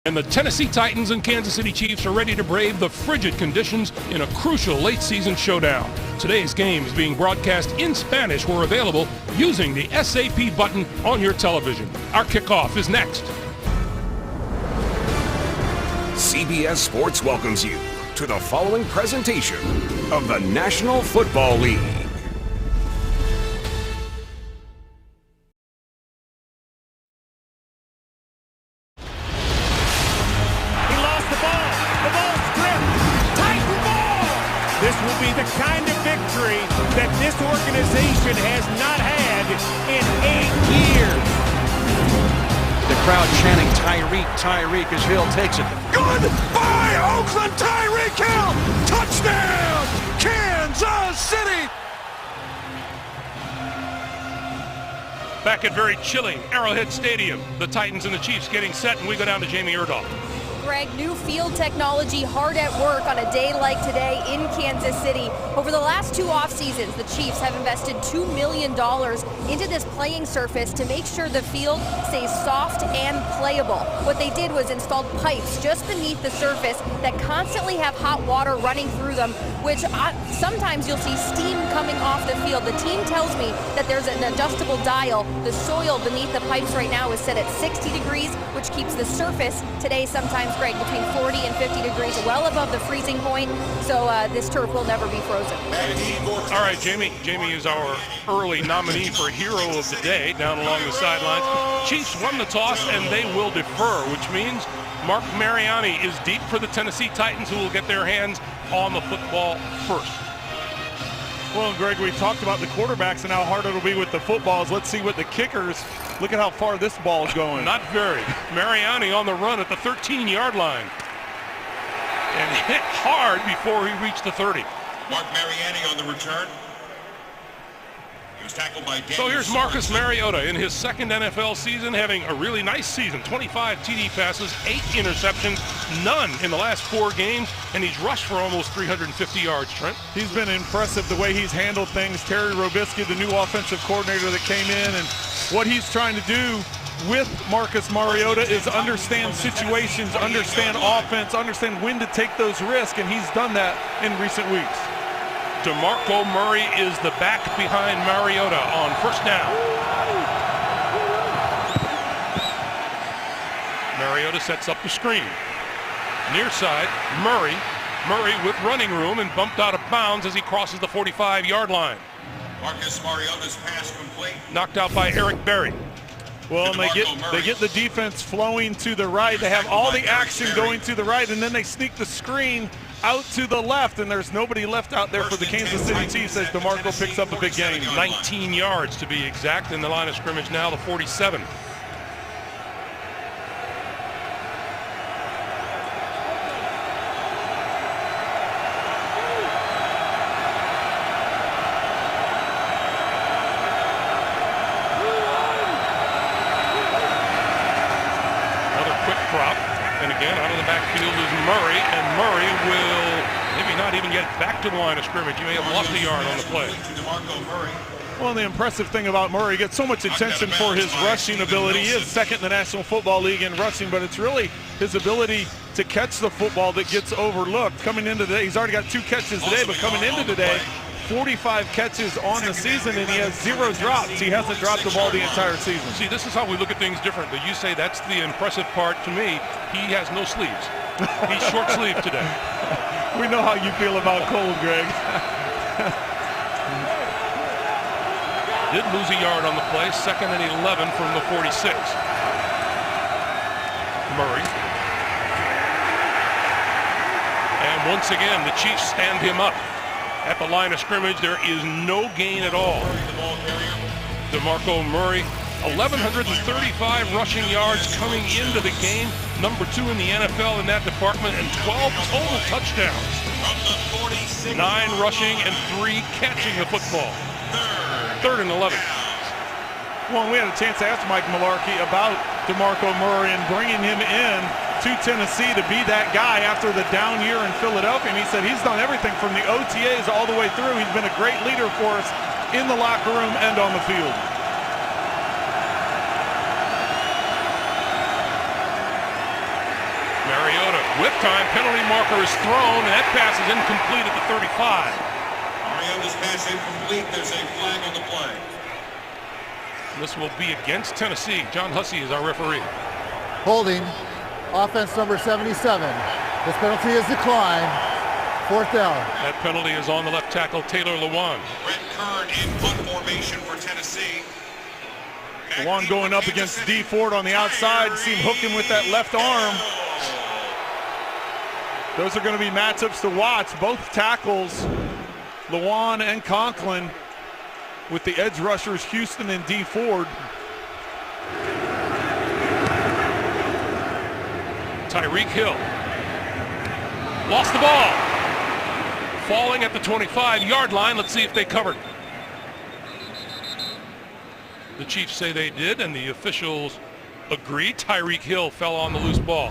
And the Tennessee Titans and Kansas City Chiefs are ready to brave the frigid conditions in a crucial late-season showdown. Today's game is being broadcast in Spanish where available using the SAP button on your television. Our kickoff is next. CBS Sports welcomes you to the following presentation of the National Football League. This will be the kind of victory that this organization has not had in 8 years. The crowd chanting Tyreek, Tyreek as Hill takes it. Goodbye, Oakland! Tyreek Hill! Touchdown! Kansas City! Back at very chilly Arrowhead Stadium, the Titans and the Chiefs getting set, and we go down to Jamie Erdahl. Greg, new field technology hard at work on a day like today in Kansas City. Over the last 2 off seasons, the Chiefs have invested $2 million into this playing surface to make sure the field stays soft and playable. What they did was installed pipes just beneath the surface that constantly have hot water running through them, which sometimes you'll see steam coming off the field. The team tells me that there's an adjustable dial. The soil beneath the pipes right now is set at 60 degrees, which keeps the surface today sometimes, Greg, between 40 and 50 degrees, well above the freezing point, so this turf will never be frozen. All right, Jamie. Jamie is our early nominee for Hero of the Day down along the sidelines. Chiefs won the toss, and they will defer, which means Mark Mariani is deep for the Tennessee Titans, who will get their hands on the football first. Well, Greg, we talked about the quarterbacks and how hard it'll be with the footballs. Let's see what the kickers, look at how far this ball's going. Not very. Mariani on the run at the 13-yard line. And hit hard before he reached the 30. Mark Mariani on the return. He was tackled by Daniel So here's Marcus Sorensen. Mariota in his second NFL season, having a really nice season. 25 TD passes, 8 interceptions, none in the last 4 games, and he's rushed for almost 350 yards, Trent. He's been impressive the way he's handled things. Terry Robisky, the new offensive coordinator that came in, and what he's trying to do with Marcus Mariota is understand situations, understand offense, understand when to take those risks, and he's done that in recent weeks. DeMarco Murray is the back behind Mariota on first down. Mariota sets up the screen. Near side, Murray with running room and bumped out of bounds as he crosses the 45-yard line. Marcus Mariota's pass complete. Knocked out by Eric Berry. Well, and they get the defense flowing to the right. They have all the action going to the right, and then they sneak the screen out to the left, and there's nobody left out there for the Kansas City Chiefs as DeMarco picks up a big gain. 19 yards to be exact in the line of scrimmage now, the 47. Another quick drop, and again out of the backfield is Murray, and Murray will maybe not even get back to the line of scrimmage. He may have lost a yard on the play. Well, the impressive thing about Murray, he gets so much attention for his rushing ability. He is second in the National Football League in rushing, but it's really his ability to catch the football that gets overlooked. Coming into today, he's already got 2 catches today, but coming into today, 45 catches on the season, and he has 0 drops. He hasn't dropped the ball the entire season. See, this is how we look at things differently. You say that's the impressive part. To me, he has no sleeves. He's short sleeved today. We know how you feel about cold, Greg. Did lose a yard on the play. 2nd and 11 from the 46. Murray. And once again, the Chiefs stand him up. At the line of scrimmage, there is no gain at all. DeMarco Murray, 1,135 rushing yards coming into the game. Number 2 in the NFL in that department, and 12 total touchdowns. 9 rushing and 3 catching the football. 3rd and 11. Well, we had a chance to ask Mike Mularkey about DeMarco Murray and bringing him in to Tennessee to be that guy after the down year in Philadelphia, and he said he's done everything from the OTAs all the way through. He's been a great leader for us in the locker room and on the field. Mariota, whip time, penalty marker is thrown, and that pass is incomplete at the 35. Mariota's pass incomplete. There's a flag on the play. This will be against Tennessee. John Hussey is our referee. Holding, offense number 77. This penalty is declined. 4th down. That penalty is on the left tackle, Taylor Lewan. Brett Kern in punt formation for Tennessee. Lewan going up against D. Ford on the outside. See him hook him with that left arm. Those are going to be matchups to watch. Both tackles, Lewan and Conklin, with the edge rushers Houston and D. Ford. Tyreek Hill lost the ball. Falling at the 25-yard line. Let's see if they covered. The Chiefs say they did, and the officials agree. Tyreek Hill fell on the loose ball.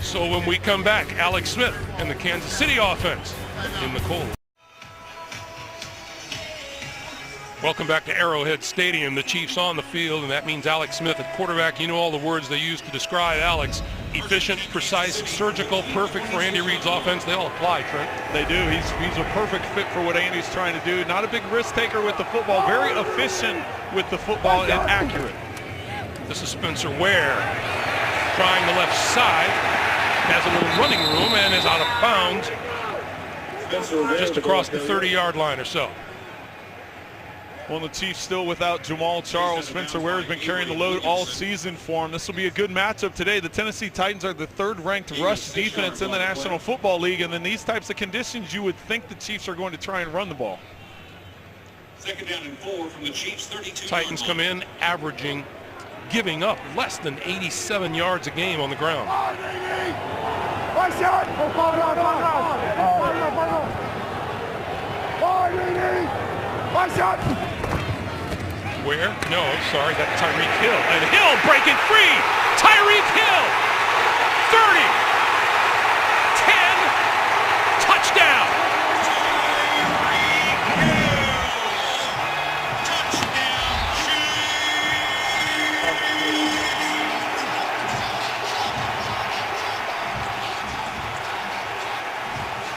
So when we come back, Alex Smith and the Kansas City offense in the cold. Welcome back to Arrowhead Stadium. The Chiefs on the field, and that means Alex Smith at quarterback. You know all the words they use to describe Alex. Efficient, precise, surgical, perfect for Andy Reid's offense. They all apply, Trent. They do. He's a perfect fit for what Andy's trying to do. Not a big risk taker with the football. Very efficient with the football and accurate. This is Spencer Ware trying the left side. Has a little running room and is out of bounds just across the 30-yard line or so. Well, the Chiefs still without Jamal Charles. Spencer Ware has been carrying the load all season for him. This will be a good matchup today. The Tennessee Titans are the 3rd-ranked rush defense in the National Football League, and in these types of conditions, you would think the Chiefs are going to try and run the ball. 2nd down and 4 from the Chiefs, 32. Titans come in averaging, giving up less than 87 yards a game on the ground. Where? No, sorry, that's Tyreek Hill. And Hill breaking free! Tyreek Hill! 30! 10! Touchdown!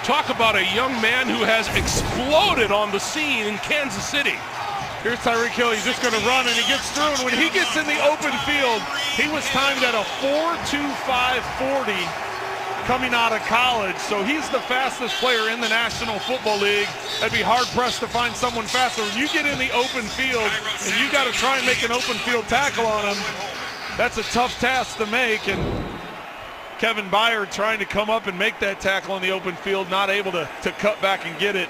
Talk about a young man who has exploded on the scene in Kansas City. Here's Tyreek Hill. He's just going to run, and he gets through. And when he gets in the open field, he was timed at a 4.2540 coming out of college. So he's the fastest player in the National Football League. I'd be hard-pressed to find someone faster. When you get in the open field and you got to try and make an open field tackle on him, that's a tough task to make. And Kevin Byard trying to come up and make that tackle in the open field, not able to cut back and get it.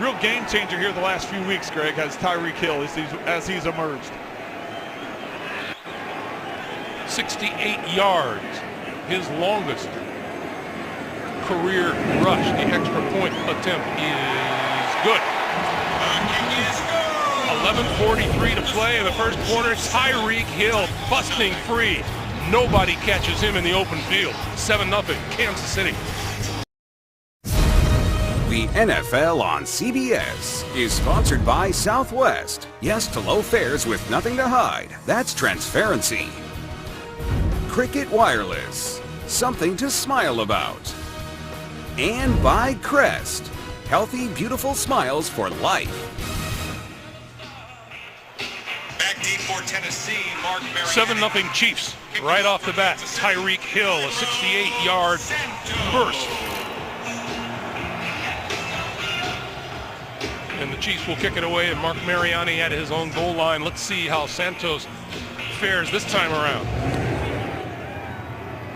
Real game changer here the last few weeks, Greg, has Tyreek Hill as he's emerged. 68 yards, his longest career rush. The extra point attempt is good. 11:43 to play in the first quarter. Tyreek Hill busting free. Nobody catches him in the open field. 7-0, Kansas City. The NFL on CBS is sponsored by Southwest. Yes to low fares with nothing to hide. That's transparency. Cricket Wireless. Something to smile about. And by Crest. Healthy, beautiful smiles for life. Back deep for Tennessee, Mark Mariota. 7-0 Chiefs right off the bat. Tyreek Hill, a 68-yard burst. And the Chiefs will kick it away, and Mark Mariani at his own goal line. Let's see how Santos fares this time around.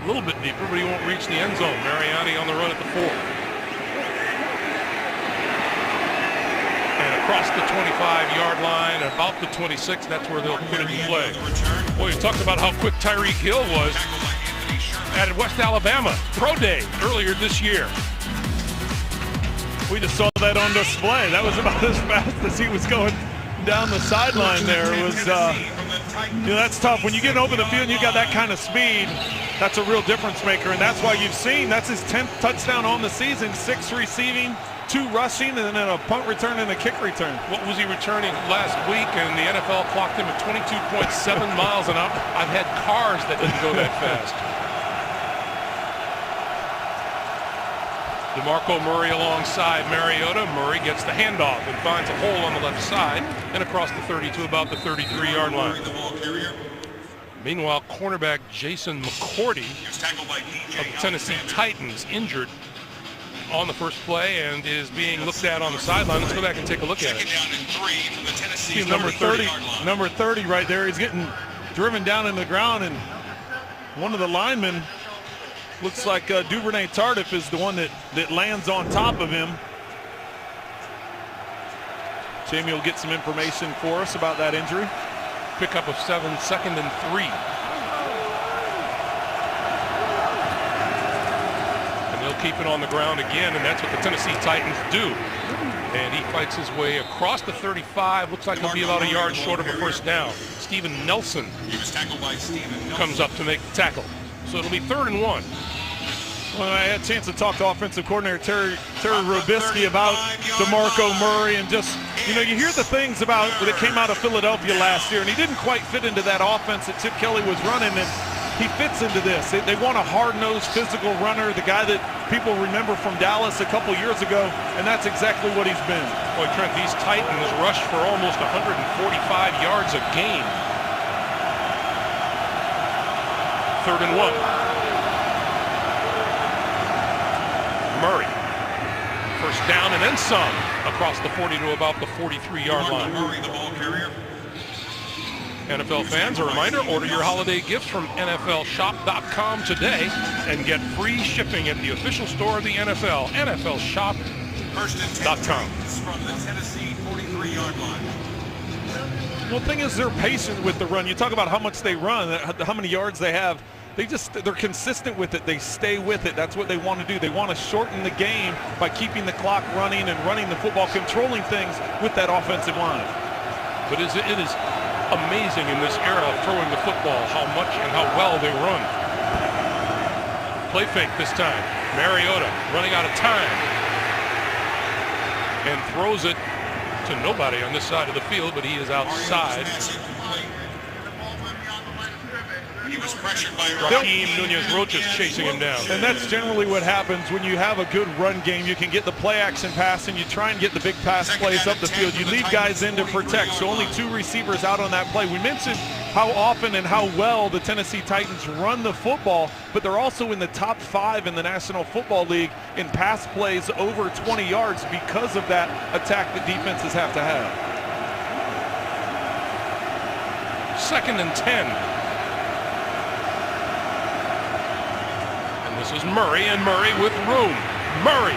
A little bit deeper, but he won't reach the end zone. Mariani on the run at the 4. And across the 25-yard line, about the 26, that's where they'll put it in play. Boy, you talked about how quick Tyreek Hill was at West Alabama Pro Day earlier this year. We just saw that on display. That was about as fast as he was going down the sideline there. It was, that's tough. When you get open the field and you got that kind of speed, that's a real difference maker. And that's why you've seen, that's his 10th touchdown on the season, 6 receiving, 2 rushing and then a punt return and a kick return. What was he returning last week? And the NFL clocked him at 22.7 miles an hour. I've had cars that didn't go that fast. DeMarco Murray alongside Mariota. Murray gets the handoff and finds a hole on the left side and across the 30 to about the 33-yard line. Meanwhile, cornerback Jason McCourty of the Tennessee Titans injured on the first play and is being looked at on the sideline. Let's go back and take a look at it. See number 30 right there. He's getting driven down in the ground, and one of the linemen, looks like Duvernay Tardif, is the one that lands on top of him. Jamie will get some information for us about that injury. Pickup of 7, 2nd and 3. And they'll keep it on the ground again, and that's what the Tennessee Titans do. And he fights his way across the 35. Looks like he'll be about a yard short of a first down. Steven Nelson comes up to make the tackle. So it'll be 3rd and 1. Well, I had a chance to talk to offensive coordinator Terry Robisky about DeMarco Murray, and just, you hear the things about that came out of Philadelphia last year, and he didn't quite fit into that offense that Chip Kelly was running, and he fits into this. They want a hard-nosed, physical runner, the guy that people remember from Dallas a couple years ago, and that's exactly what he's been. Boy, Trent, these Titans rushed for almost 145 yards a game. 3rd and 1. Murray, first down and then some, across the 40 to about the 43-yard line. NFL fans, a reminder, order your holiday gifts from NFLshop.com today and get free shipping at the official store of the NFL, NFLshop.com. From the Tennessee 43-yard line. Well, the thing is, they're patient with the run. You talk about how much they run, how many yards they have. They're consistent with it. They stay with it. That's what they want to do. They want to shorten the game by keeping the clock running and running the football, controlling things with that offensive line. But it is amazing in this era of throwing the football how much and how well they run. Play fake this time. Mariota running out of time and throws it to nobody on this side of the field, but he is outside. He was pressured by Raheem Nunez-Roches chasing him down. And that's generally what happens when you have a good run game. You can get the play action pass and you try and get the big pass plays up the field. You leave guys in to protect, so only 2 receivers out on that play. We mentioned how often and how well the Tennessee Titans run the football, but they're also in the top 5 in the National Football League in pass plays over 20 yards because of that attack that defenses have to have. 2nd and 10. This is Murray, and Murray with room. Murray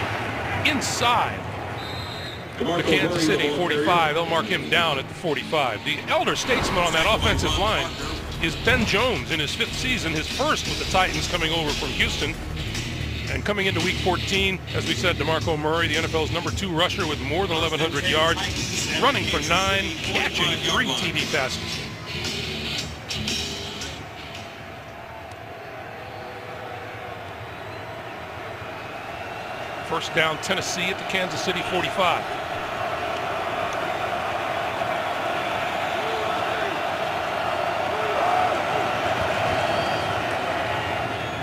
inside the Kansas City 45. They'll mark him down at the 45. The elder statesman on that offensive line is Ben Jones in his 5th season, his first with the Titans, coming over from Houston. And coming into week 14, as we said, DeMarco Murray, the NFL's number 2 rusher with more than 1,100 yards, running for 9, catching 3 TD passes. First down, Tennessee at the Kansas City 45.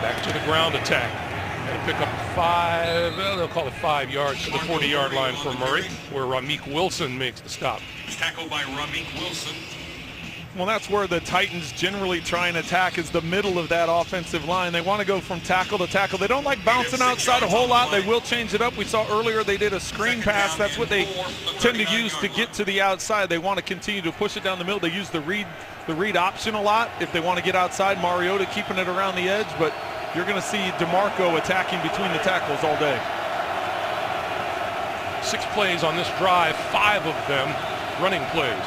Back to the ground attack. And pick up 5, well, they'll call it 5 yards to the 40-yard line for Murray, where Ramik Wilson makes the stop. He was tackled by Ramik Wilson. Well, that's where the Titans generally try and attack, is the middle of that offensive line. They want to go from tackle to tackle. They don't like bouncing outside a whole lot. They will change it up. We saw earlier they did a screen pass. That's what they tend to use to get to the outside. They want to continue to push it down the middle. They use the read option a lot if they want to get outside. Mariota keeping it around the edge, but you're going to see DeMarco attacking between the tackles all day. 6 plays on this drive, 5 of them running plays.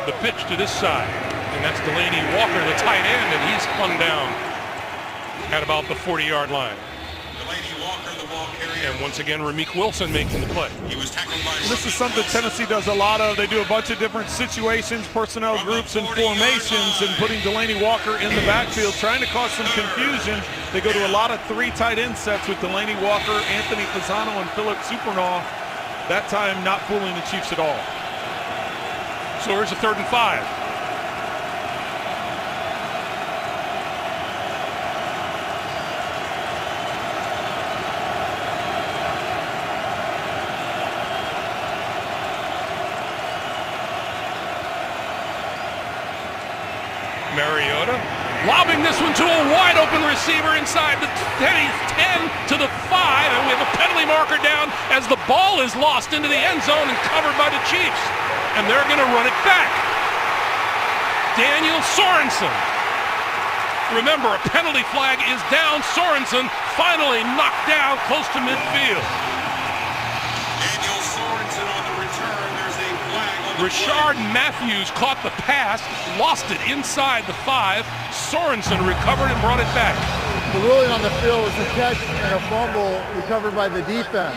The pitch to this side, and that's Delaney Walker, the tight end, and he's spun down at about the 40-yard line. Delaney Walker, the ball carrier. And once again, Ramik Wilson making the play. He was tackled by This is something Tennessee does a lot of. They do a bunch of different situations, personnel groups, and formations, and putting Delaney Walker in the backfield, trying to cause some confusion. They go to a lot of 3 tight end sets with Delaney Walker, Anthony Fasano, and Philip Supernaw That time not fooling the Chiefs at all. So here's a 3rd and 5. Mariota lobbing this one to a wide open receiver inside the 10 to the 5, and we have a penalty marker down as the ball is lost into the end zone and covered by the Chiefs, and they're going to run it back. Daniel Sorensen. Remember, a penalty flag is down. Sorensen finally knocked down close to midfield. Daniel Sorensen on the return. There's a flag on the Rashard Matthews caught the pass, lost it inside the 5. Sorensen recovered and brought it back. The ruling on the field was a catch and a fumble recovered by the defense.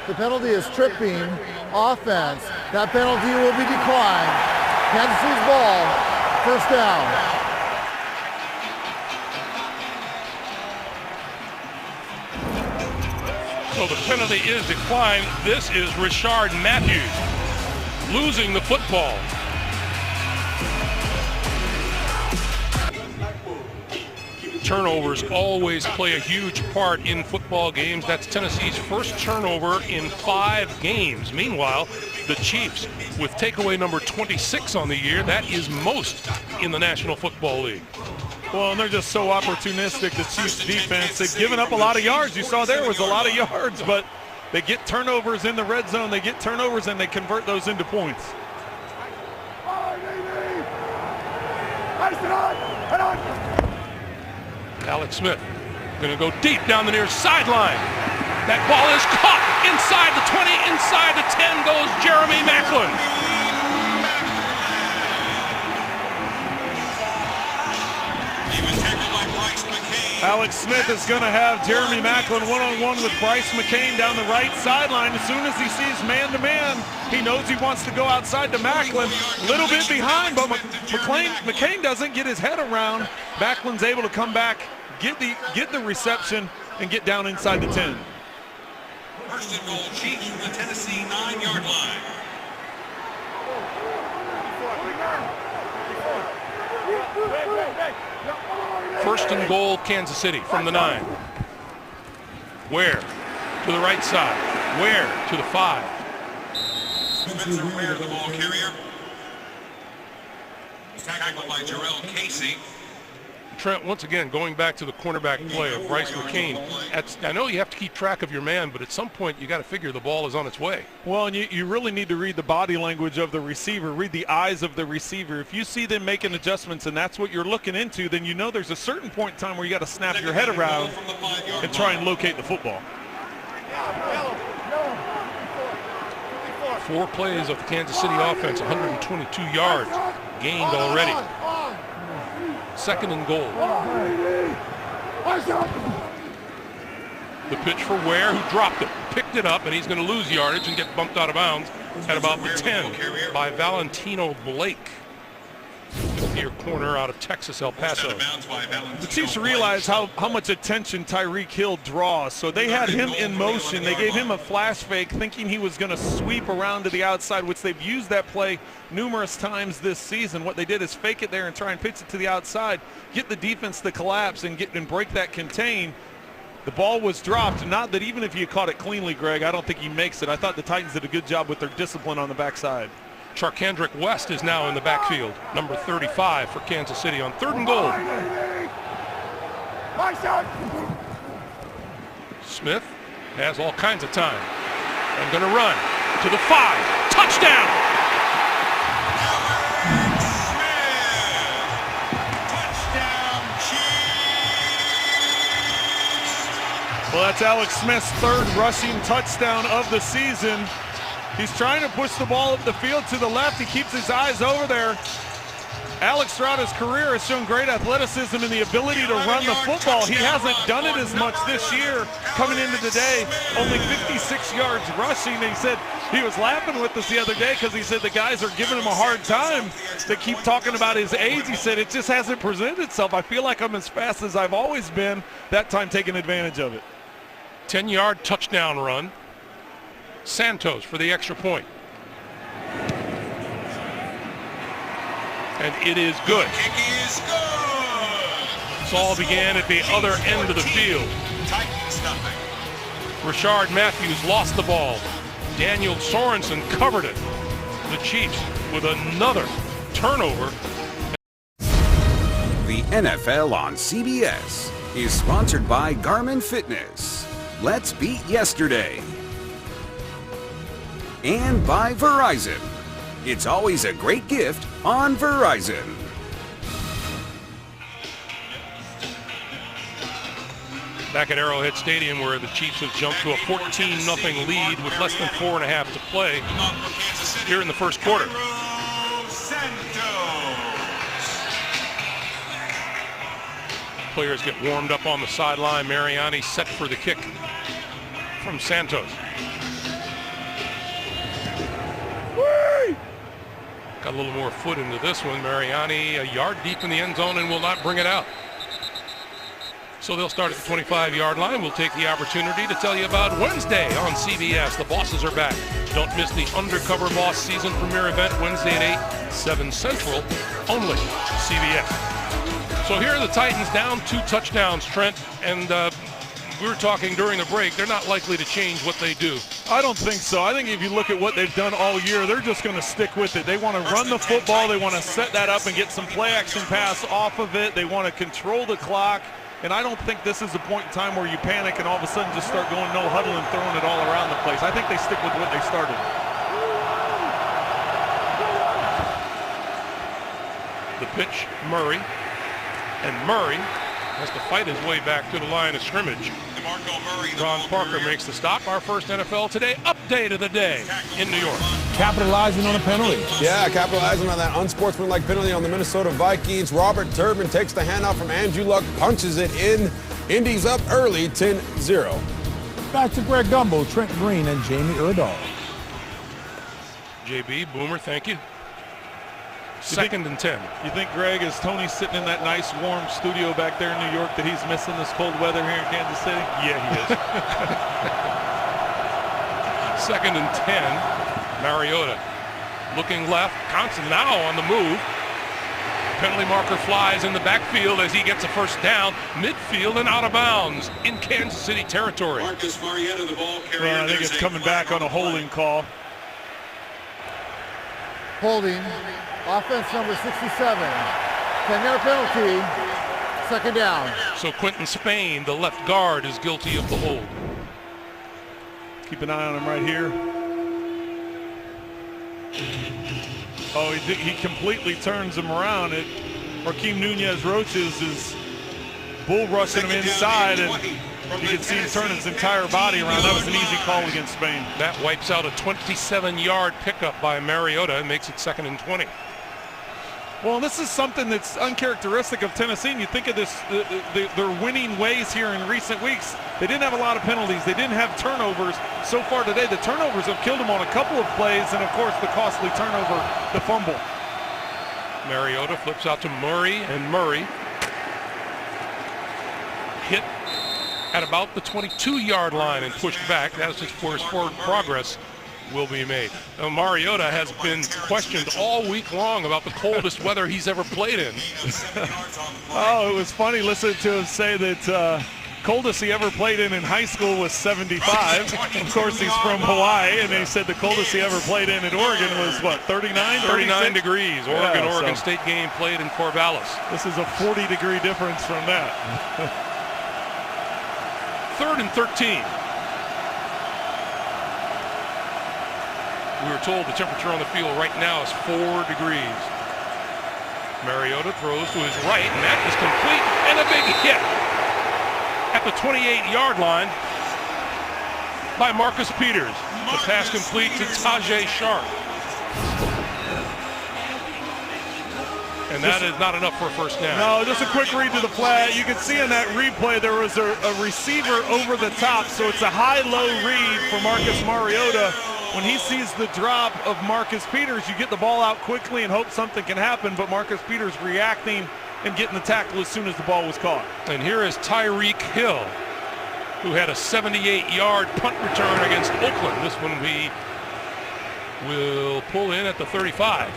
The penalty is tripping offense. That penalty will be declined. Kansas City's ball, 1st down. So the penalty is declined. This is Rashard Matthews losing the football. Turnovers always play a huge part in football games. That's Tennessee's first turnover in 5 games. Meanwhile, the Chiefs, with takeaway number 26 on the year, that is most in the National Football League. Well, and they're just so opportunistic, the Chiefs defense. They've given up a lot of yards. You saw there was a lot of yards, but they get turnovers in the red zone. They get turnovers and they convert those into points. Alex Smith going to go deep down the near sideline. That ball is caught inside the 20, inside the 10 goes Jeremy Maclin. He was tackled by Bryce McCain. Alex Smith is going to have Jeremy Maclin one-on-one with Bryce McCain down the right sideline. As soon as he sees man-to-man, he knows he wants to go outside to Maclin. A little bit behind, but McCain doesn't get his head around. Maclin's able to come back, get the reception, and get down inside the 10. 1st and goal, Chiefs from the Tennessee 9-yard line. First and goal, Kansas City from the 9. Where? To the right side. Where? To the 5. Spencer Ware, the ball carrier. Tackled by Jarrell Casey. Trent, once again, going back to the cornerback play of Bryce McCain, I know you have to keep track of your man, but at some point you got to figure the ball is on its way. Well, and you really need to read the body language of the receiver, read the eyes of the receiver. If you see them making adjustments and that's what you're looking into, then you know there's a certain point in time where you got to snap your head around and try and locate the football. 4 plays of the Kansas City offense, 122 yards gained already. 2nd and goal. The pitch for Ware, who dropped it, picked it up, and he's going to lose yardage and get bumped out of bounds at about the 10 by Valentino Blake. Near corner out of Texas, El Paso. The Chiefs realize how much attention Tyreek Hill draws, so they had him in motion. They gave him a flash fake thinking he was going to sweep around to the outside, which they've used that play numerous times this season. What they did is fake it there and try and pitch it to the outside, get the defense to collapse and break that contain. The ball was dropped. Not that even if you caught it cleanly, Greg, I don't think he makes it. I thought the Titans did a good job with their discipline on the backside. Charkandrick West is now in the backfield, number 35 for Kansas City on 3rd and goal. Smith has all kinds of time and going to run to the 5. Touchdown! Alex Smith. Touchdown, Chiefs. Well, that's Alex Smith's 3rd rushing touchdown of the season. He's trying to push the ball up the field to the left. He keeps his eyes over there. Alex throughout his career has shown great athleticism and the ability to run the football. He hasn't done it as much this year coming into the day. Only 56 yards rushing. He said he was laughing with us the other day because he said the guys are giving him a hard time. They keep talking about his age. He said it just hasn't presented itself. I feel like I'm as fast as I've always been, that time taking advantage of it. 10-yard touchdown run. Santos for the extra point. And it is good. Kick is good. This all began at the other end of the field. Titans nothing. Rashard Matthews lost the ball. Daniel Sorensen covered it. The Chiefs with another turnover. The NFL on CBS is sponsored by Garmin Fitness. Let's beat yesterday. And by Verizon. It's always a great gift on Verizon. Back at Arrowhead Stadium, where the Chiefs have jumped to a 14-0 lead with less than 4.5 to play here in the first quarter. Players get warmed up on the sideline. Mariani set for the kick from Santos. Got a little more foot into this one. Mariani a yard deep in the end zone and will not bring it out. So they'll start at the 25-yard line. We'll take the opportunity to tell you about Wednesday on CBS. The Bosses are back. Don't miss the Undercover Boss season premiere event Wednesday at 8, 7 Central, only CBS. So here are the Titans down 2 touchdowns, Trent, and we were talking during the break, they're not likely to change what they do. I don't think so. I think if you look at what they've done all year, they're just going to stick with it. They want to run the football. They want to set that up and get some play-action pass off of it. They want to control the clock. And I don't think this is a point in time where you panic and all of a sudden just start going no huddle and throwing it all around the place. I think they stick with what they started. The pitch, Murray. And Murray has to fight his way back to the line of scrimmage. Ron Parker makes the stop. Our first NFL Today update of the day in New York. Capitalizing on a penalty. Yeah, capitalizing on that unsportsmanlike penalty on the Minnesota Vikings. Robert Turbin takes the handoff from Andrew Luck, punches it in. Indy's up early, 10-0. Back to Greg Gumbel, Trent Green, and Jamie Erdahl. JB, Boomer, thank you. Second and 10. You think, Greg, is Tony sitting in that nice warm studio back there in New York that he's missing this cold weather here in Kansas City? Yeah, he is. Second and 10. Mariota looking left. Conson now on the move. Penalty marker flies in the backfield as he gets a first down. Midfield and out of bounds in Kansas City territory. Marcus Mariota, the ball carrier. I think it's coming back on a holding call. Holding. Offense number 67. 10-yard penalty. Second down. So Quentin Spain, the left guard, is guilty of the hold. Keep an eye on him right here. Oh, he completely turns him around. Raheem Nunez-Roches is bull rushing him inside, and you can see him turn his entire body around. That was an easy call against Spain. That wipes out a 27-yard pickup by Mariota and makes it 2nd and 20. Well, this is something that's uncharacteristic of Tennessee. And you think of this, their winning ways here in recent weeks. They didn't have a lot of penalties. They didn't have turnovers. So far today, the turnovers have killed them on a couple of plays, and of course, the costly turnover, the fumble. Mariota flips out to Murray, and Murray hit at about the 22-yard line and pushed back. That's just where his forward progress will be made. Now, Mariota has been questioned all week long about the coldest weather he's ever played in. Oh, it was funny listening to him say that coldest he ever played in high school was 75. Of course, he's from Hawaii, and he said the coldest he ever played in Oregon was, what, 39? 39 degrees. Oregon State game played in Corvallis. This is a 40-degree difference from that. 3rd and 13. We were told the temperature on the field right now is 4 degrees. Mariota throws to his right, and that is complete, and a big hit at the 28-yard line by Marcus Peters. The pass complete to Tajay Sharp. And that is not enough for a first down. No, just a quick read to the flat. You can see in that replay there was a receiver over the top, so it's a high-low read for Marcus Mariota. When he sees the drop of Marcus Peters, you get the ball out quickly and hope something can happen, but Marcus Peters reacting and getting the tackle as soon as the ball was caught. And here is Tyreek Hill. who had a 78-yard punt return against Oakland. This one we will pull in at the 35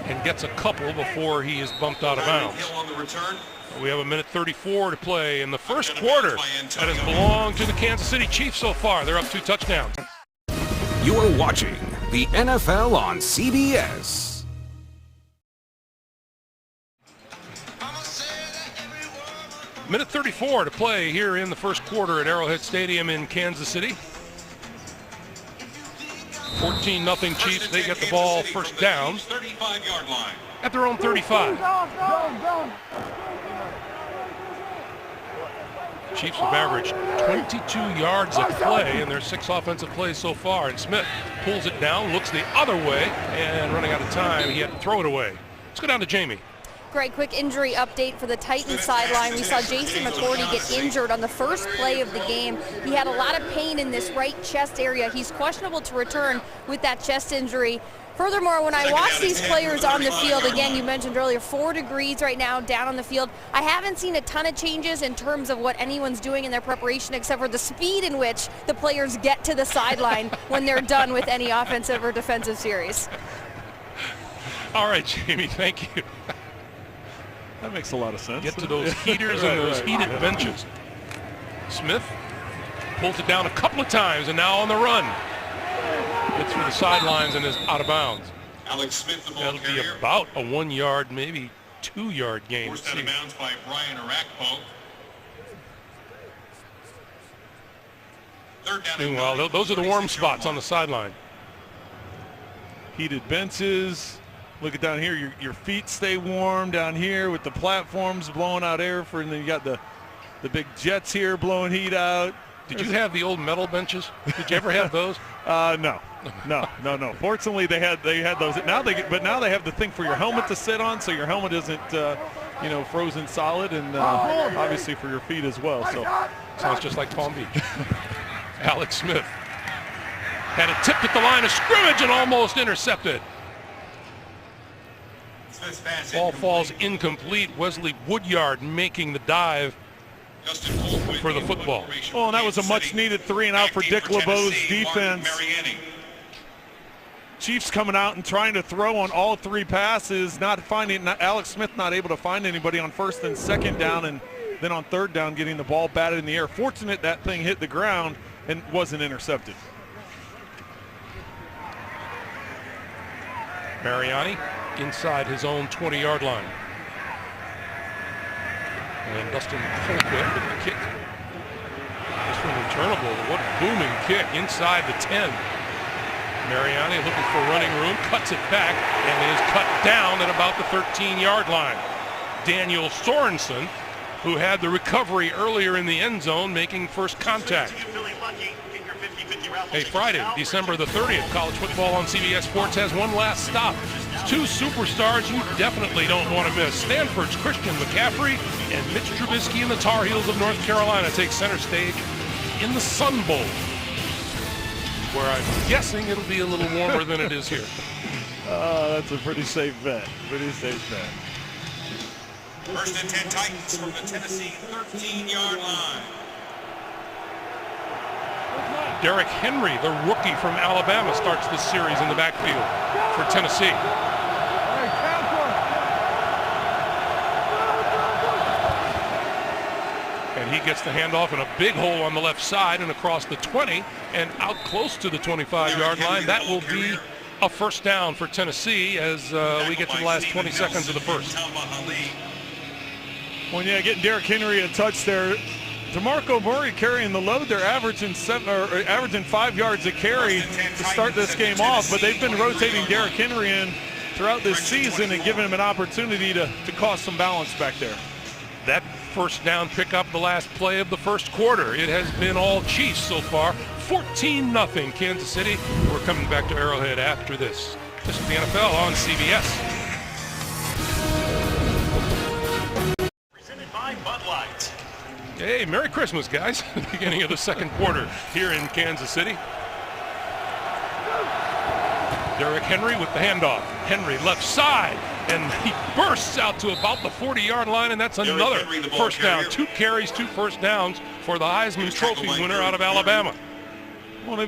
and gets a couple before he is bumped out of bounds. We have a minute 34 to play in the first quarter. That has belonged to the Kansas City Chiefs so far. They're up 2 touchdowns. You are watching the NFL on CBS. Minute 34 to play here in the first quarter at Arrowhead Stadium in Kansas City. 14-0 Chiefs. They get the ball first down at their own 35. Chiefs have averaged 22 yards a play in their 6 offensive plays so far. And Smith pulls it down, looks the other way, and running out of time, he had to throw it away. Let's go down to Jamie. Greg, quick injury update for the Titans sideline. We saw Jason McCourty get injured on the first play of the game. He had a lot of pain in this right chest area. He's questionable to return with that chest injury. Furthermore, when I watch these players on the field, again, you mentioned earlier, 4 degrees right now down on the field. I haven't seen a ton of changes in terms of what anyone's doing in their preparation, except for the speed in which the players get to the sideline when they're done with any offensive or defensive series. All right, Jamie, thank you. That makes a lot of sense. Get to those heaters and those heated benches. Smith pulls it down a couple of times and now on the run. Gets through the sidelines and is out of bounds. Alex Smith, the ball That'll be carrier. about a 1-yard, maybe 2-yard gain. Forced out of bounds by Brian Arakpo. Third down. Meanwhile, those are the warm spots on the sideline. Heated benches. Look at down here, your feet stay warm down here with the platforms blowing out air for, and then you got the big jets here blowing heat out. Did you have the old metal benches? Did you ever have those? No. Fortunately, they had those. Now they have the thing for your helmet to sit on, so your helmet isn't frozen solid, and obviously for your feet as well. So sounds just like Palm Beach. Alex Smith had it tipped at the line of scrimmage and almost intercepted. Ball falls incomplete. Wesley Woodyard making the dive for the football. Oh, and that was a much-needed 3-and-out for Dick LeBeau's defense. Chiefs coming out and trying to throw on all 3 passes, Alex Smith not able to find anybody on first and second down, and then on third down getting the ball batted in the air. Fortunate that thing hit the ground and wasn't intercepted. Mariani inside his own 20-yard line. And Dustin Colquitt with the kick. This one returnable. What a booming kick inside the 10. Mariani looking for running room, cuts it back, and is cut down at about the 13-yard line. Daniel Sorensen, who had the recovery earlier in the end zone, making first contact. Hey, Friday, December the 30th, college football on CBS Sports has one last stop. 2 superstars you definitely don't want to miss. Stanford's Christian McCaffrey and Mitch Trubisky and the Tar Heels of North Carolina take center stage in the Sun Bowl, where I'm guessing it'll be a little warmer than it is here. That's a pretty safe bet. First and 10 Titans from the Tennessee 13-yard line. Derrick Henry, the rookie from Alabama, starts this series in the backfield for Tennessee. And he gets the handoff in a big hole on the left side and across the 20 and out close to the 25-yard line. That will be a first down for Tennessee as we get to the last 20 seconds of the first. Well, yeah, getting Derrick Henry a touch there. DeMarco Murray carrying the load. They're averaging 5 yards a carry to start this game off, but they've been rotating Derrick Henry in throughout this season and giving him an opportunity to cause some balance back there. That first down pickup the last play of the first quarter. It has been all Chiefs so far. 14-0 Kansas City. We're coming back to Arrowhead after this. This is the NFL on CBS. Presented by Bud Light. Hey, Merry Christmas, guys. Beginning of the second quarter here in Kansas City. Derrick Henry with the handoff. Henry left side. And he bursts out to about the 40-yard line, and that's another first down. 2 carries, 2 first downs for the Heisman Trophy winner out of Alabama. Well,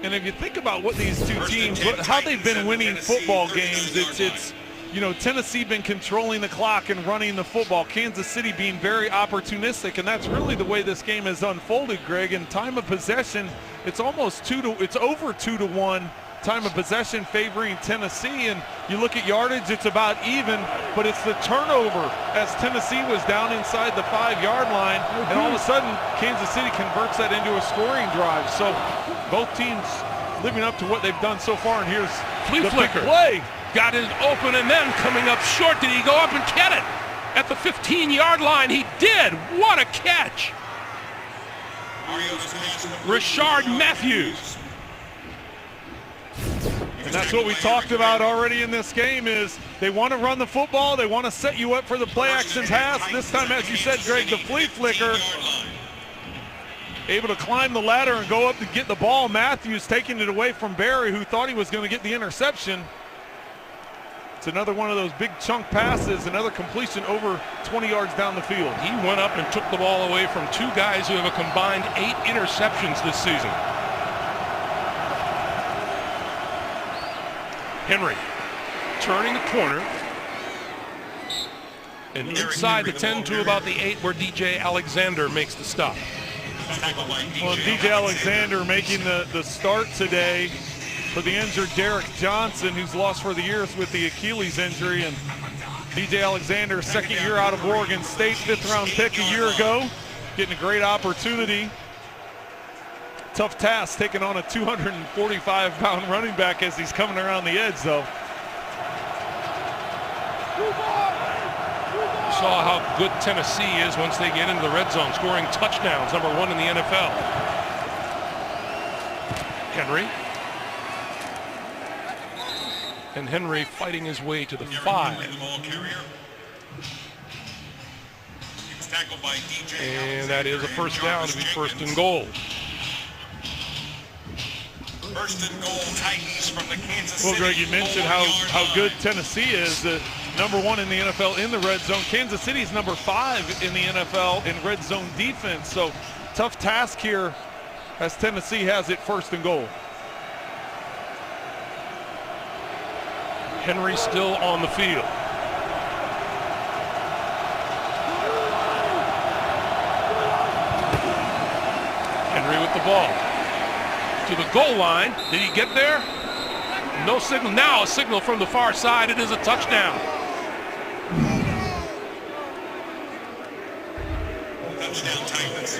and if you think about what these two teams, how they've been winning football games, it's you know, Tennessee been controlling the clock and running the football. Kansas City being very opportunistic, and that's really the way this game has unfolded, Greg. In time of possession, it's almost it's over 2-1. Time of possession favoring Tennessee, and you look at yardage, it's about even, but it's the turnover as Tennessee was down inside the 5-yard line, and all of a sudden Kansas City converts that into a scoring drive. So both teams living up to what they've done so far, and here's flea flicker. Play. Got it open, and then coming up short, did he go up and get it? At the 15-yard line, he did. What a catch. Rashard Matthews. And that's what we talked about already in this game is they want to run the football. They want to set you up for the play action pass. This time, as you said, Greg, the flea flicker. Able to climb the ladder and go up to get the ball. Matthews taking it away from Barry, who thought he was going to get the interception. It's another one of those big chunk passes, another completion over 20 yards down the field. He went up and took the ball away from 2 guys who have a combined 8 interceptions this season. Henry turning the corner and inside the 10 to about the 8 where DJ Alexander makes the stop. Well, DJ Alexander making the start today for the injured Derek Johnson, who's lost for the year with the Achilles injury. And DJ Alexander, second year out of Oregon State, 5th round pick a year ago, getting a great opportunity. Tough task taking on a 245-pound running back as he's coming around the edge, though. Saw how good Tennessee is once they get into the red zone, scoring touchdowns, number 1 in the NFL. Henry. And Henry fighting his way to the 5. And that is a first down to be first and goal. First and goal, Titans from the Kansas City. Well, Greg, you mentioned how good Tennessee is. Number 1 in the NFL in the red zone. Kansas City's number 5 in the NFL in red zone defense. So tough task here as Tennessee has it first and goal. Henry still on the field. Henry with the ball. To the goal line. Did he get there? No signal. Now a signal from the far side. It is a touchdown. Touchdown Titans.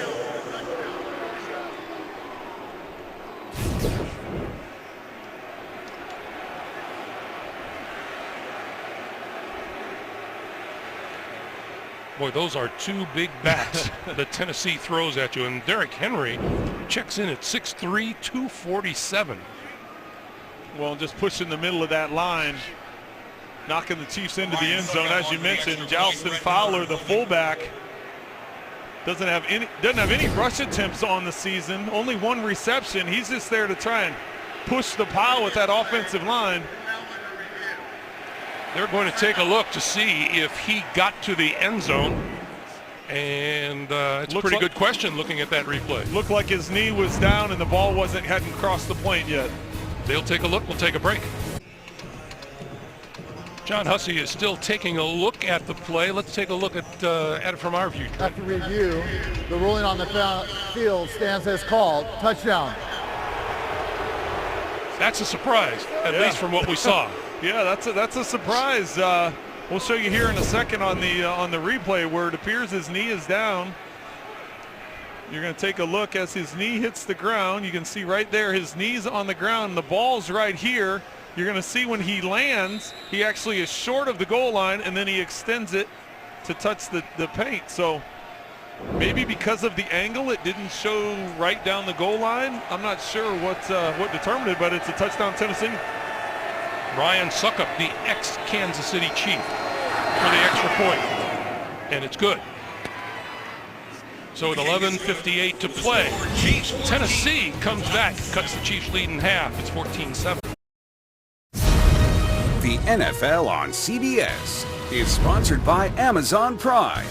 Boy, those are 2 big bats that Tennessee throws at you. And Derrick Henry checks in at 6'3", 247. Well, just pushing the middle of that line, knocking the Chiefs into the end zone. As you mentioned, Jalston Fowler, the fullback, doesn't have any rush attempts on the season. Only 1 reception. He's just there to try and push the pile with that offensive line. They're going to take a look to see if he got to the end zone. And it's a pretty good question looking at that replay. Looked like his knee was down and the ball hadn't crossed the plate yet. They'll take a look. We'll take a break. John Hussey is still taking a look at the play. Let's take a look at it from our view. After review, the ruling on the field stands as called. Touchdown. That's a surprise, at least from what we saw. Yeah, that's a surprise. We'll show you here in a second on the replay where it appears his knee is down. You're going to take a look as his knee hits the ground. You can see right there his knee's on the ground. The ball's right here. You're going to see when he lands, he actually is short of the goal line, and then he extends it to touch the paint. So maybe because of the angle, it didn't show right down the goal line. I'm not sure what determined it, but it's a touchdown Tennessee. Ryan Suckup, the ex-Kansas City Chief, for the extra point. And it's good. So at 11:58 to play, Tennessee comes back, cuts the Chiefs lead in half. It's 14-7. The NFL on CBS is sponsored by Amazon Prime.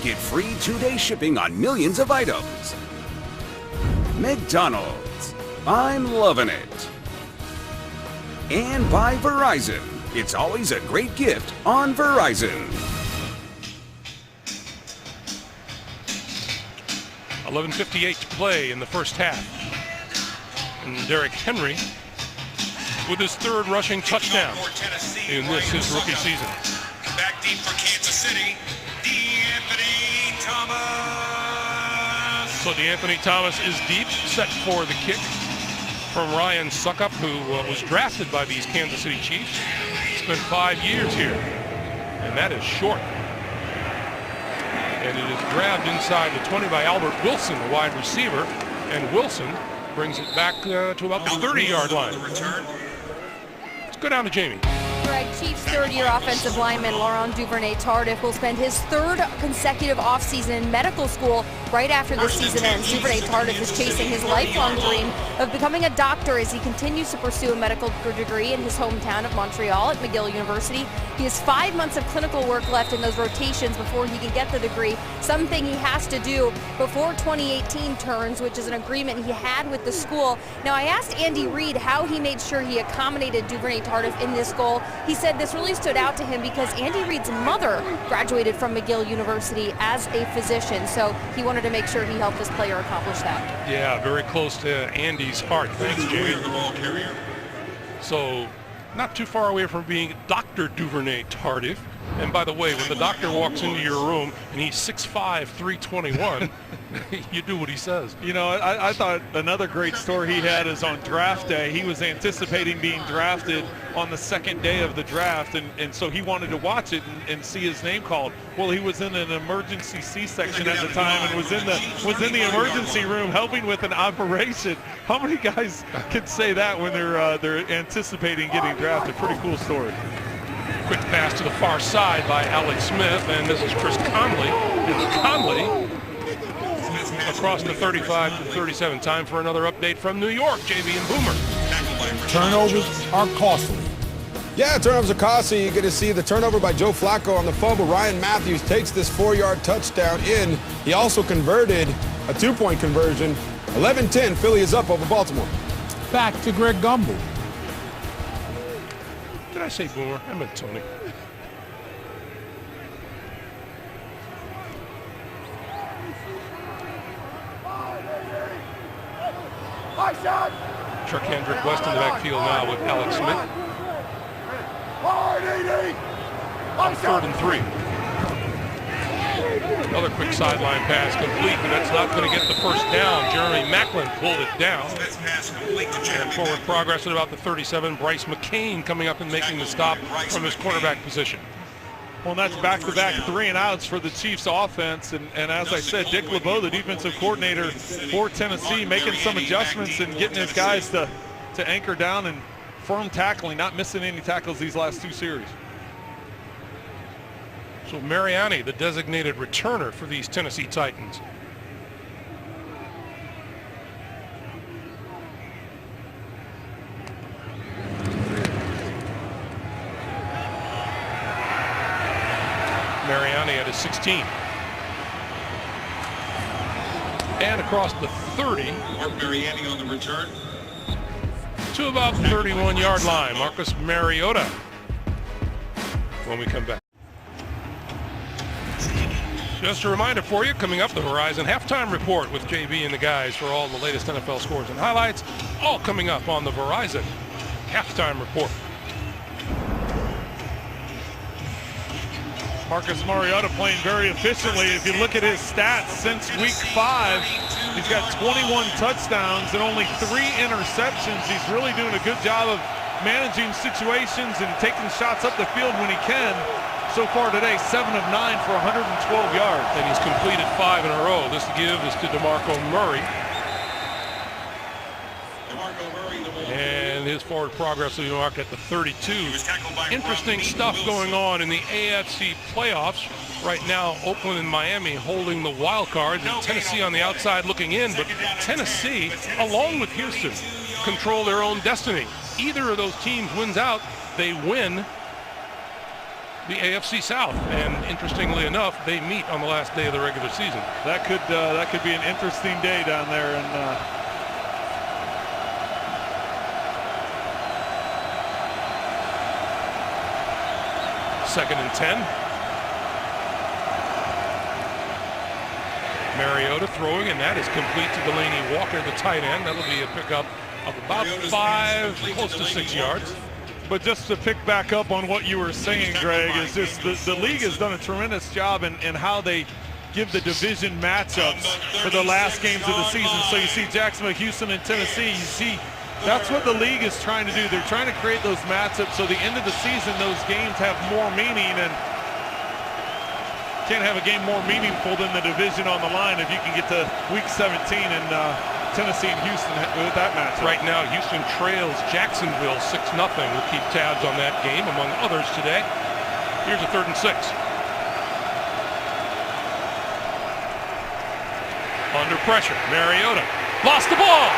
Get free 2-day shipping on millions of items. McDonald's, I'm loving it. And by Verizon, it's always a great gift on Verizon. 11:58 to play in the first half. And Derrick Henry with his third rushing touchdown in this his rookie season. Back deep for Kansas City, DeAnthony Thomas. So DeAnthony Thomas is deep, set for the kick from Ryan Suckup, who was drafted by these Kansas City Chiefs. Spent 5 years here, and that is short. And it is grabbed inside the 20 by Albert Wilson, the wide receiver, and Wilson brings it back to about the 30-yard line. Let's go down to Jamie. Greg, Chiefs' third-year offensive lineman Laurent Duvernay-Tardif will spend his third consecutive offseason in medical school right after the season ends. Duvernay-Tardif is chasing his lifelong dream of becoming a doctor as he continues to pursue a medical degree in his hometown of Montreal at McGill University. He has 5 months of clinical work left in those rotations before he can get the degree, something he has to do before 2018 turns, which is an agreement he had with the school. Now, I asked Andy Reid how he made sure he accommodated Duvernay-Tardif in this goal. He said this really stood out to him because Andy Reid's mother graduated from McGill University as a physician, so he wanted to make sure he helped this player accomplish that. Yeah, very close to Andy's heart. Thanks, Jamie. So, not too far away from being Dr. Duvernay-Tardif. And by the way, when the doctor walks into your room and he's 6'5", 321, you do what he says. You know, I thought another great story he had is on draft day. He was anticipating being drafted on the second day of the draft, and so he wanted to watch it and see his name called. Well, he was in an emergency C-section at the time and was in the emergency room helping with an operation. How many guys can say that when they're anticipating getting drafted? Pretty cool story. Quick pass to the far side by Alex Smith, and this is Chris Conley. And Conley across the 35 to 37. Time for another update from New York. JV and Boomer. Turnovers are costly. Yeah, turnovers are costly. You get to see the turnover by Joe Flacco on the fumble. Ryan Matthews takes this 4-yard touchdown in. He also converted a 2-point conversion. 11-10, Philly is up over Baltimore. Back to Greg Gumbel. Did I say Boomer? I meant Tony. Charkandrick West in the backfield now with Alex Smith. On 3rd and 3. Another quick sideline pass complete, but that's not going to get the first down. Jeremy Maclin pulled it down. And forward progress at about the 37. Bryce McCain coming up and making the stop from his cornerback position. Well, that's back-to-back 3-and-outs for the Chiefs offense. And as I said, Dick LeBeau, the defensive coordinator for Tennessee, making some adjustments and getting his guys to anchor down and firm tackling, not missing any tackles these last 2 series. So Mariani, the designated returner for these Tennessee Titans. Mariani at his 16. And across the 30. Mark Mariani on the return. To about the 31-yard line. Marcus Mariota when we come back. Just a reminder for you, coming up, the Verizon Halftime Report with JB and the guys for all the latest NFL scores and highlights, all coming up on the Verizon Halftime Report. Marcus Mariota playing very efficiently. If you look at his stats since week 5, he's got 21 touchdowns and only 3 interceptions. He's really doing a good job of managing situations and taking shots up the field when he can. So far today, 7 of 9 for 112 yards. And he's completed 5 in a row. This give is to DeMarco Murray. And his forward progress of New York at the 32. Interesting stuff going on in the AFC playoffs. Right now, Oakland and Miami holding the wild cards, and Tennessee on the outside looking in. But Tennessee, along with Houston, control their own destiny. Either of those teams wins out, they win the AFC South. And interestingly enough, they meet on the last day of the regular season. That could be an interesting day down there. And 2nd and 10. Mariota throwing, and that is complete to Delaney Walker, the tight end. That'll be a pickup of about 5, close to 6 yards. But just to pick back up on what you were saying, Greg, is just the league has done a tremendous job in how they give the division matchups for the last games of the season. So you see Jacksonville, Houston, and Tennessee. You see that's what the league is trying to do. They're trying to create those matchups so the end of the season those games have more meaning, and can't have a game more meaningful than the division on the line if you can get to week 17 and Tennessee and Houston with that match. Right now, Houston trails Jacksonville 6-0. We'll keep tabs on that game, among others today. Here's a 3rd and 6. Under pressure, Mariota lost the ball.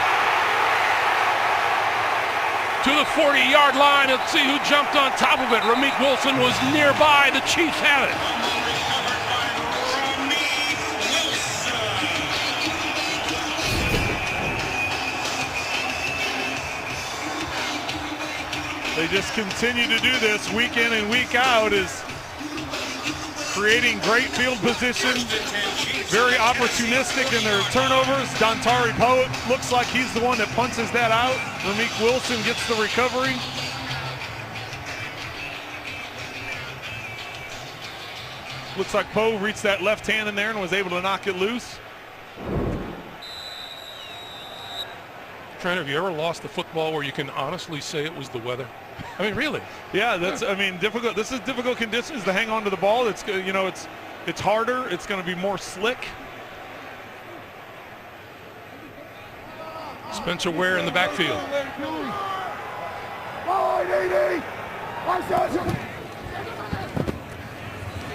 To the 40-yard line. Let's see who jumped on top of it. Ramik Wilson was nearby. The Chiefs have it. They just continue to do this week in and week out, is creating great field position, very opportunistic in their turnovers. Dontari Poe looks like he's the one that punches that out. Ramik Wilson gets the recovery. Looks like Poe reached that left hand in there and was able to knock it loose. Trent, have you ever lost a football where you can honestly say it was the weather? I mean, really? Yeah, that's. I mean, difficult. This is difficult conditions to hang on to the ball. It's it's harder. It's going to be more slick. Spencer Ware in the backfield.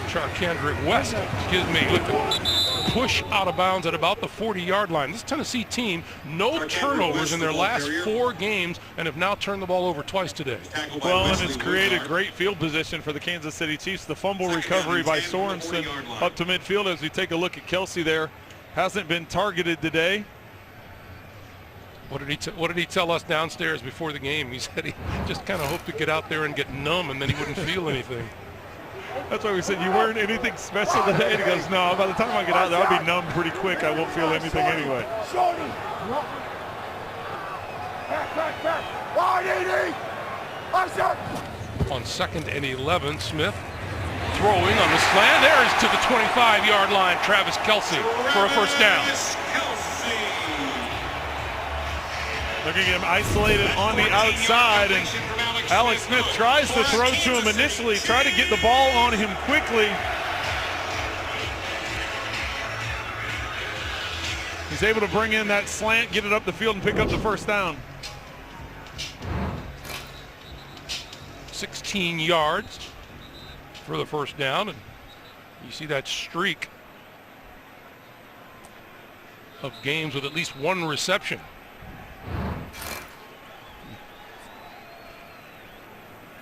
Charcandrick West, excuse me, with the push out of bounds at about the 40-yard line. This Tennessee team, no turnovers in their last 4 games, and have now turned the ball over twice today. Well, and it's created great field position for the Kansas City Chiefs. The fumble recovery by Sorensen up to midfield. As we take a look at Kelsey there, hasn't been targeted today. What did he tell us downstairs before the game? He said he just kind of hoped to get out there and get numb, and then he wouldn't feel anything. That's why we said, you weren't anything special today? And he goes, no, by the time I get out there, I'll be numb pretty quick. I won't feel anything anyway. On 2nd and 11, Smith throwing on the slant. There is to the 25-yard line, Travis Kelce for a first down. Looking at him isolated on the outside, and Alex Smith tries to throw to him initially, try to get the ball on him quickly. He's able to bring in that slant, get it up the field, and pick up the first down. 16 yards for the first down, and you see that streak of games with at least 1 reception.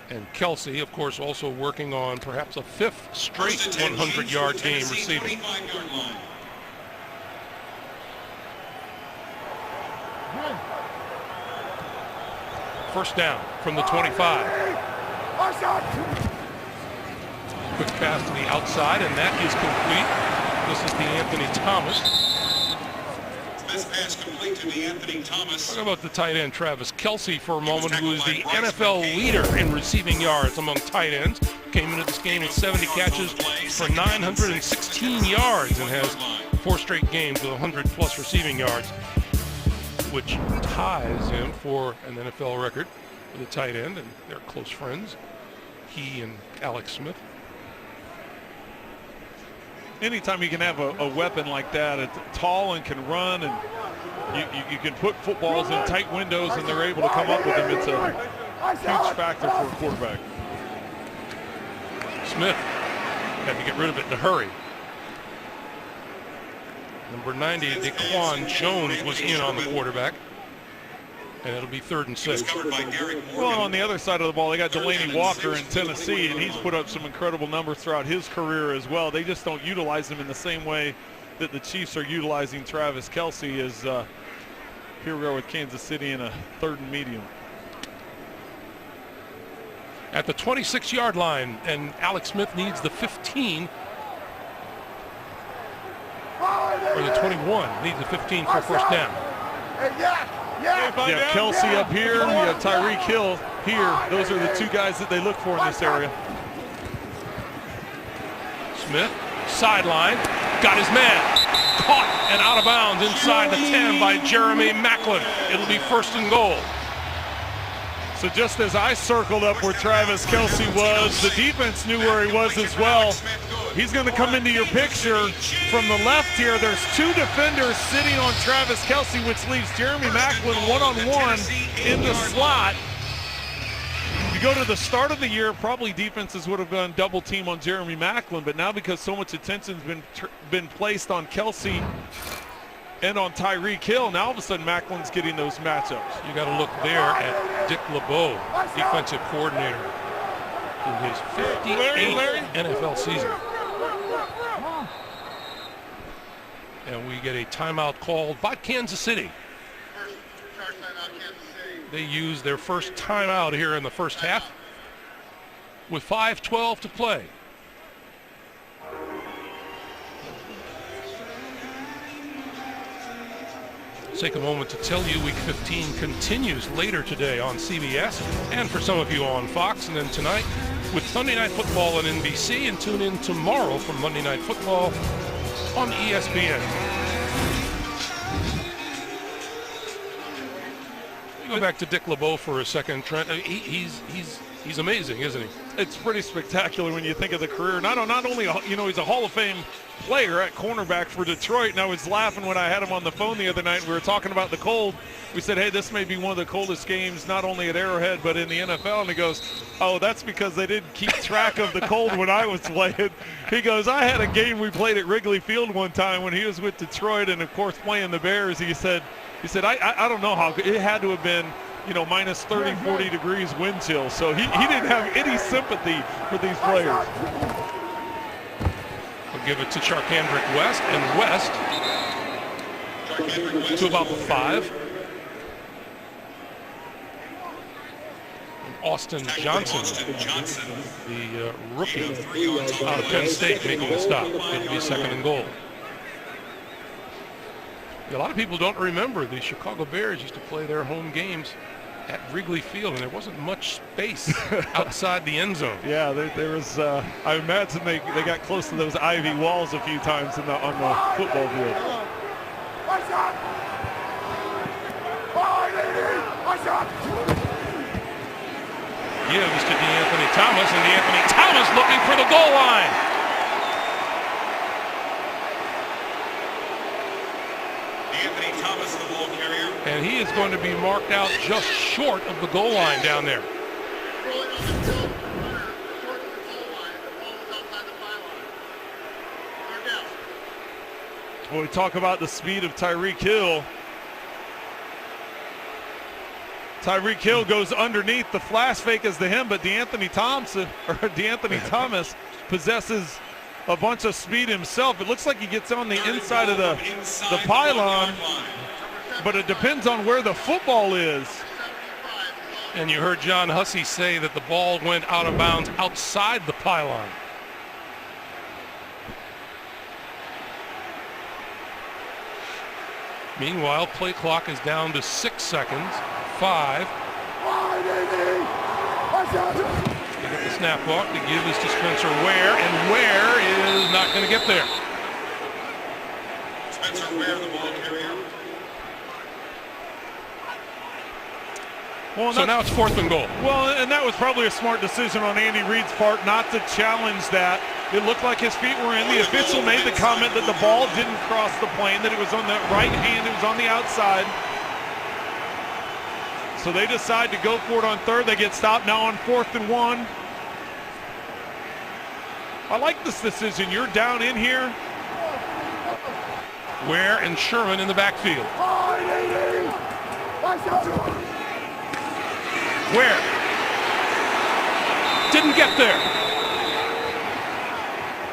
And Kelce, of course, also working on perhaps a 5th straight 100-yard game receiving. First down from the 25. Quick pass to the outside, and that is complete. This is the Anthony Thomas. This pass complete to Anthony Thomas. Talk about the tight end Travis Kelce for a moment, who is the NFL leader in receiving yards among tight ends. Came into this game with 70 catches for 916 yards and has 4 straight games with 100-plus receiving yards, which ties him for an NFL record with a tight end, and they're close friends, he and Alex Smith. Anytime you can have a weapon like that, it's tall and can run, and you can put footballs in tight windows and they're able to come up with them, it's a huge factor for a quarterback. Smith had to get rid of it in a hurry. Number 90, Daquan Jones, was in on the quarterback. And it'll be 3rd and 6. Covered by Derek Morgan. Well, on the other side of the ball, they got Delaney Walker in Tennessee, and he's put up some incredible numbers throughout his career as well. They just don't utilize him in the same way that the Chiefs are utilizing Travis Kelce. As here we are with Kansas City in a 3rd and medium. At the 26-yard line, and Alex Smith needs the 15. Or the 21, needs the 15 for a first down. You have Kelce up here, you have Tyreek Hill here. Those are the 2 guys that they look for in this area. Smith, sideline, got his man. Caught and out of bounds inside the 10 by Jeremy Maclin. It'll be 1st and goal. So just as I circled up where Travis Kelce was, the defense knew where he was as well. He's going to come into your picture from the left here. There's 2 defenders sitting on Travis Kelce, which leaves Jeremy Maclin one-on-one in the slot. You go to the start of the year, probably defenses would have gone double team on Jeremy Maclin, but now because so much attention's been placed on Kelce and on Tyreek Hill, now all of a sudden Macklin's getting those matchups. You got to look there at Dick LeBeau, defensive coordinator, in his 58th NFL season. And we get a timeout called by Kansas City. They use their first timeout here in the first half with 5:12 to play. Let's take a moment to tell you Week 15 continues later today on CBS and for some of you on Fox, and then tonight with Sunday Night Football on NBC, and tune in tomorrow for Monday Night Football on ESPN. Go back to Dick LeBeau for a second, Trent. He's amazing, isn't he? It's pretty spectacular when you think of the career. Not only, he's a Hall of Fame player at cornerback for Detroit, and I was laughing when I had him on the phone the other night. We were talking about the cold. We said, hey, this may be one of the coldest games, not only at Arrowhead, but in the NFL. And he goes, oh, that's because they didn't keep track of the cold when I was playing. He goes, I had a game we played at Wrigley Field one time when he was with Detroit and, of course, playing the Bears. He said, I don't know how it had to have been, minus 30, 40 degrees wind chill. So he didn't have any sympathy for these players. We'll give it to Charkandrick West, and West to about the 5. And Austin Johnson, the rookie out of Penn State, making the stop. It'll be 2nd and goal. A lot of people don't remember the Chicago Bears used to play their home games at Wrigley Field, and there wasn't much space outside the end zone. Yeah, there was. I imagine they got close to those ivy walls a few times on the football field. Gives to DeAnthony Thomas, and DeAnthony Thomas looking for the goal line. Thomas, the ball carrier. And he is going to be marked out just short of the goal line down there. When we talk about the speed of Tyreek Hill, Tyreek Hill goes underneath. The flash fake is to him, but DeAnthony Thomas possesses a bunch of speed himself. It looks like he gets on the inside of the pylon, but it depends on where the football is. And you heard John Hussey say that the ball went out of bounds outside the pylon. Meanwhile, play clock is down to 6 seconds. 5. They get the snap off. The give is to Spencer Ware, and Ware is not going to get there. Spencer Ware, the ball carrier. Well, so now it's 4th and goal. Well, and that was probably a smart decision on Andy Reid's part not to challenge that. It looked like his feet were in. The official made the comment that the ball didn't cross the plane, that it was on the right hand, it was on the outside. So they decide to go for it on 3rd. They get stopped now on 4th and 1. I like this decision. You're down in here. Ware and Sherman in the backfield. Where? Didn't get there.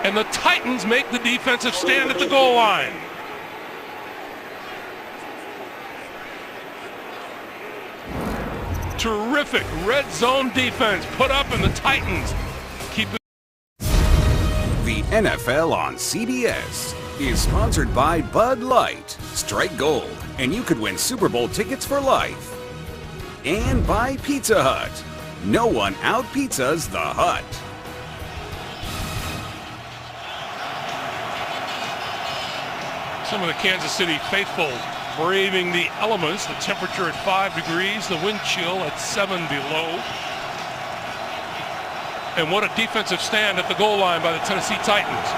And the Titans make the defensive stand at the goal line. Terrific red zone defense put up, and the Titans keep it. The NFL on CBS is sponsored by Bud Light. Strike gold, and you could win Super Bowl tickets for life. And by Pizza Hut. No one out-pizzas the Hut. Some of the Kansas City faithful braving the elements. The temperature at 5 degrees, the wind chill at 7 below. And what a defensive stand at the goal line by the Tennessee Titans.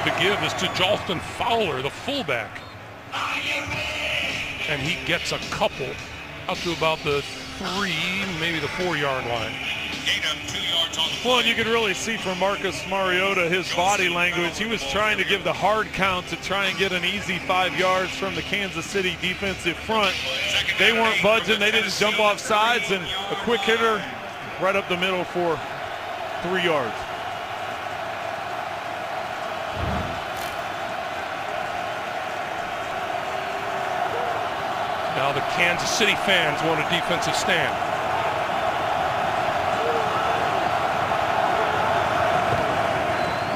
The give is to Jalston Fowler, the fullback. And he gets a couple up to about the 3, maybe the 4-yard line. Well, and you could really see from Marcus Mariota his body language. He was trying to give the hard count to try and get an easy 5 yards from the Kansas City defensive front. They weren't budging. They didn't jump off sides, and a quick hitter right up the middle for 3 yards. Now the Kansas City fans want a defensive stand.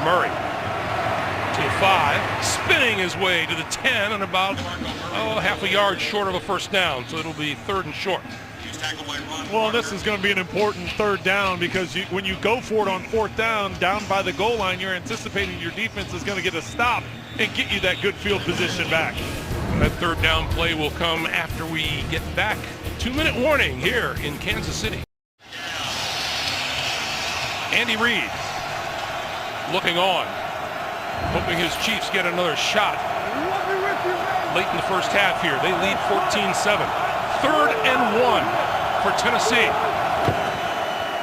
Murray to the 5, spinning his way to the 10 and about half a yard short of a first down, so it'll be 3rd and short. Well, this is going to be an important 3rd down because when you go for it on 4th down by the goal line, you're anticipating your defense is going to get a stop and get you that good field position back. That 3rd down play will come after we get back. 2-minute warning here in Kansas City. Andy Reid looking on, hoping his Chiefs get another shot. Late in the first half here, they lead 14-7. 3rd and 1 for Tennessee.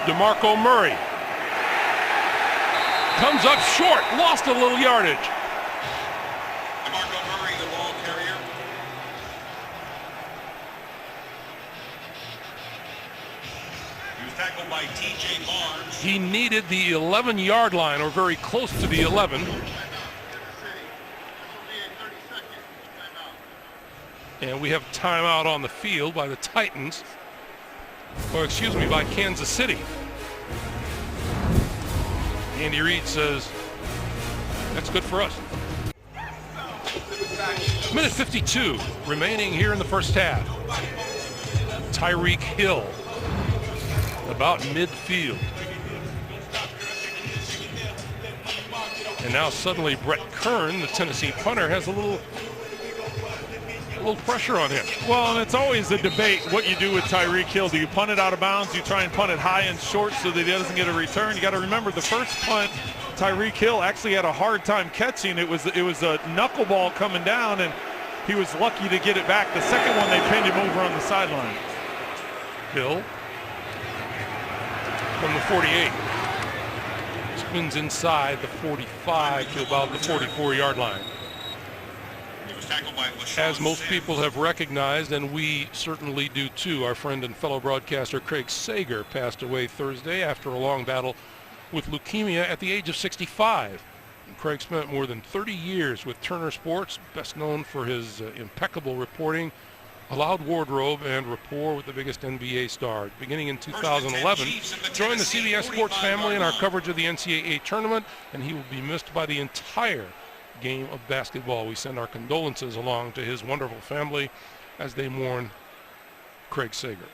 DeMarco Murray comes up short, lost a little yardage. DeMarco Murray, the ball carrier. He was tackled by T.J. Barnes. He needed the 11-yard line, or very close to the 11. And we have timeout on the field by the Titans. Or excuse me, by Kansas City. Andy Reid says, that's good for us. Minute 52 remaining here in the first half. Tyreek Hill about midfield. And now suddenly Brett Kern, the Tennessee punter, has a little pressure on him. Well, and it's always a debate what you do with Tyreek Hill. Do you punt it out of bounds? You try and punt it high and short so that he doesn't get a return. You got to remember the first punt, Tyreek Hill actually had a hard time catching. It was a knuckleball coming down, and he was lucky to get it back. The second one, they pinned him over on the sideline. Hill from the 48. Spins inside the 45 to about the 44-yard line. As most people have recognized, and we certainly do too, our friend and fellow broadcaster Craig Sager passed away Thursday after a long battle with leukemia at the age of 65. And Craig spent more than 30 years with Turner Sports, best known for his impeccable reporting, a loud wardrobe, and rapport with the biggest NBA stars. Beginning in 2011, joined the CBS Sports family in our coverage of the NCAA tournament, and he will be missed by the entire game of basketball. We send our condolences along to his wonderful family as they mourn Craig Sager.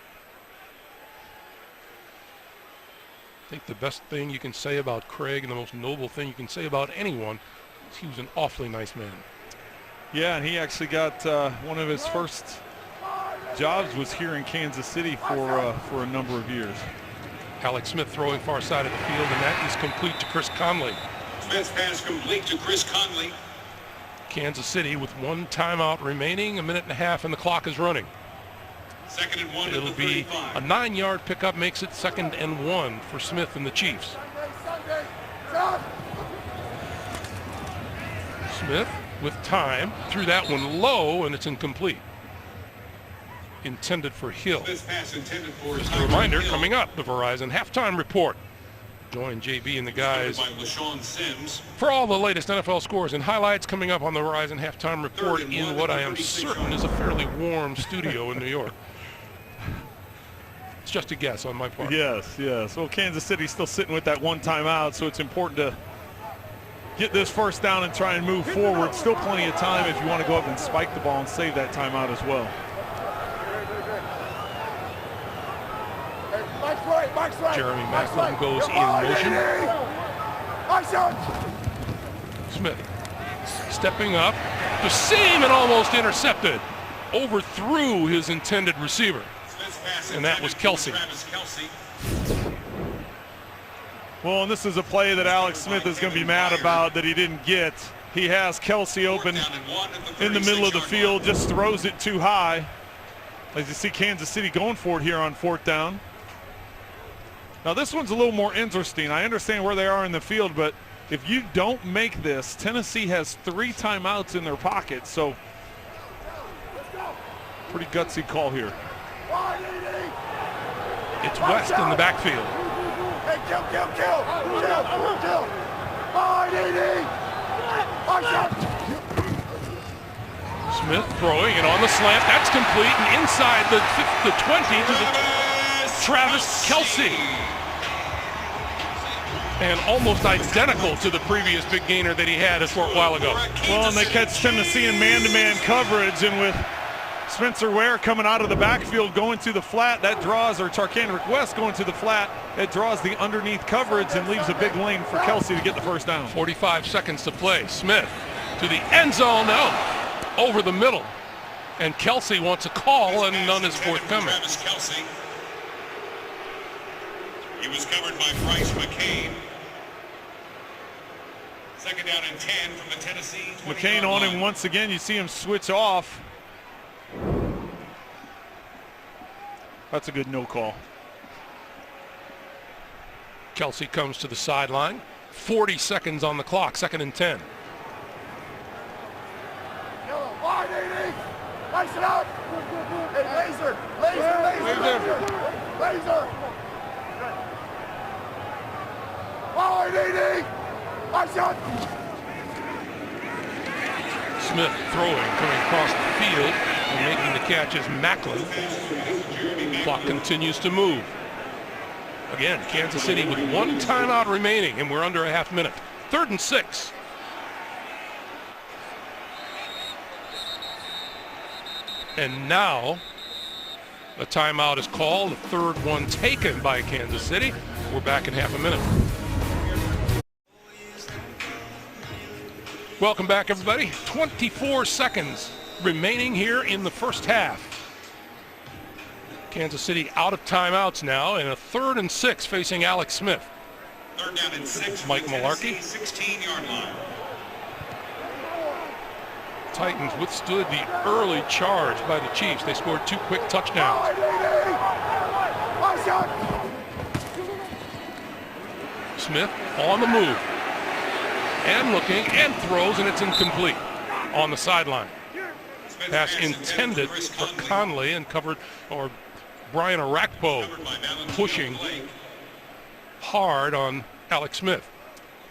I think the best thing you can say about Craig, and the most noble thing you can say about anyone, is he was an awfully nice man. Yeah, and he actually got one of his first jobs was here in Kansas City for a number of years. Alex Smith throwing far side of the field, and that is complete to Chris Conley. Smith pass complete to Chris Conley. Kansas City with 1 timeout remaining, 1.5 minutes, and the clock is running. 2nd and 1. It'll be a 9-yard pickup, makes it 2nd and 1 for Smith and the Chiefs. Smith with time, threw that one low, and it's incomplete. Intended for Hill. Just a reminder, coming up, the Verizon Halftime Report. Join JB and the guys for all the latest NFL scores and highlights coming up on the Verizon Halftime Report in what I am certain is a fairly warm studio in New York. It's just a guess on my part. Yes. Well, Kansas City's still sitting with that one timeout, so it's important to get this first down and try and move forward. Still plenty of time if you want to go up and spike the ball and save that timeout as well. Jeremy Macklin goes in motion. Smith stepping up to seam and almost intercepted. Overthrew his intended receiver. And that was Kelce. Well, and this is a play that Alex Smith is going to be mad about that he didn't get. He has Kelce open in the middle of the field, just throws it too high. As you see Kansas City going for it here on 4th down. Now this one's a little more interesting. I understand where they are in the field, but if you don't make this, Tennessee has 3 timeouts in their pocket, so pretty gutsy call here. It's West in the backfield. Hey, kill. Smith throwing it on the slant. That's complete and inside the 20 to the Travis Kelce. And almost identical to the previous big gainer that he had a short while ago. Well, and they catch Tennessee in man-to-man coverage, and with Spencer Ware coming out of the backfield going to the flat, that draws, or Charcandrick West going to the flat, it draws the underneath coverage and leaves a big lane for Kelce to get the first down. 45 seconds to play. Smith to the end zone now, over the middle. And Kelce wants a call, and none is forthcoming. He was covered by Bryce McCain. Second down and 10 from the Tennessee 20-yard McCain on him once again. You see him switch off. That's a good no call. Kelce comes to the sideline. 40 seconds on the clock, 2nd and 10. Nice it out. Hey, laser. Smith throwing, coming across the field, and making the catch is Macklin. Clock continues to move. Again, Kansas City with 1 timeout remaining, and we're under a half minute. 3rd and 6. And now a timeout is called, the 3rd one taken by Kansas City. We're back in half a minute. Welcome back, everybody. 24 seconds remaining here in the first half. Kansas City out of timeouts now, and a 3rd and 6 facing Alex Smith. 3rd down and 6. Mike Mularkey. 16-yard line. Titans withstood the early charge by the Chiefs. They scored 2 quick touchdowns. Smith on the move. And looking, and throws, and it's incomplete on the sideline. Pass intended for Conley and covered, or Brian Arakpo pushing hard on Alex Smith.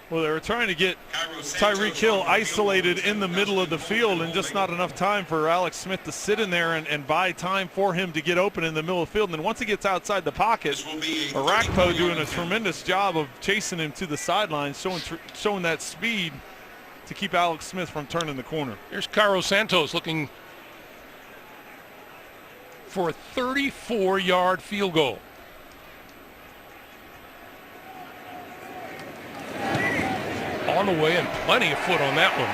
Well, they were trying to get Tyreek Hill isolated in the middle of the field, and just not enough time for Alex Smith to sit in there and buy time for him to get open in the middle of the field. And then once he gets outside the pocket, Arakpo doing a tremendous job of chasing him to the sideline, showing that speed to keep Alex Smith from turning the corner. Here's Cairo Santos looking for a 34-yard field goal. On the way, and plenty of foot on that one.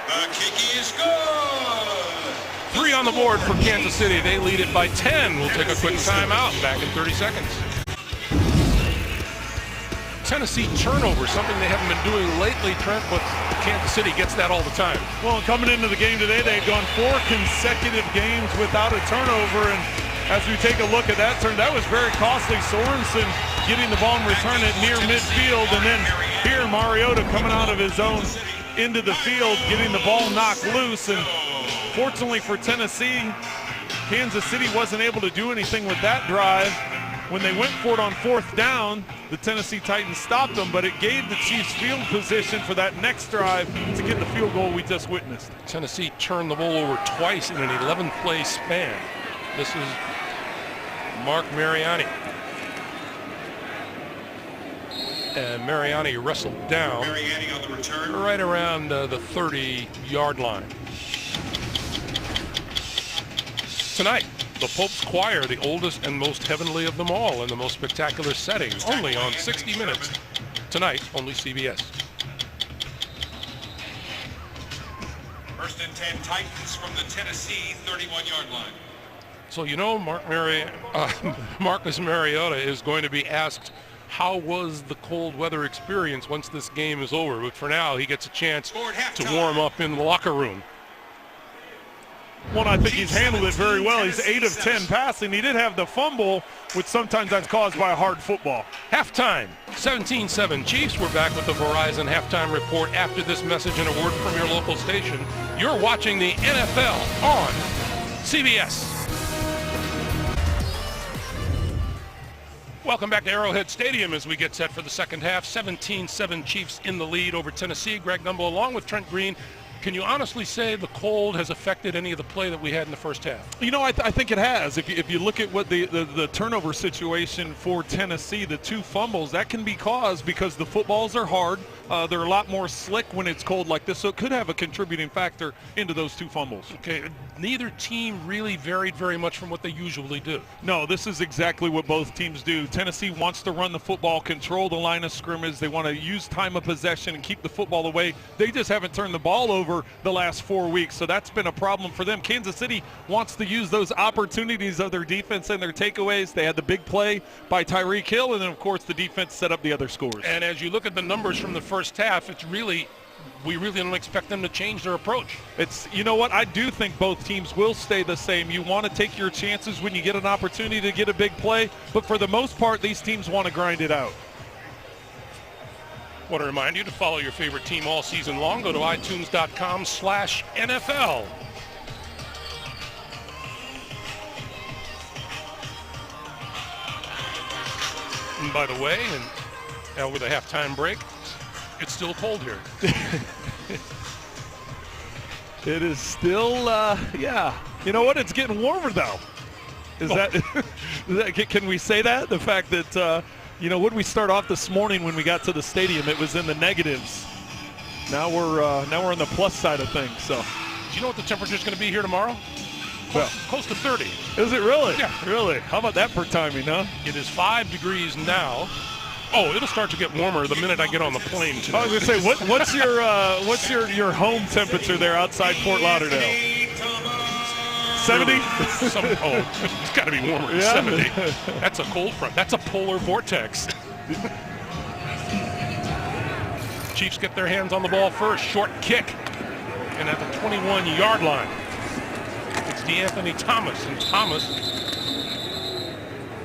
The kick is good. 3 on the board for Kansas City. They lead it by 10. We'll take a quick timeout. Back in 30 seconds. Tennessee turnover, something they haven't been doing lately, Trent, but Kansas City gets that all the time. Well, coming into the game today, they had gone 4 consecutive games without a turnover, and as we take a look at that turn, that was very costly. Sorensen getting the ball and return it near midfield, and then here Mariota coming out of his own into the field, getting the ball knocked loose. And fortunately for Tennessee, Kansas City wasn't able to do anything with that drive. When they went for it on 4th down, the Tennessee Titans stopped them, but it gave the Chiefs field position for that next drive to get the field goal we just witnessed. Tennessee turned the ball over twice in an 11-play span. This is Mark Mariani. And Mariani wrestled down right around the 30-yard line. Tonight, the Pope's Choir, the oldest and most heavenly of them all, in the most spectacular setting, only on 60 Minutes. Tonight, only CBS. 1st and 10 Titans from the Tennessee 31-yard line. So you know Marcus Mariota is going to be asked, how was the cold weather experience once this game is over? But for now, he gets a chance to warm up in the locker room. Well, I think he's handled it very well. He's 8 of 10 passing. He did have the fumble, which sometimes that's caused by a hard football. Halftime, 17-7 Chiefs. We're back with the Verizon Halftime Report after this message and a word from your local station. You're watching the NFL on CBS. Welcome back to Arrowhead Stadium as we get set for the second half. 17-7 Chiefs in the lead over Tennessee. Greg Gumbel along with Trent Green. Can you honestly say the cold has affected any of the play that we had in the first half? You know, I think it has. If you look at what the turnover situation for Tennessee, the 2 fumbles, that can be caused because the footballs are hard. They're a lot more slick when it's cold like this, so it could have a contributing factor into those 2 fumbles. Okay, neither team really varied very much from what they usually do. No, this is exactly what both teams do. Tennessee wants to run the football, control the line of scrimmage. They want to use time of possession and keep the football away. They just haven't turned the ball over the last 4 weeks, so that's been a problem for them. Kansas City wants to use those opportunities of their defense and their takeaways. They had the big play by Tyreek Hill, and then, of course, the defense set up the other scores. And as you look at the numbers from the first half, we really don't expect them to change their approach. You know what? I do think both teams will stay the same. You want to take your chances when you get an opportunity to get a big play, but for the most part, these teams want to grind it out. I want to remind you to follow your favorite team all season long. Go to iTunes.com/NFL. And by the way, and now with a halftime break, it's still cold here. It is still, yeah. You know what? It's getting warmer, though. Can we say that? The fact that, when we start off this morning when we got to the stadium, it was in the negatives. Now we're on the plus side of things. So, do you know what the temperature is going to be here tomorrow? Close to 30. Is it really? Yeah. Really? How about that for timing, huh? It is 5 degrees now. Oh, it'll start to get warmer the minute I get on the plane tonight. I was going to say, what's your home temperature there outside Fort Lauderdale? 70? It's got to be warmer than 70. That's a cold front. That's a polar vortex. Chiefs get their hands on the ball first. Short kick. And at the 21-yard line, it's DeAnthony Thomas. And Thomas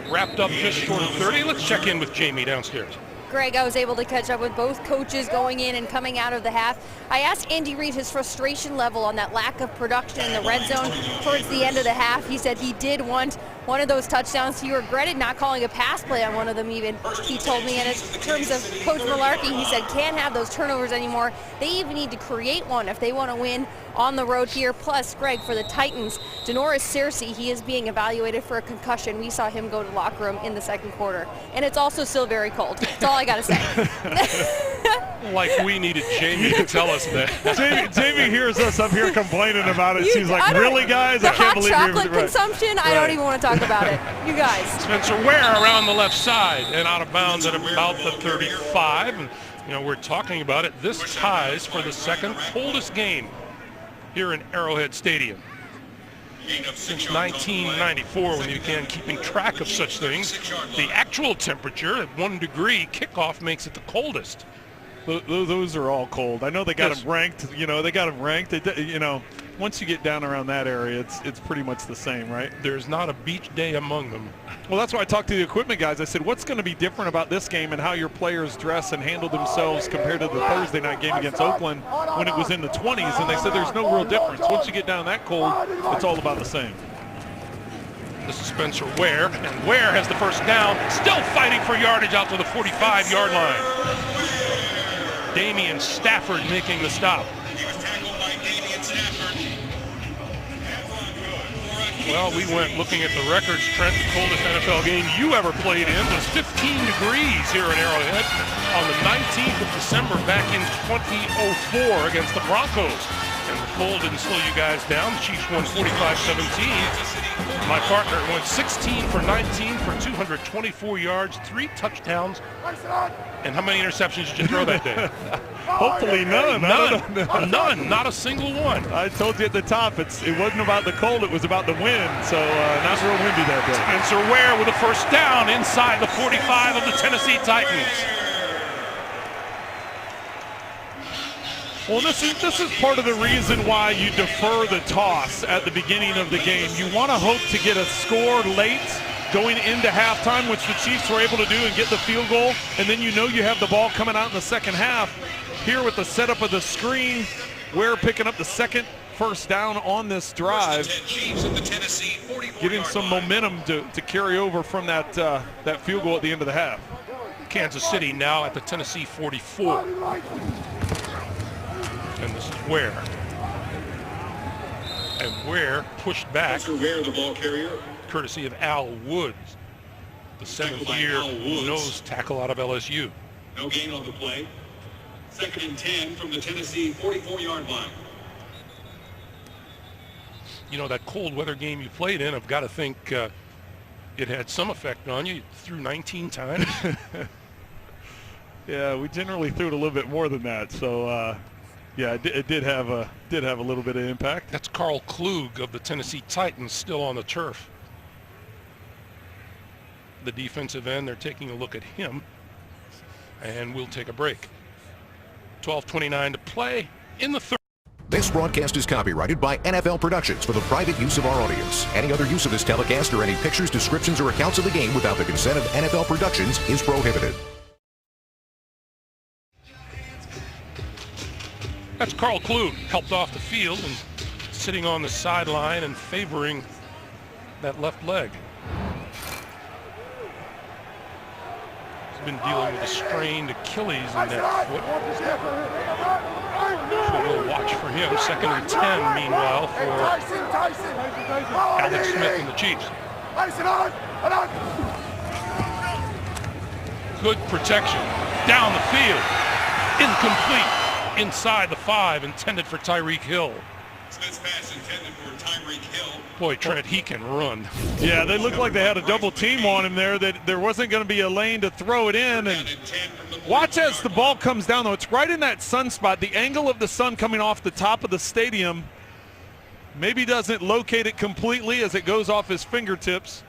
wrapped up just short of 30. Let's check in with Jamie downstairs. Greg, I was able to catch up with both coaches going in and coming out of the half. I asked Andy Reid his frustration level on that lack of production in the red zone towards the end of the half. He said he did want one of those touchdowns. He regretted not calling a pass play on one of them even, he told me. And in terms of Coach Mularkey, he said can't have those turnovers anymore. They even need to create one if they want to win on the road here. Plus, Greg, for the Titans, Denoris Searcy, he is being evaluated for a concussion. We saw him go to the locker room in the second quarter. And it's also still very cold. That's all I got to say. Like we needed Jamie to tell us that. Jamie hears us up here complaining about it. She's like, really, guys? I can't believe the hot chocolate consumption, right. I don't even want to talk about it. You guys. Spencer Ware around the left side and out of bounds at about the 35. And, we're talking about it. This ties for the second coldest game here in Arrowhead Stadium since 1994, when you began keeping track of such things. The actual temperature at 1 degree kickoff makes it the coldest. Those are all cold. I know they got them ranked. They got them ranked. once you get down around that area, it's pretty much the same, right? There's not a beach day among them. Well, that's why I talked to the equipment guys. I said, what's going to be different about this game and how your players dress and handle themselves compared to the Thursday night game against Oakland when it was in the 20s? And they said there's no real difference. Once you get down that cold, it's all about the same. This is Spencer Ware, and Ware has the first down, still fighting for yardage out to the 45-yard line. Damian Stafford making the stop. He was tackled by Damian Stafford. Well, we went looking at the records, Trent. The coldest NFL game you ever played in was 15 degrees here in Arrowhead on the 19th of December back in 2004 against the Broncos. And the cold didn't slow you guys down. The Chiefs won 45-17. My partner went 16 for 19 for 224 yards, 3 touchdowns. And how many interceptions did you throw that day? Hopefully none. None. Not a single one. I told you at the top, it wasn't about the cold, it was about the wind. So not real windy that day. Spencer Ware with a first down inside the 45 of the Tennessee Titans. Well, this is part of the reason why you defer the toss at the beginning of the game. You want to hope to get a score late going into halftime, which the Chiefs were able to do and get the field goal, and then you know you have the ball coming out in the second half. Here with the setup of the screen, Ware picking up the second first down on this drive, getting some momentum to carry over from that field goal at the end of the half. Kansas City now at the Tennessee 44. And this is Ware. And Ware pushed back. Ware, the ball carrier. Courtesy of Al Woods, the 7th-year nose tackle out of LSU. No gain on the play. 2nd and 10 from the Tennessee 44-yard line. You know, that cold weather game you played in, I've got to think it had some effect on you. You threw 19 times. Yeah, we generally threw it a little bit more than that. So, yeah, it did have a little bit of impact. That's Carl Klug of the Tennessee Titans still on the turf. The defensive end, they're taking a look at him. And we'll take a break. 12:29 to play in the third. This broadcast is copyrighted by NFL Productions for the private use of our audience. Any other use of this telecast or any pictures, descriptions, or accounts of the game without the consent of NFL Productions is prohibited. That's Carl Klug, helped off the field and sitting on the sideline and favoring that left leg. He's been dealing with a strained Achilles in that foot. So we'll watch for him. 2nd and 10, meanwhile, for Alex Smith and the Chiefs. Good protection. Down the field. Incomplete. Inside the 5, intended for Tyreek Hill. Smith's pass intended for Tyreek Hill. Boy, Trent, he can run. Yeah, they looked like they had a double team on him there, that there wasn't going to be a lane to throw it in. And watch as the ball comes down, though. It's right in that sun spot. The angle of the sun coming off the top of the stadium maybe doesn't locate it completely as it goes off his fingertips.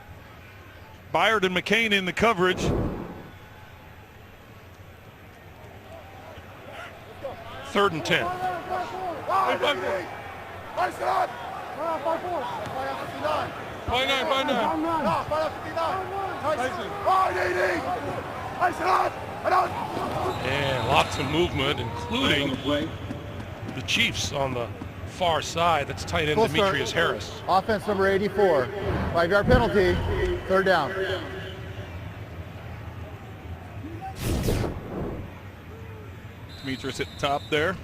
Byard and McCain in the coverage. Third and 10. And lots of movement, including the Chiefs on the far side. That's tight end Demetrius Harris. Offense number 84. 5-yard penalty. 3rd down. Demetrius at the top there.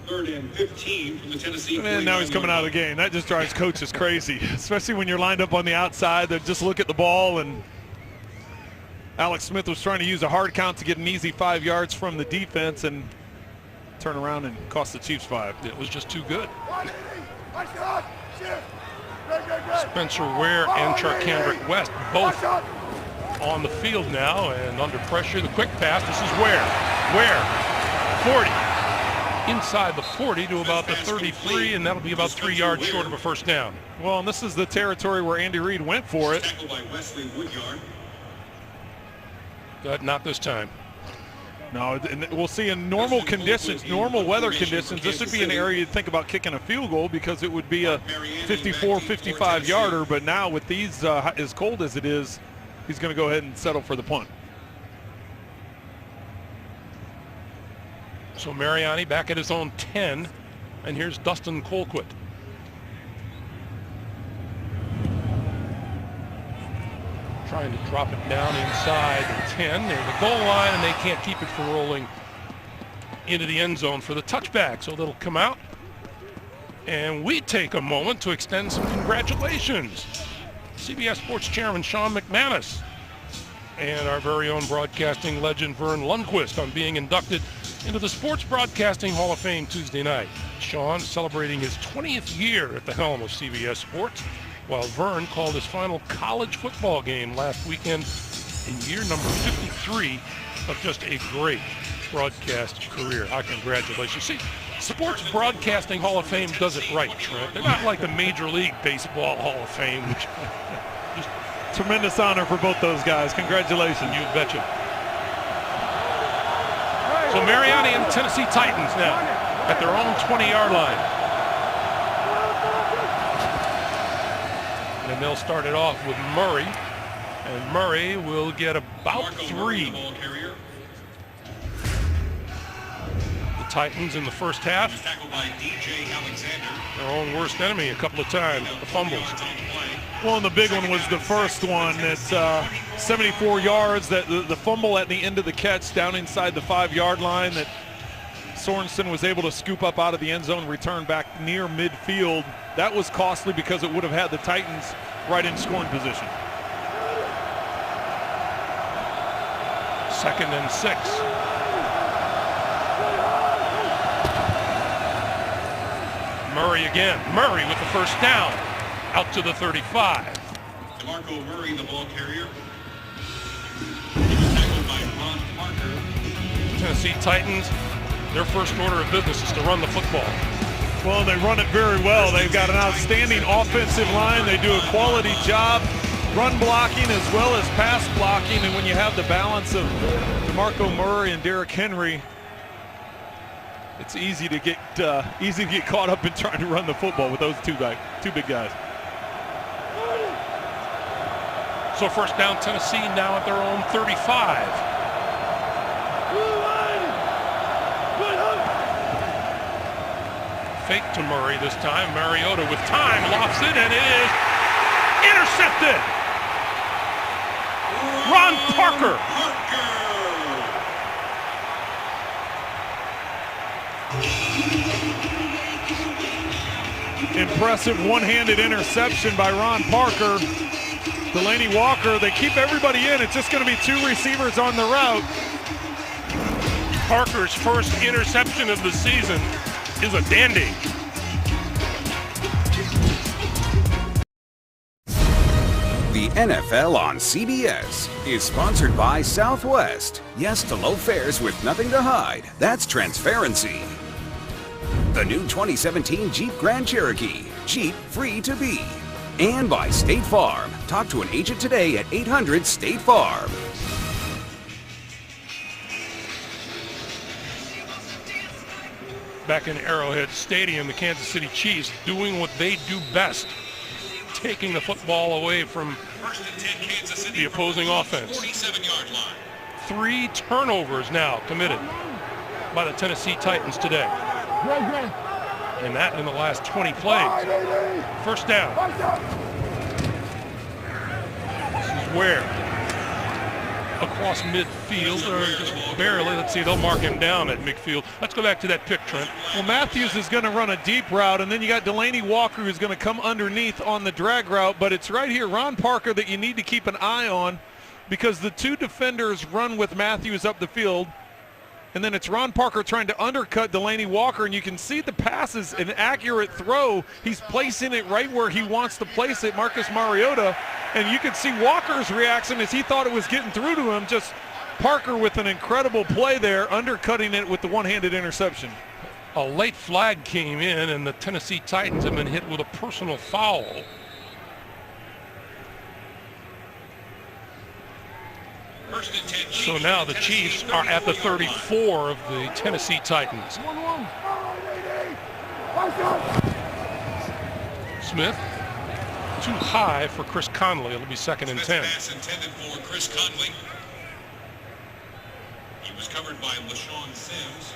3rd and 15 from the Tennessee. And now he's coming out of the game. That just drives coaches crazy, especially when you're lined up on the outside. They just look at the ball, and Alex Smith was trying to use a hard count to get an easy 5 yards from the defense and turn around and cost the Chiefs 5. It was just too good. Spencer Ware and Charcandrick West both on the field now and under pressure. The quick pass. This is Ware. 40. Inside the 40 to about the 33, and that'll be about 3 yards short of a first down. Well, and this is the territory where Andy Reid went for it. Tackled by Wesley Woodyard. But not this time. No, and we'll see in normal conditions, normal weather conditions, this would be an area you'd think about kicking a field goal because it would be a 54, 55-yarder. But now with these as cold as it is, he's going to go ahead and settle for the punt. So Mariani back at his own 10, and here's Dustin Colquitt. Trying to drop it down inside the 10 near the goal line, and they can't keep it from rolling into the end zone for the touchback. So that'll come out. And we take a moment to extend some congratulations. CBS Sports Chairman Sean McManus and our very own broadcasting legend Vern Lundquist on being inducted into the Sports Broadcasting Hall of Fame Tuesday night. Sean celebrating his 20th year at the helm of CBS Sports, while Vern called his final college football game last weekend in year number 53 of just a great broadcast career. Our congratulations. See, Sports Broadcasting Hall of Fame does it right, Trent. They're not like the Major League Baseball Hall of Fame, which just tremendous honor for both those guys. Congratulations. You betcha. So Mariani and Tennessee Titans now at their own 20-yard line. And they'll start it off with Murray, and Murray will get about 3. The Titans in the first half, their own worst enemy a couple of times, the fumbles. Well, and the big one was the first one. It's 74 yards, that the fumble at the end of the catch down inside the 5-yard line that Sorensen was able to scoop up out of the end zone, return back near midfield. That was costly because it would have had the Titans right in scoring position. 2nd and 6. Murray again. Murray with the first down. Out to the 35. DeMarco Murray, the ball carrier. He was tackled by Ron Parker. Tennessee Titans, their first order of business is to run the football. Well, they run it very well. They've got an outstanding offensive line. They do a quality job run blocking as well as pass blocking. And when you have the balance of DeMarco Murray and Derrick Henry, it's easy to get caught up in trying to run the football with those two big guys. So first down, Tennessee now at their own 35. Fake to Murray this time. Mariota with time lofts it, and it is intercepted. Ron Parker. Impressive one-handed interception by Ron Parker. Delaney Walker, they keep everybody in. It's just going to be 2 receivers on the route. Parker's first interception of the season is a dandy. The NFL on CBS is sponsored by Southwest. Yes to low fares with nothing to hide. That's transparency. The new 2017 Jeep Grand Cherokee. Jeep free to be. And by State Farm. Talk to an agent today at 800-STATE-FARM. Back in Arrowhead Stadium, the Kansas City Chiefs doing what they do best, taking the football away from the opposing offense. 47-yard line. 3 turnovers now committed by the Tennessee Titans today. And that in the last 20 plays. First down. This is where? Across midfield, or just barely. Let's see, they'll mark him down at midfield. Let's go back to that pick, Trent. Well, Matthews is going to run a deep route, and then you got Delaney Walker who's going to come underneath on the drag route, but it's right here, Ron Parker, that you need to keep an eye on because the 2 defenders run with Matthews up the field, and then it's Ron Parker trying to undercut Delaney Walker, and you can see the pass is an accurate throw. He's placing it right where he wants to place it, Marcus Mariota, and you can see Walker's reaction as he thought it was getting through to him. Just Parker with an incredible play there, undercutting it with the one-handed interception. A late flag came in, and the Tennessee Titans have been hit with a personal foul. first and 10 Chiefs. So now the Chiefs are at the 34 of the Tennessee Titans. Smith, too high for Chris Conley. It'll be 2nd and 10. Pass intended for Chris Conley. He was covered by LaShawn Sims.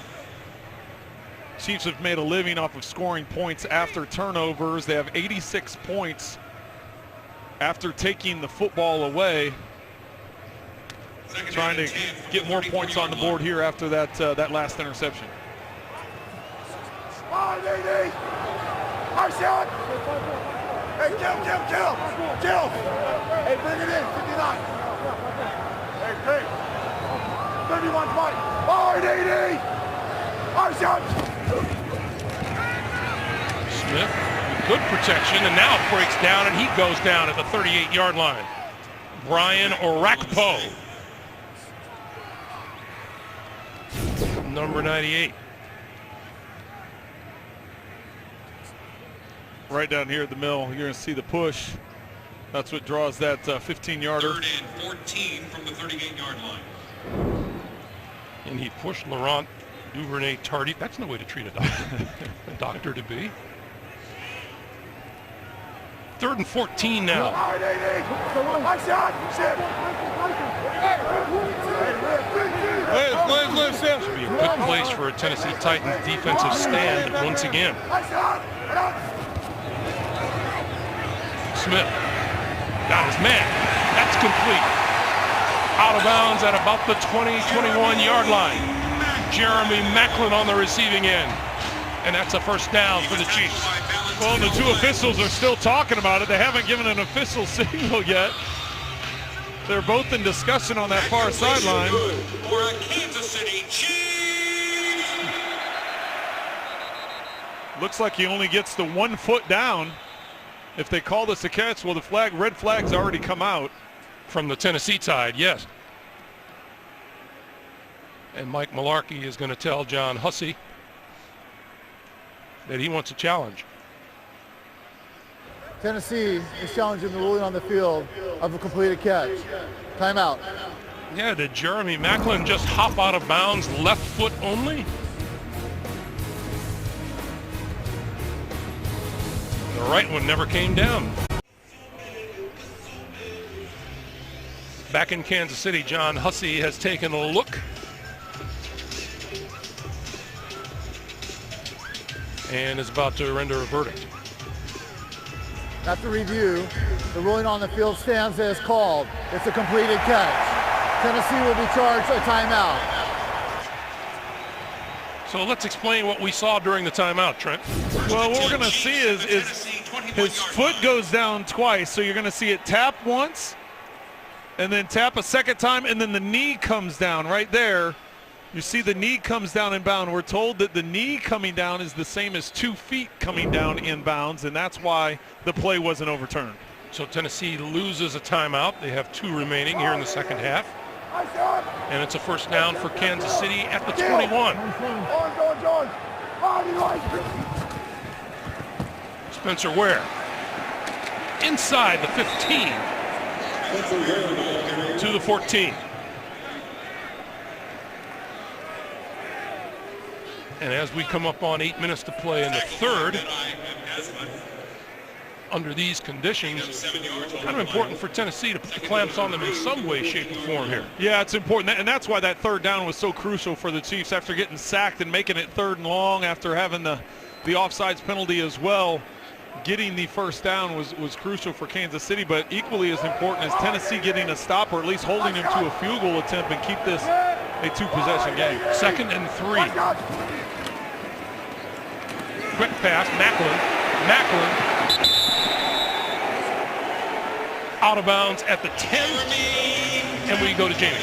Chiefs have made a living off of scoring points after turnovers. They have 86 points after taking the football away. Trying to get more points on the board here after that that last interception. Our shot! Hey, kill! Hey, bring it in, 59. Hey, 31 fight. RDD! Our shot! Smith with good protection, and now breaks down, and he goes down at the 38-yard line. Brian Orakpo, number 98. Right down here at the mill, you're going to see the push. That's what draws that 15-yarder. 3rd and 14 from the 38-yard line. And he pushed Laurent Duvernay-Tardif. That's no way to treat a doctor. A doctor to be. 3rd and 14 now. Should be a good place for a Tennessee Titans defensive stand once again. Smith got his man. That's complete. Out of bounds at about the 20-21-yard line. Jeremy Maclin on the receiving end. And that's a first down for the Chiefs. Well, the two officials are still talking about it. They haven't given an official signal yet. They're both in discussion on that far sideline. For a Kansas City Chiefs. Looks like he only gets the 1 foot down. If they call this a catch, well, the red flag's already come out. From the Tennessee side, yes. And Mike Mularkey is going to tell John Hussey that he wants a challenge. Tennessee is challenging the ruling on the field of a completed catch. Timeout. Yeah, did Jeremy Maclin just hop out of bounds left foot only? The right one never came down. Back in Kansas City, John Hussey has taken a look. And is about to render a verdict. After review, the ruling on the field stands as called. It's a completed catch. Tennessee will be charged a timeout. So let's explain what we saw during the timeout, Trent. Well, what we're going to see is his foot goes down twice. So you're going to see it tap once, and then tap a second time, and then the knee comes down right there. You see the knee comes down inbound. We're told that the knee coming down is the same as 2 feet coming down inbounds, and that's why the play wasn't overturned. So Tennessee loses a timeout. They have 2 remaining here in the second half. And it's a first down for Kansas City at the 21. Spencer Ware inside the 15 to the 14. And as we come up on 8 minutes to play in the third, under these conditions, it's kind of important for Tennessee to put the clamps on them in some way, shape, or form here. Yeah, it's important, and that's why that third down was so crucial for the Chiefs after getting sacked and making it 3rd and long after having the offsides penalty as well. Getting the first down was crucial for Kansas City, but equally as important is Tennessee getting a stop or at least holding him to a field goal attempt and keep this a 2-possession game. 2nd and 3. Quick pass, Maclin. Out of bounds at the 10, and we go to Jamie.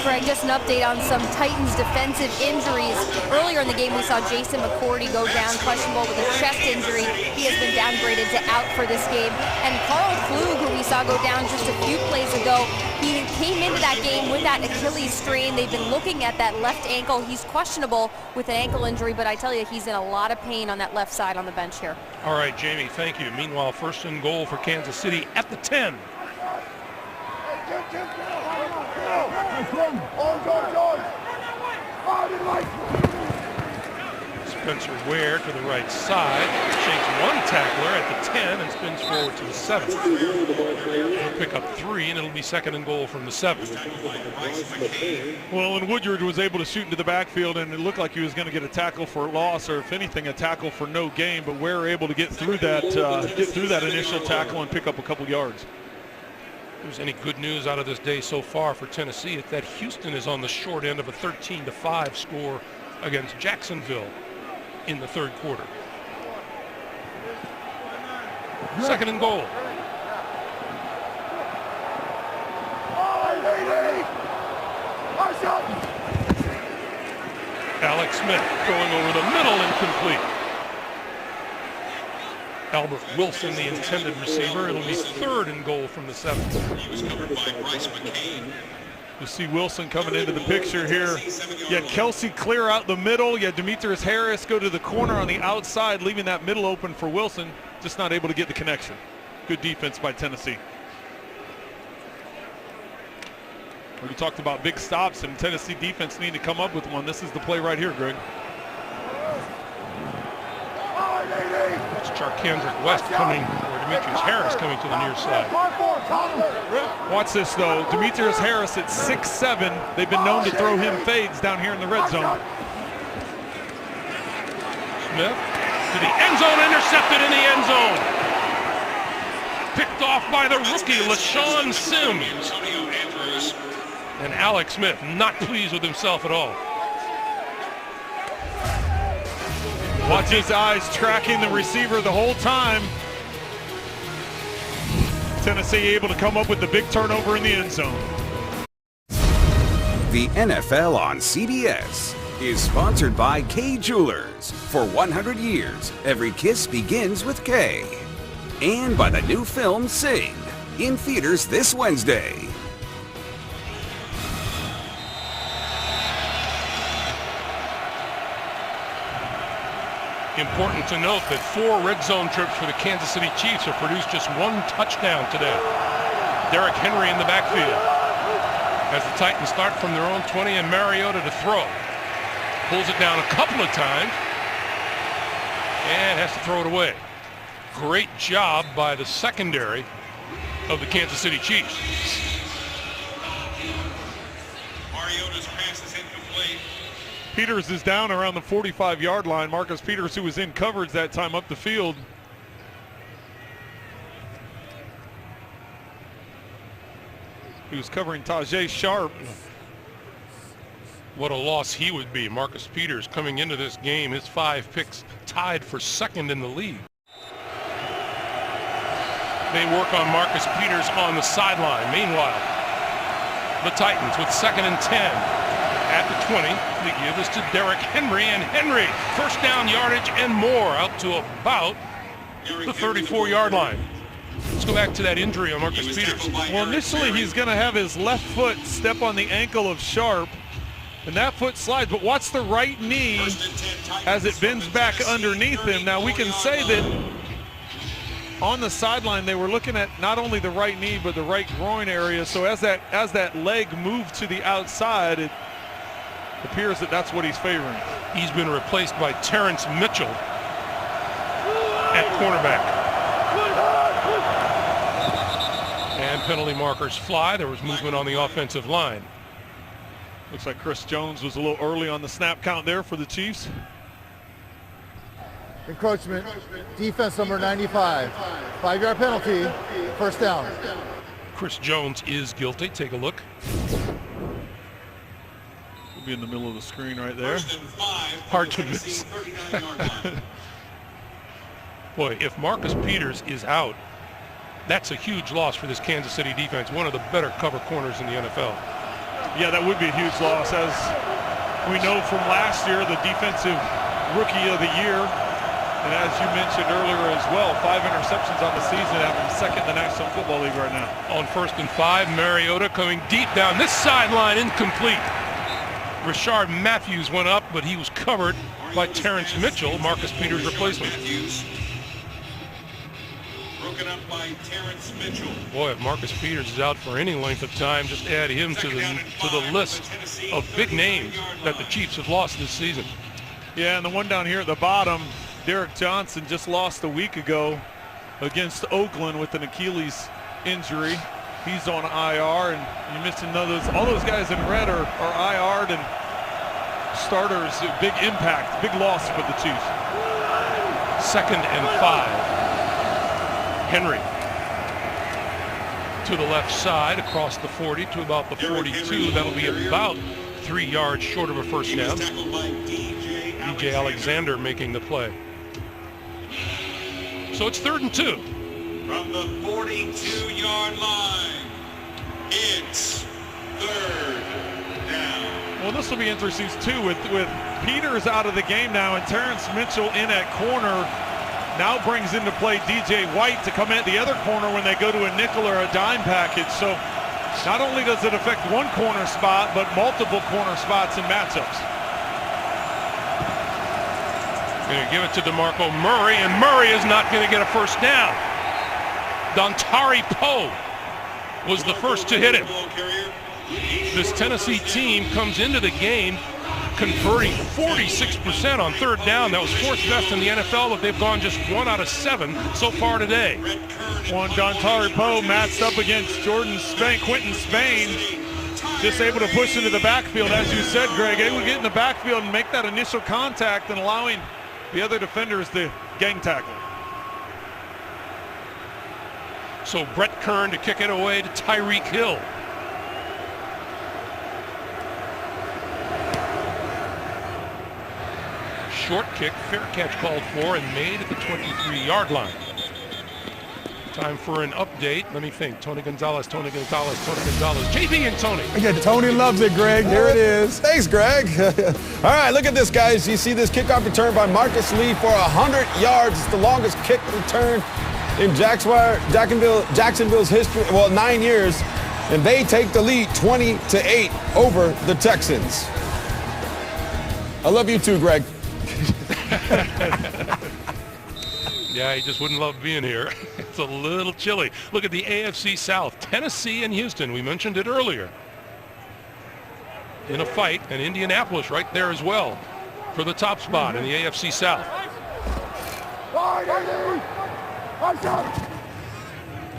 Greg, just an update on some Titans defensive injuries. Earlier in the game, we saw Jason McCourty go down, questionable with a chest injury. He has been downgraded to out for this game. And Carl Klug, who we saw go down just a few plays ago, he came into that game with that Achilles strain. They've been looking at that left ankle. He's questionable with an ankle injury, but I tell you, he's in a lot of pain on that left side on the bench here. All right, Jamie, thank you. Meanwhile, 1st and goal for Kansas City at the 10. Spencer Ware to the right side. Shakes one tackler at the 10 and spins forward to the 7. He'll pick up 3, and it'll be 2nd and goal from the 7. Well, and Woodyard was able to shoot into the backfield, and it looked like he was going to get a tackle for loss, or if anything, a tackle for no gain. But Ware able to get through that initial tackle and pick up a couple yards. If there's any good news out of this day so far for Tennessee, it's that Houston is on the short end of a 13-5 score against Jacksonville in the 3rd quarter. 2nd and goal. Alex Smith throwing over the middle, incomplete. Albert Wilson, the intended receiver. It'll be 3rd and goal from the 7. He was covered by Bryce McCain. You see Wilson coming into the picture here. You had Kelsey clear out the middle. You had Demetrius Harris go to the corner on the outside, leaving that middle open for Wilson. Just not able to get the connection. Good defense by Tennessee. We talked about big stops, and Tennessee defense need to come up with one. This is the play right here, Greg. It's Charkandrick West coming, or Demetrius Harris coming to the near side. Watch this, though. Demetrius Harris at 6'7". They've been known to throw him fades down here in the red zone. Smith to the end zone, intercepted in the end zone. Picked off by the rookie, LaShawn Sims. And Alex Smith not pleased with himself at all. Watch his eyes tracking the receiver the whole time. Tennessee able to come up with the big turnover in the end zone. The NFL on CBS is sponsored by Kay Jewelers. For 100 years, every kiss begins with K. And by the new film Sing, in theaters this Wednesday. Important to note that 4 red zone trips for the Kansas City Chiefs have produced just 1 touchdown today. Derrick Henry in the backfield as the Titans start from their own 20, and Mariota to throw. Pulls it down a couple of times and has to throw it away. Great job by the secondary of the Kansas City Chiefs. Mariota's pass is incomplete. Peters is down around the 45-yard line. Marcus Peters, who was in coverage that time up the field. He was covering Tajay Sharp. What a loss he would be. Marcus Peters coming into this game, his 5 picks tied for 2nd in the league. They work on Marcus Peters on the sideline. Meanwhile, the Titans with 2nd and 10. At the 20, they give this to Derrick Henry, and Henry, 1st down yardage and more, out to about the 34-yard line. Let's go back to that injury on Marcus Peters. Well, initially he's going to have his left foot step on the ankle of Sharp, and that foot slides, but watch the right knee as it bends back underneath him. Now we can say that on the sideline they were looking at not only the right knee but the right groin area, so as that leg moved to the outside, it appears that that's what he's favoring. He's been replaced by Terrence Mitchell at cornerback. And penalty markers fly. There was movement on the offensive line. Looks like Chris Jones was a little early on the snap count there for the Chiefs. Encroachment, defense number 95. 5-yard penalty, 1st down. Chris Jones is guilty. Take a look. Be in the middle of the screen right there. Hard to miss. Boy, if Marcus Peters is out, that's a huge loss for this Kansas City defense. One of the better cover corners in the NFL. Yeah, that would be a huge loss. As we know from last year, the defensive rookie of the year, and as you mentioned earlier as well, 5 interceptions on the season, having 2nd in the National Football League right now. On 1st and 5, Mariota coming deep down this sideline, incomplete. Rashard Matthews went up, but he was covered by Terrence Mitchell, Marcus Peters' replacement. broken up by Terrence Mitchell. Boy, if Marcus Peters is out for any length of time, just add him to the list of big names that the Chiefs have lost this season. Yeah, and the one down here at the bottom, Derek Johnson, just lost a week ago against Oakland with an Achilles injury. He's on IR, and you're missing all those guys in red are IR'd, and starters, big impact, big loss for the Chiefs. 2nd and 5. Henry to the left side across the 40 to about the 42. That'll be about 3 yards short of a first down. DJ Alexander making the play. So it's 3rd and 2. From the 42-yard line, it's 3rd down. Well, this will be interesting too with Peters out of the game now and Terrence Mitchell in at corner. Now brings into play DJ White to come at the other corner when they go to a nickel or a dime package. So not only does it affect one corner spot, but multiple corner spots in matchups. Going to give it to DeMarco Murray, and Murray is not going to get a first down. Dontari Poe was the first to hit him. This Tennessee team comes into the game converting 46% on 3rd down. That was 4th best in the NFL, but they've gone just 1 out of 7 so far today. One Dontari Poe matched up against Quentin Spain, just able to push into the backfield. As you said, Greg, able to get in the backfield and make that initial contact and allowing the other defenders to gang tackle. So Brett Kern to kick it away to Tyreek Hill. Short kick, fair catch called for and made at the 23-yard line. Time for an update. Let me think. Tony Gonzalez. JB and Tony. Yeah, Tony loves it, Greg. Here it is. Thanks, Greg. All right, look at this, guys. You see this kickoff return by Marcus Lee for 100 yards. It's the longest kick return in Jacksonville's history, 9 years. And they take the lead 20-8 over the Texans. I love you too, Greg. Yeah, he just wouldn't love being here. It's a little chilly. Look at the AFC South. Tennessee and Houston. We mentioned it earlier. In a fight, and Indianapolis right there as well for the top spot in the AFC South.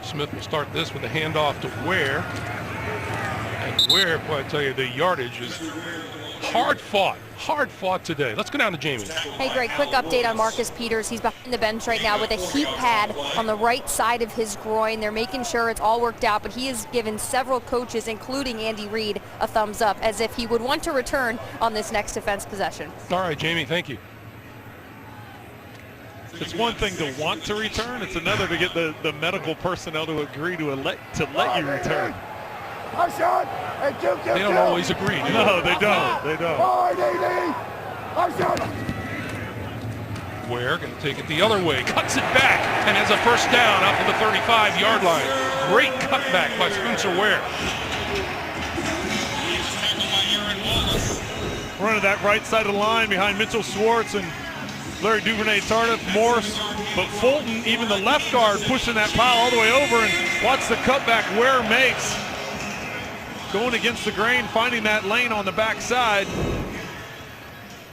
Smith will start this with a handoff to Ware. And Ware, boy, I tell you, the yardage is hard fought today. Let's go down to Jamie. Hey, Greg, quick update on Marcus Peters. He's behind the bench right now with a heat pad on the right side of his groin. They're making sure it's all worked out, but he has given several coaches, including Andy Reid, a thumbs up, as if he would want to return on this next defense possession. All right, Jamie, thank you. It's one thing to want to return. It's another to get the medical personnel to agree to let you return. They don't always agree, do they? No, they don't. Ware going to take it the other way, cuts it back, and has a first down out to the 35-yard line. Great cutback by Spencer Ware. Running that right side of the line behind Mitchell Schwartz and Larry Duvernay, Tardif, Morse, but Fulton, even the left guard, pushing that pile all the way over, and watch the cutback Ware makes. Going against the grain, finding that lane on the backside,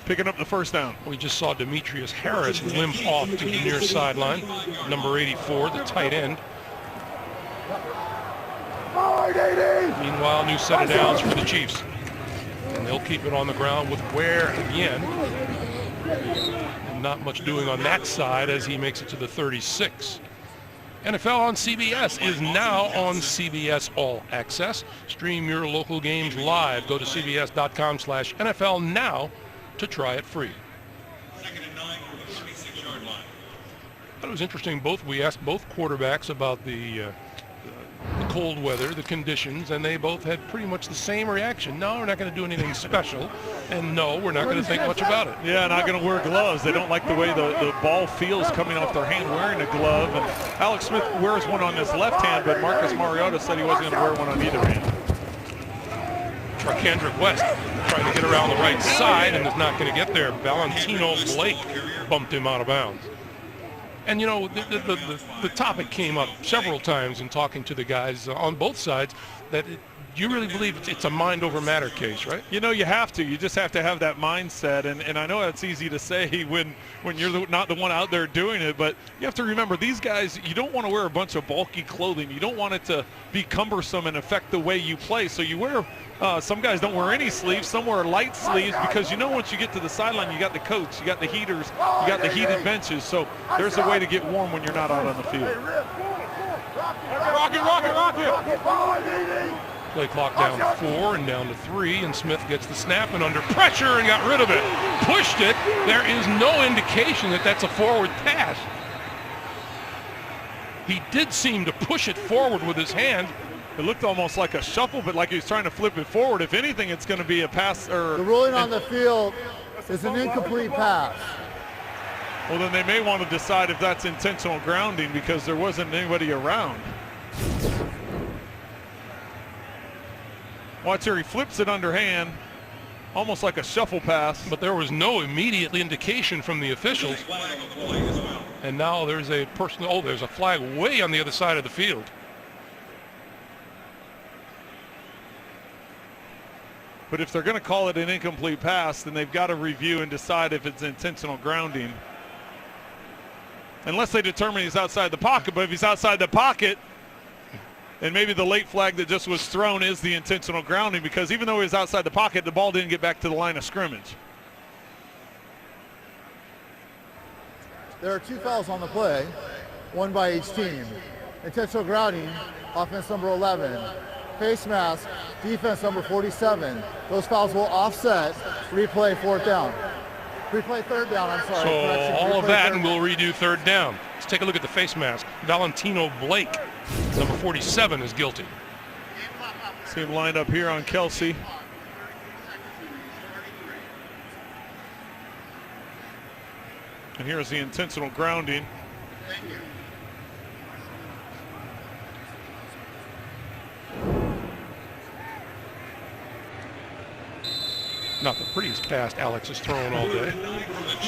picking up the first down. We just saw Demetrius Harris limp off to the near sideline. Number 84, the tight end. Meanwhile, new set of downs for the Chiefs. And they'll keep it on the ground with Ware again. And not much doing on that side as he makes it to the 36. NFL on CBS is now on CBS All Access. Stream your local games live. Go to cbs.com/NFL now to try it free. Second and 9 from the 26-yard line. That was interesting. We asked both quarterbacks about the cold weather, the conditions, and they both had pretty much the same reaction. No, we're not going to do anything special, and no, we're not going to think much about it. Yeah, not going to wear gloves. They don't like the way the ball feels coming off their hand wearing a glove. And Alex Smith wears one on his left hand, but Marcus Mariota said he wasn't going to wear one on either hand. Charkandrick West trying to get around the right side and is not going to get there. Valentino Blake bumped him out of bounds. And, you know, the topic came up several times in talking to the guys on both sides that you really believe it's a mind over matter case, right? You know, you have to. You just have to have that mindset. And I know that's easy to say when you're not the one out there doing it, but you have to remember these guys, you don't want to wear a bunch of bulky clothing. You don't want it to be cumbersome and affect the way you play. So you wear, some guys don't wear any sleeves, some wear light sleeves, because you know once you get to the sideline, you got the coats, you got the heaters, you got the heated benches. So there's a way to get warm when you're not out on the field. Rock it. Play clock down to 4 and down to 3, and Smith gets the snap and under pressure and got rid of it. Pushed it. There is no indication that that's a forward pass. He did seem to push it forward with his hand. It looked almost like a shuffle, but like he was trying to flip it forward. If anything, it's going to be a pass. The ruling on the field is an incomplete pass. Well, then they may want to decide if that's intentional grounding because there wasn't anybody around. Watch here, he flips it underhand, almost like a shuffle pass. But there was no immediate indication from the officials. And now there's a there's a flag way on the other side of the field. But if they're going to call it an incomplete pass, then they've got to review and decide if it's intentional grounding. Unless they determine he's outside the pocket, but if he's outside the pocket, and maybe the late flag that just was thrown is the intentional grounding, because even though he was outside the pocket, the ball didn't get back to the line of scrimmage. There are 2 fouls on the play, 1 by each team. Intentional grounding, offense number 11. Face mask, defense number 47. Those fouls will offset, replay 4th down. Replay 3rd down, I'm sorry. So all of that, and we'll redo 3rd down. Let's take a look at the face mask. Valentino Blake, number 47, is guilty. See him lined up here on Kelsey. And here's the intentional grounding. Not the prettiest pass Alex has thrown all day.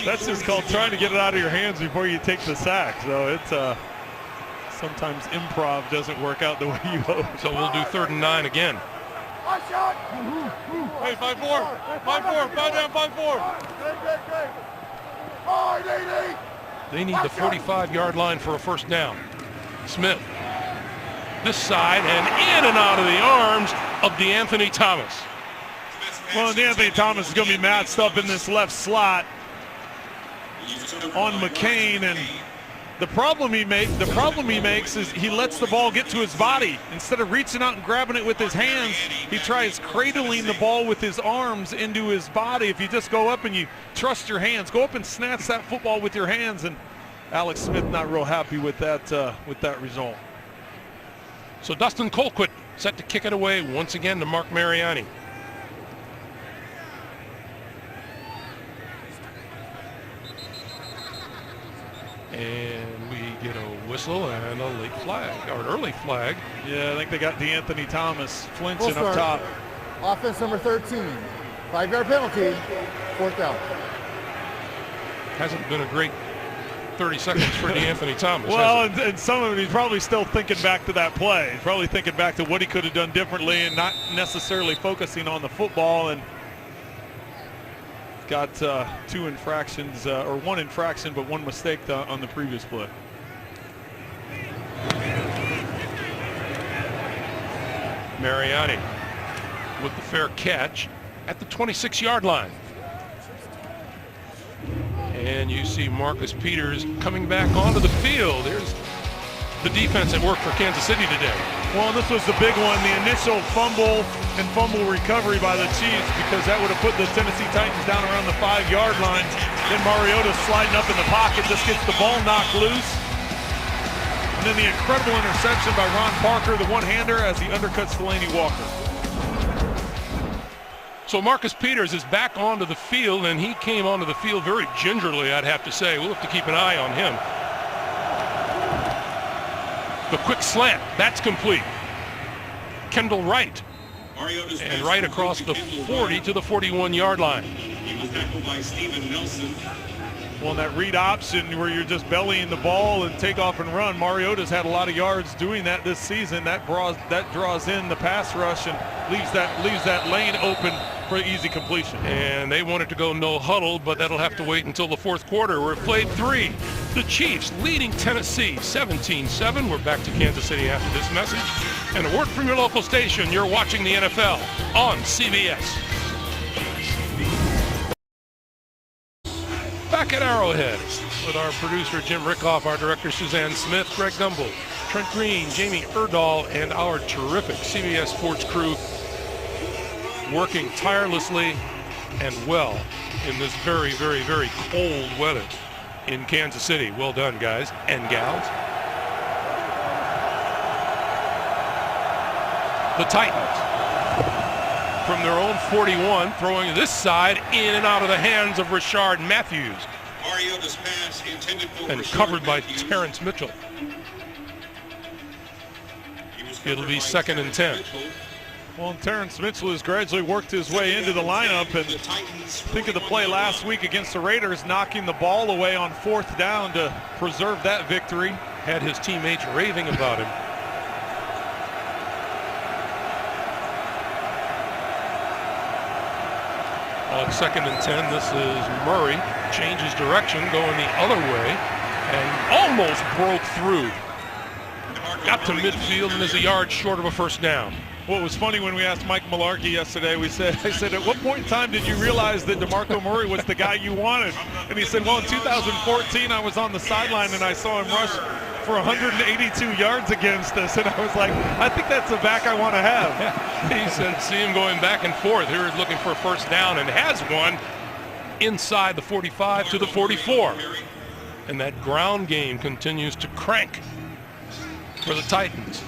That's just called trying to get it out of your hands before you take the sack. So it's sometimes improv doesn't work out the way you hope. So we'll do 3rd and 9 again. Hey, 5-4, 5-4, 5 down, 5-4. They need the 45-yard line for a 1st down. Smith, this side and in and out of the arms of DeAnthony Thomas. Well, DeAnthony Thomas is going to be matched up in this left slot on McCain, and the problem he makes is he lets the ball get to his body. Instead of reaching out and grabbing it with his hands, he tries cradling the ball with his arms into his body. If you just go up and you trust your hands, go up and snatch that football with your hands, and Alex Smith not real happy with that result. So Dustin Colquitt set to kick it away once again to Mark Mariani. And we get a whistle and a late flag, or an early flag. Yeah, I think they got DeAnthony Thomas flinching up top. Offense number 13, 5-yard penalty, 4th down. Hasn't been a great 30 seconds for DeAnthony Thomas. Well, and some of it, he's probably still thinking back to that play. He's probably thinking back to what he could have done differently and not necessarily focusing on the football. And got 2 infractions, or 1 infraction, but 1 mistake on the previous play. Mariani with the fair catch at the 26-yard line. And you see Marcus Peters coming back onto the field. There's the defense at work for Kansas City today. Well, this was the big one, the initial fumble and fumble recovery by the Chiefs, because that would have put the Tennessee Titans down around the 5-yard line. Then Mariota sliding up in the pocket, just gets the ball knocked loose. And then the incredible interception by Ron Parker, the one-hander, as he undercuts Delaney Walker. So Marcus Peters is back onto the field, and he came onto the field very gingerly, I'd have to say. We'll have to keep an eye on him. The quick slant, that's complete. Kendall Wright. And right across the 40 to the 41-yard line. He was tackled by Steven Nelson. Well, that read option where you're just bellying the ball and take off and run, Mariota's had a lot of yards doing that this season. That draws in the pass rush and leaves that lane open for easy completion. And they wanted to go no huddle, but that'll have to wait until the fourth quarter. We're played 3. The Chiefs leading Tennessee 17-7. We're back to Kansas City after this message. And a word from your local station. You're watching the NFL on CBS. Back at Arrowhead with our producer Jim Rickoff, our director Suzanne Smith, Greg Gumbel, Trent Green, Jamie Erdahl, and our terrific CBS Sports crew working tirelessly and well in this very, very, very cold weather in Kansas City. Well done, guys and gals. The Titans from their own 41, throwing this side in and out of the hands of Rashard Matthews. Mariota's pass intended for And Rashard covered by Matthews. Terrence Mitchell. It'll be 2nd and 10. Well, Terrence Mitchell has gradually worked his way into the lineup, and think of the play last week against the Raiders, knocking the ball away on 4th down to preserve that victory. Had his teammates raving about him. On 2nd and 10, this is Murray. Changes direction, going the other way, and almost broke through. Got to midfield and is a yard short of a first down. What was funny when we asked Mike Mularkey yesterday, I said, at what point in time did you realize that DeMarco Murray was the guy you wanted? And he said, well, in 2014, I was on the sideline and I saw him rush for 182 yards against us. And I was like, I think that's the back I want to have. He said, see him going back and forth. Here he's looking for a first down and has one inside the 45 to the 44. And that ground game continues to crank for the Titans.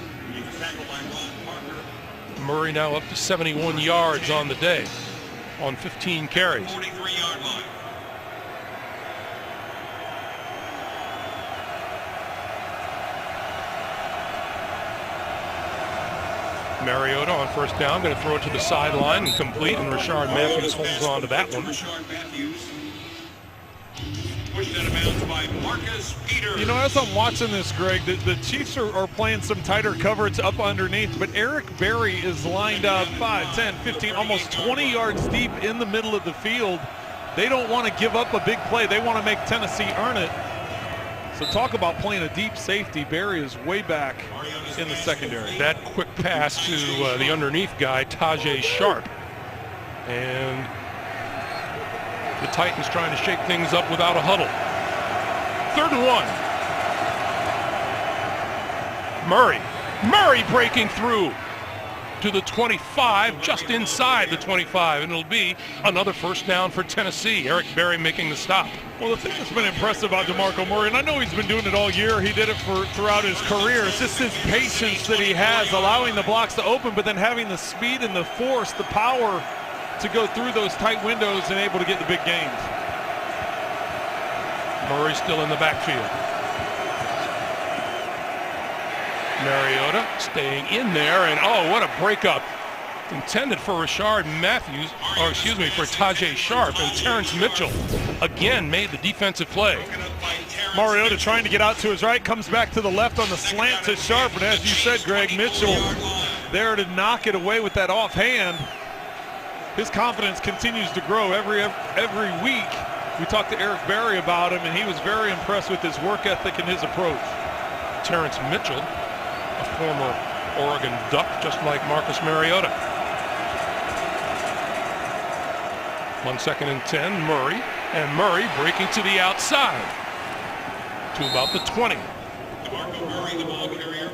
Murray now up to 71 yards on the day on 15 carries. 43-yard line. Mariota on first down, going to throw it to the sideline and complete, and Rashard Matthews holds on to that one. Rashard Matthews. Pushed out of bounds by Marcus Peters. You know, as I'm watching this, Greg, the Chiefs are playing some tighter coverage up underneath, but Eric Berry is lined up 5, 10, 15, almost 20 yards deep in the middle of the field. They don't want to give up a big play. They want to make Tennessee earn it. So talk about playing a deep safety. Berry is way back in the secondary. That quick pass to the underneath guy, Tajay Sharp. And the Titans trying to shake things up without a huddle. 3rd and 1. Murray breaking through to the 25, just inside the 25, and it'll be another first down for Tennessee. Eric Berry making the stop. Well, the thing that's been impressive about DeMarco Murray, and I know he's been doing it all year, he did it throughout his career, it's just his patience that he has, allowing the blocks to open, but then having the speed and the force, the power to go through those tight windows and able to get the big gains. Murray still in the backfield. Mariota staying in there, and oh, what a breakup. Intended for Rashard Matthews, or excuse me, for Tajay Sharp, and Terrence Mitchell again made the defensive play. Mariota trying to get out to his right, comes back to the left on the slant to Sharp, and as you said, Greg, Mitchell there to knock it away with that offhand. His confidence continues to grow every week. We talked to Eric Berry about him, and he was very impressed with his work ethic and his approach. Terrence Mitchell, a former Oregon Duck, just like Marcus Mariota. 1 2nd and 10, Murray, and Murray breaking to the outside to about the 20. DeMarco Murray, the ball carrier.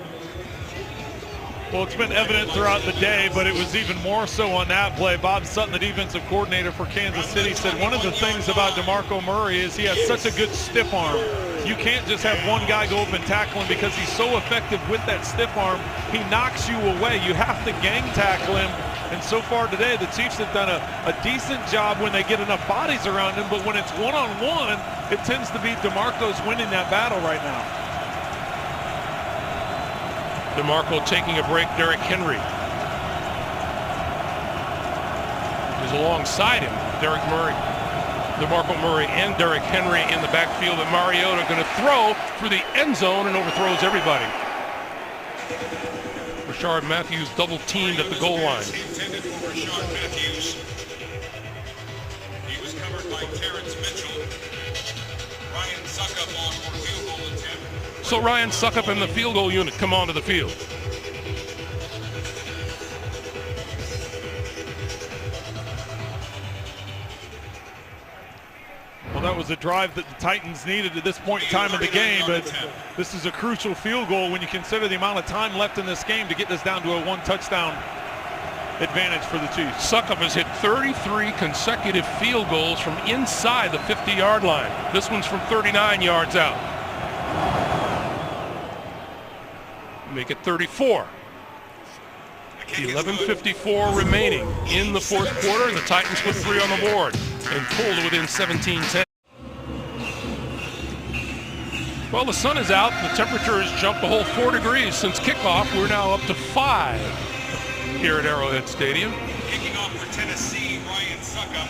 Well, it's been evident throughout the day, but it was even more so on that play. Bob Sutton, the defensive coordinator for Kansas City, said one of the things about DeMarco Murray is he has such a good stiff arm. You can't just have one guy go up and tackle him because he's so effective with that stiff arm. He knocks you away. You have to gang tackle him. And so far today, the Chiefs have done a decent job when they get enough bodies around him, but when it's one-on-one, it tends to be DeMarco's winning that battle right now. DeMarco taking a break. Derrick Henry is alongside him. Derrick Murray. DeMarco Murray and Derrick Henry in the backfield, and Mariota going to throw for the end zone and overthrows everybody. Rashard Matthews double teamed at the goal line. Intended for Rashard Matthews. He was covered by Terrence Mitchell. Ryan Suckup on for field goal attempt. So Ryan Suckup and the field goal unit come onto the field. Well, that was a drive that the Titans needed at this point in time in the game, but this is a crucial field goal when you consider the amount of time left in this game to get this down to a one-touchdown advantage for the Chiefs. Suckup has hit 33 consecutive field goals from inside the 50-yard line. This one's from 39 yards out. Make it 34. 11:54 remaining in the fourth quarter. The Titans put 3 on the board and pulled within 17-10. Well, the sun is out. The temperature has jumped a whole 4 degrees since kickoff. We're now up to 5 here at Arrowhead Stadium. Kicking off for Tennessee, Ryan Suckup.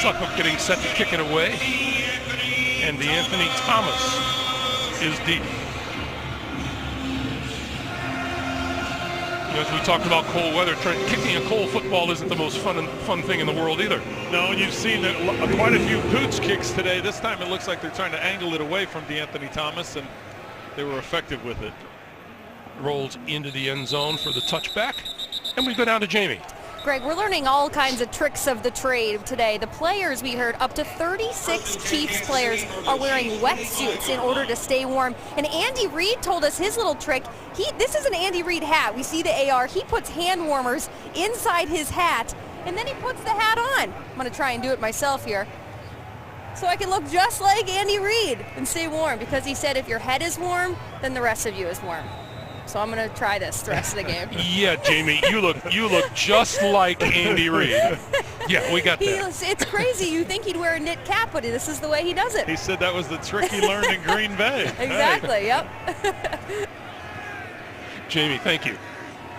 Suckup getting set to kick it away. And DeAnthony Thomas is deep. As we talked about cold weather, kicking a cold football isn't the most fun thing in the world either. No, and you've seen quite a few pooch kicks today. This time it looks like they're trying to angle it away from DeAnthony Thomas, and they were effective with it. Rolls into the end zone for the touchback, and we go down to Jamie. Greg, we're learning all kinds of tricks of the trade today. The players, we heard, up to 36 Chiefs players are wearing wetsuits in order to stay warm. And Andy Reid told us his little trick. This is an Andy Reid hat. We see the AR. He puts hand warmers inside his hat, and then he puts the hat on. I'm going to try and do it myself here, so I can look just like Andy Reid and stay warm, because he said if your head is warm, then the rest of you is warm. So I'm going to try this the rest of the game. Yeah, Jamie, you look just like Andy Reid. Yeah, we got that. It's crazy. You think he'd wear a knit cap, but this is the way he does it. He said that was the trick he learned in Green Bay. Exactly, hey. Yep. Jamie, thank you.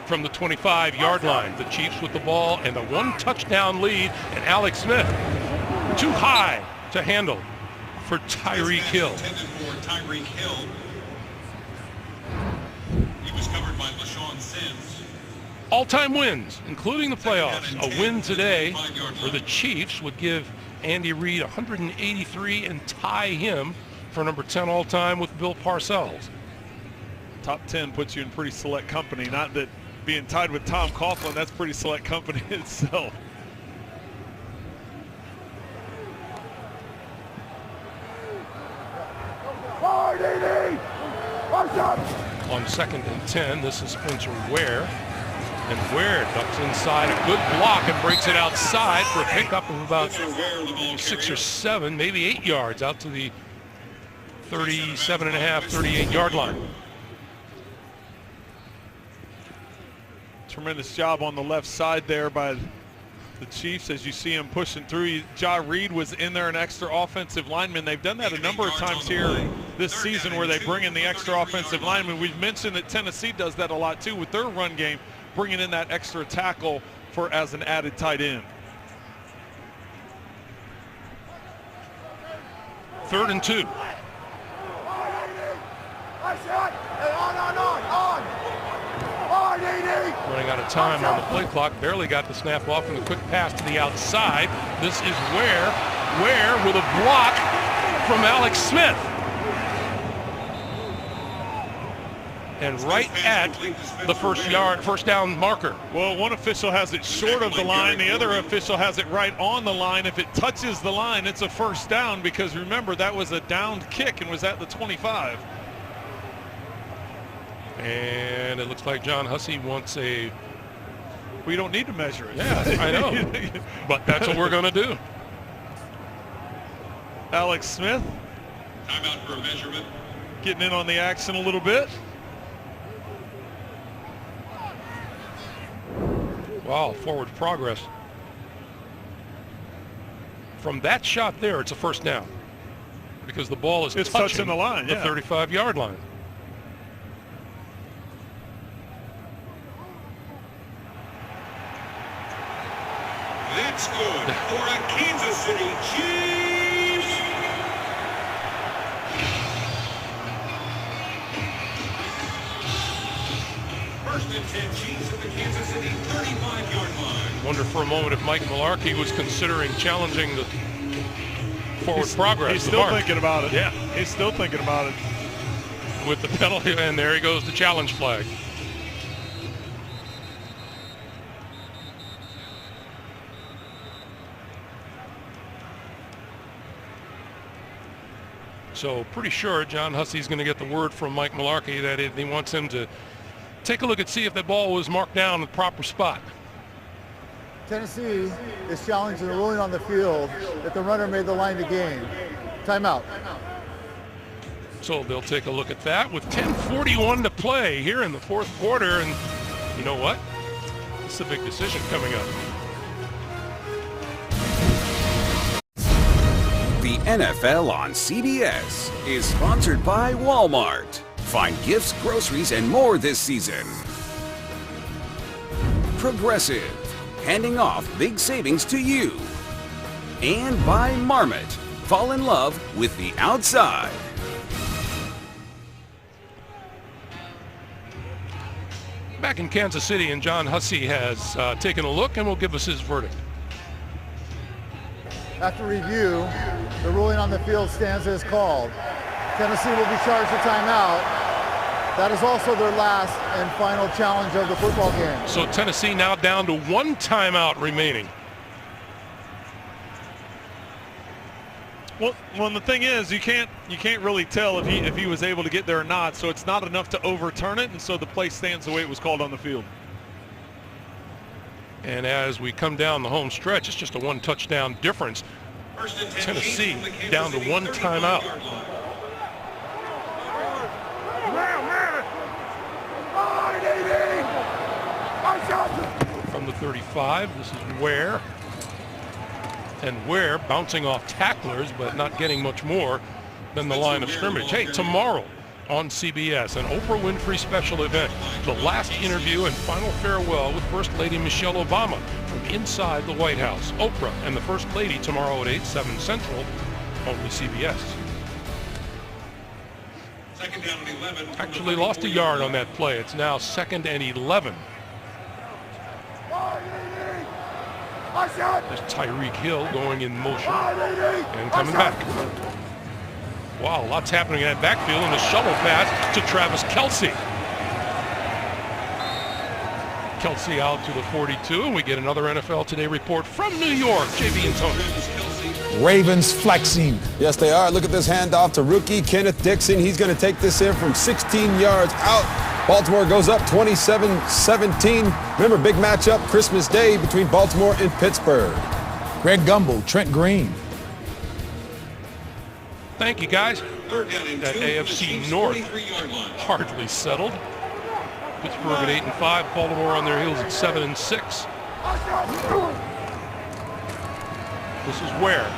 From the 25-yard line, the Chiefs with the ball and a 1-touchdown lead, and Alex Smith too high to handle for Tyreek Hill. Intended for Tyreek Hill. He was covered by LaShawn Sims. All-time wins, including the playoffs. A win today for the Chiefs would give Andy Reid 183 and tie him for number 10 all-time with Bill Parcells. Top 10 puts you in pretty select company. Not that being tied with Tom Coughlin, that's pretty select company itself. On 2nd and 10, this is Spencer Ware. And Ware ducks inside, a good block, and breaks it outside for a pickup of about 6 or 7, maybe 8 yards out to the 37.5, 38-yard line. Tremendous job on the left side there by the Chiefs as you see him pushing through. Ja Reed was in there, an extra offensive lineman. They've done that a number of times here this season where they bring in the extra offensive lineman. We've mentioned that Tennessee does that a lot too with their run game, bringing in that extra tackle as an added tight end. 3rd and 2. Running out of time on the play clock, barely got the snap off, and a quick pass to the outside. This is Ware with a block from Alex Smith. And right at the first down marker. Well, one official has it short of the line, the other official has it right on the line. If it touches the line, it's a first down, because remember, that was a downed kick and was at the 25. And it looks like John Hussey wants a... We don't need to measure it. Yeah, I know. But that's what we're going to do. Alex Smith. Timeout for a measurement. Getting in on the action a little bit. Wow, forward progress. From that shot there, it's a first down. Because the ball is touching the line, the 35-yard line. That's good for a Kansas City Chiefs. First and 10 Chiefs at the Kansas City 35-yard line. Wonder for a moment if Mike Mularkey was considering challenging the forward progress. He's still thinking about it. Yeah. He's still thinking about it. With the penalty, and there he goes, the challenge flag. So pretty sure John Hussey's going to get the word from Mike Mularkey that he wants him to take a look and see if that ball was marked down in the proper spot. Tennessee is challenging the ruling on the field that the runner made the line to gain. Timeout. So they'll take a look at that with 10:41 to play here in the fourth quarter. And you know what? It's a big decision coming up. The NFL on CBS is sponsored by Walmart. Find gifts, groceries, and more this season. Progressive, handing off big savings to you. And by Marmot, fall in love with the outside. Back in Kansas City, and John Hussey has taken a look and will give us his verdict. After review, the ruling on the field stands as called. Tennessee will be charged a timeout. That is also their last and final challenge of the football game. So Tennessee now down to one timeout remaining. Well, the thing is, you can't really tell if he was able to get there or not. So it's not enough to overturn it, and so the play stands the way it was called on the field. And as we come down the home stretch, it's just a one touchdown difference. Tennessee down to one timeout. From the 35, this is Ware. And Ware bouncing off tacklers, but not getting much more than the line of scrimmage. Hey, tomorrow on CBS, an Oprah Winfrey special event, the last interview and final farewell with First Lady Michelle Obama from inside the White House. Oprah and the First Lady tomorrow at 8, 7 Central, only CBS. Second down and 11. Actually lost a yard on that play. It's now 2nd and 11. There's Tyreek Hill going in motion and coming back. Wow, lots happening in that backfield, and a shovel pass to Travis Kelce. Kelce out to the 42, and we get another NFL Today report from New York. JB and Tony. Ravens flexing. Yes, they are. Look at this handoff to rookie Kenneth Dixon. He's going to take this in from 16 yards out. Baltimore goes up 27-17. Remember, big matchup Christmas Day between Baltimore and Pittsburgh. Greg Gumbel, Trent Green. Thank you, guys. Third down and That 2 AFC North 43-yard line. hardly settled. Pittsburgh at 8-5, Baltimore on their heels at 7-6. This is Ware.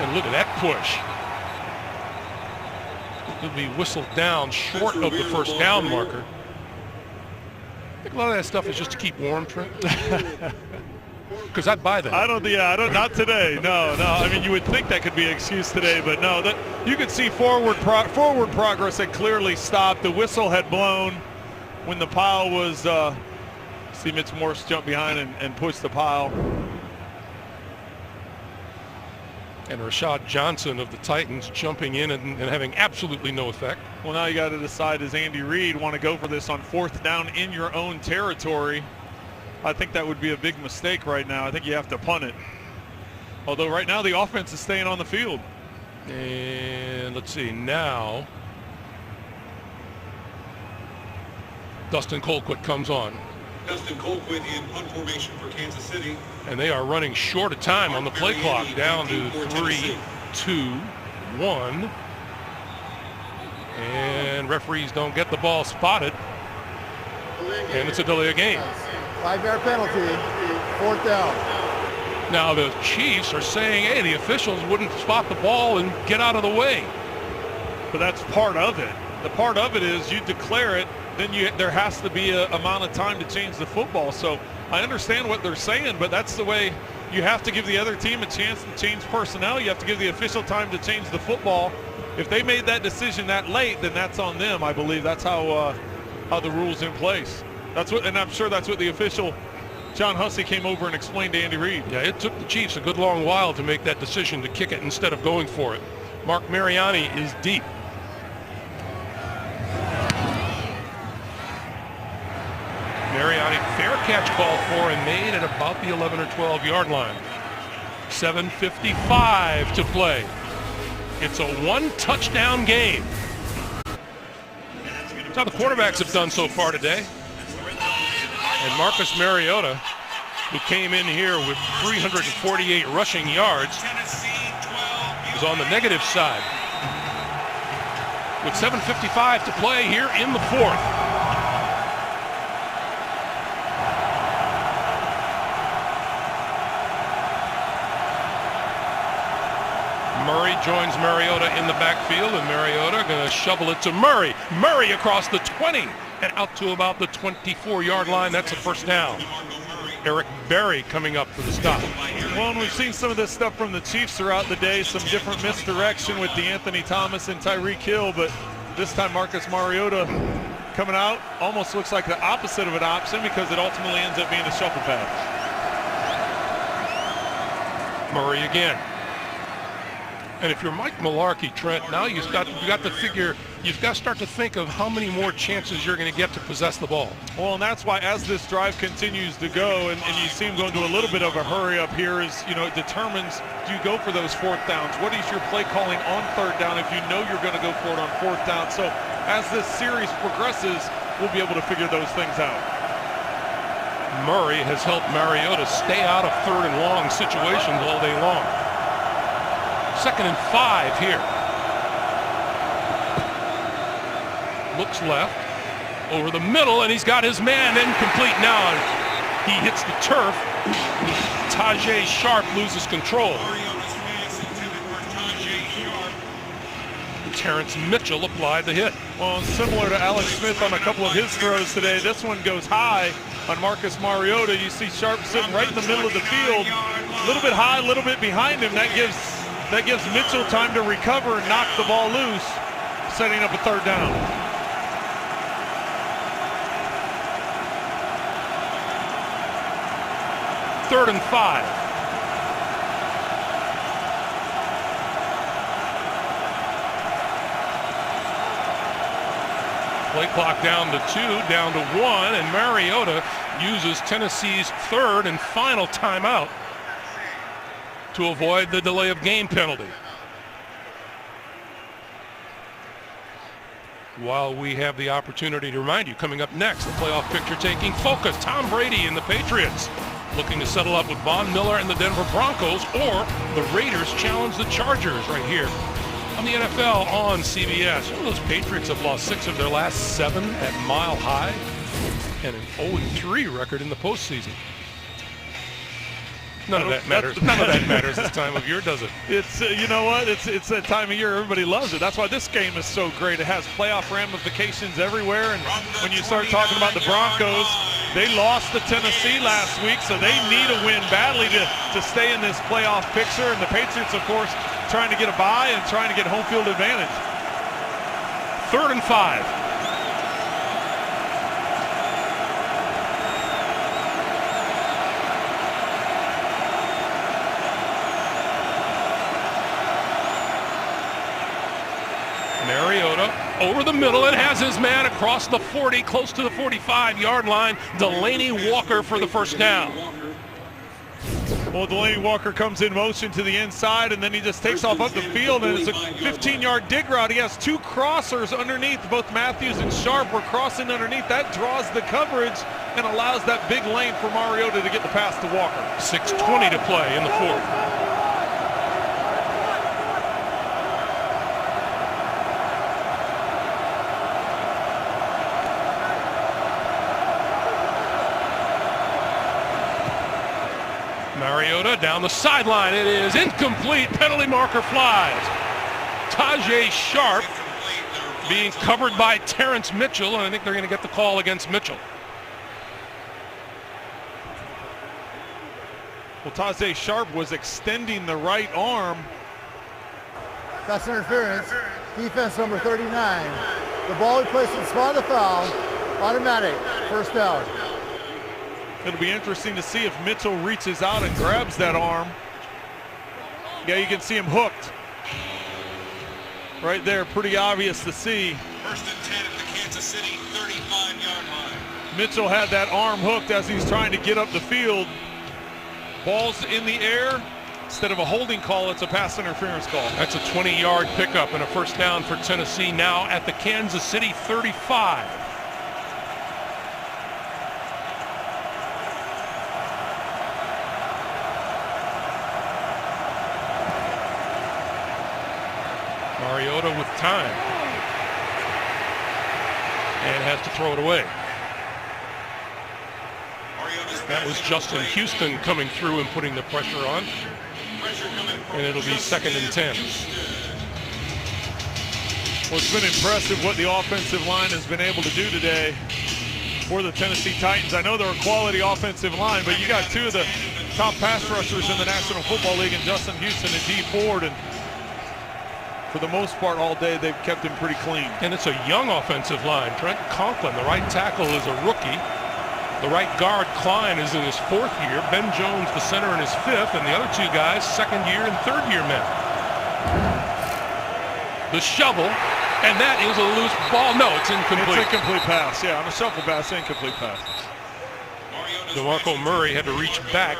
And look at that push. It'll be whistled down short of the first down marker. I think a lot of that stuff is just to keep warm, Trent. Because I'd buy that. Not today. No. I mean, you would think that could be an excuse today, but no. That you could see forward progress had clearly stopped. The whistle had blown when the pile was. See Mitch Morse jump behind and push the pile. And Rashad Johnson of the Titans jumping in and having absolutely no effect. Well, now you got to decide, does Andy Reid want to go for this on 4th down in your own territory? I think that would be a big mistake right now. I think you have to punt it. Although right now the offense is staying on the field. And let's see, now Dustin Colquitt comes on. Dustin Colquitt in punt formation for Kansas City. And they are running short of time on the play clock, down to 3, 2, 1. And referees don't get the ball spotted. And it's a delay of game. 5-yard penalty, 4th down. Now the Chiefs are saying, hey, the officials wouldn't spot the ball and get out of the way. But that's part of it. The part of it is you declare it then there has to be an amount of time to change the football. So I understand what they're saying, but that's the way you have to give the other team a chance to change personnel. You have to give the official time to change the football. If they made that decision that late, then that's on them. I believe that's how the rule's in place. That's what, and I'm sure that's what the official John Hussey came over and explained to Andy Reid. Yeah, it took the Chiefs a good long while to make that decision to kick it instead of going for it. Mark Mariani is deep. Mariani, fair catch called for and made at about the 11 or 12 yard line. 7:55 to play. It's a one-touchdown game. That's how the quarterbacks have done so far today. And Marcus Mariota, who came in here with 348 rushing yards, is on the negative side. With 7:55 to play here in the fourth. Murray joins Mariota in the backfield, and Mariota going to shovel it to Murray. Murray across the 20 and out to about the 24-yard line. That's a first down. Eric Berry coming up for the stop. Well, and we've seen some of this stuff from the Chiefs throughout the day, some different misdirection with DeAnthony Thomas and Tyreek Hill, but this time Marcus Mariota coming out almost looks like the opposite of an option because it ultimately ends up being a shuffle pass. Murray again. And if you're Mike Mularkey, Trent, now you've got to figure, you've got to start to think of how many more chances you're going to get to possess the ball. Well, and that's why as this drive continues to go, and you see him going to a little bit of a hurry up here, is, you know, it determines, do you go for those fourth downs? What is your play calling on third down if you know you're going to go for it on fourth down? So as this series progresses, we'll be able to figure those things out. Murray has helped Mariota stay out of third and long situations all day long. 2nd and 5 here. Looks left, over the middle, and he's got his man incomplete now. He hits the turf. Tajay Sharp loses control. Terrence Mitchell applied the hit. Well, similar to Alex Smith on a couple of his throws today, this one goes high on Marcus Mariota. You see Sharp sitting right in the middle of the field, a little bit high, a little bit behind him. That gives Mitchell time to recover and knock the ball loose, setting up a third down. Third and 5. Play clock down to 2, down to 1, and Mariota uses Tennessee's third and final timeout to avoid the delay of game penalty. While we have the opportunity to remind you, coming up next, the playoff picture taking focus. Tom Brady and the Patriots looking to settle up with Von Miller and the Denver Broncos, or the Raiders challenge the Chargers right here on the NFL on CBS. You know, those Patriots have lost 6 of their last 7 at Mile High and an 0-3 record in the postseason. None of that matters. None of that matters this time of year, does it? It's you know what? It's that time of year everybody loves it. That's why this game is so great. It has playoff ramifications everywhere. And when you start talking about the Broncos, they lost to Tennessee last week, so they need a win badly to stay in this playoff picture. And the Patriots, of course, trying to get a bye and trying to get home field advantage. 3rd and 5. Mariota over the middle and has his man across the 40, close to the 45-yard line. Delaney Walker for the first down. Well, Delaney Walker comes in motion to the inside, and then he just takes off up the field, and it's a 15-yard dig route. He has 2 crossers underneath. Both Matthews and Sharp were crossing underneath. That draws the coverage and allows that big lane for Mariota to get the pass to Walker. 6:20 to play in the fourth. Mariota down the sideline. It is incomplete. Penalty marker flies. Tajay Sharp being covered by Terrence Mitchell, and I think they're going to get the call against Mitchell. Well, Taze Sharp was extending the right arm. That's interference. Defense number 39. The ball replaced in spot of the foul. Automatic. First down. It'll be interesting to see if Mitchell reaches out and grabs that arm. Yeah, you can see him hooked. Right there, pretty obvious to see. First and 10 at the Kansas City 35-yard line. Mitchell had that arm hooked as he's trying to get up the field. Ball's in the air. Instead of a holding call, it's a pass interference call. That's a 20-yard pickup and a first down for Tennessee now at the Kansas City 35. Mariota with time. And has to throw it away. That was Justin Houston coming through and putting the pressure on. And it'll be 2nd and 10. Well, it's been impressive what the offensive line has been able to do today for the Tennessee Titans. I know they're a quality offensive line, but you got two of the top pass rushers in the National Football League in Justin Houston and Dee Ford, and for the most part all day they've kept him pretty clean. And it's a young offensive line. Trent Conklin, the right tackle, is a rookie. The right guard, Klein, is in his 4th year. Ben Jones, the center, in his 5th. And the other two guys, 2nd year and 3rd year men. The shovel, and that is a loose ball. No, it's incomplete. It's incomplete pass. Yeah, on a shuffle pass, incomplete pass. DeMarco Murray had to reach back.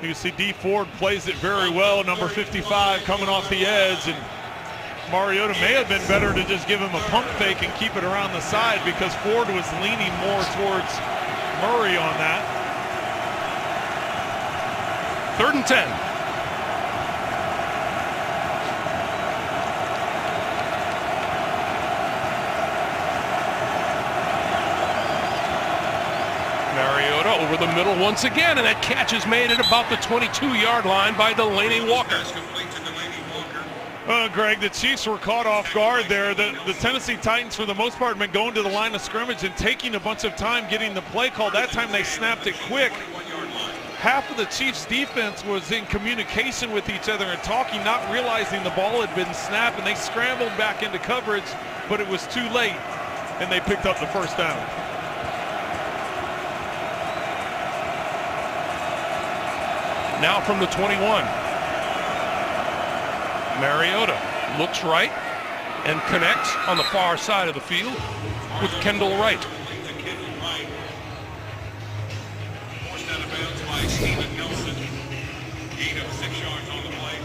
You can see Dee Ford plays it very well. Number 55 coming off the edge, and Mariota may have been better to just give him a pump fake and keep it around the side because Ford was leaning more towards Murray on that. 3rd and 10. Mariota over the middle once again, and that catch is made at about the 22-yard line by Delaney Walker. Greg, the Chiefs were caught off guard there. The Tennessee Titans, for the most part, have been going to the line of scrimmage and taking a bunch of time getting the play call. That time they snapped it quick. Half of the Chiefs' defense was in communication with each other and talking, not realizing the ball had been snapped, and they scrambled back into coverage, but it was too late, and they picked up the first down. Now from the 21. Mariota looks right and connects on the far side of the field with Kendall Wright. Forced out of bounds by Steven Nelson. Gain of 6 yards on the play.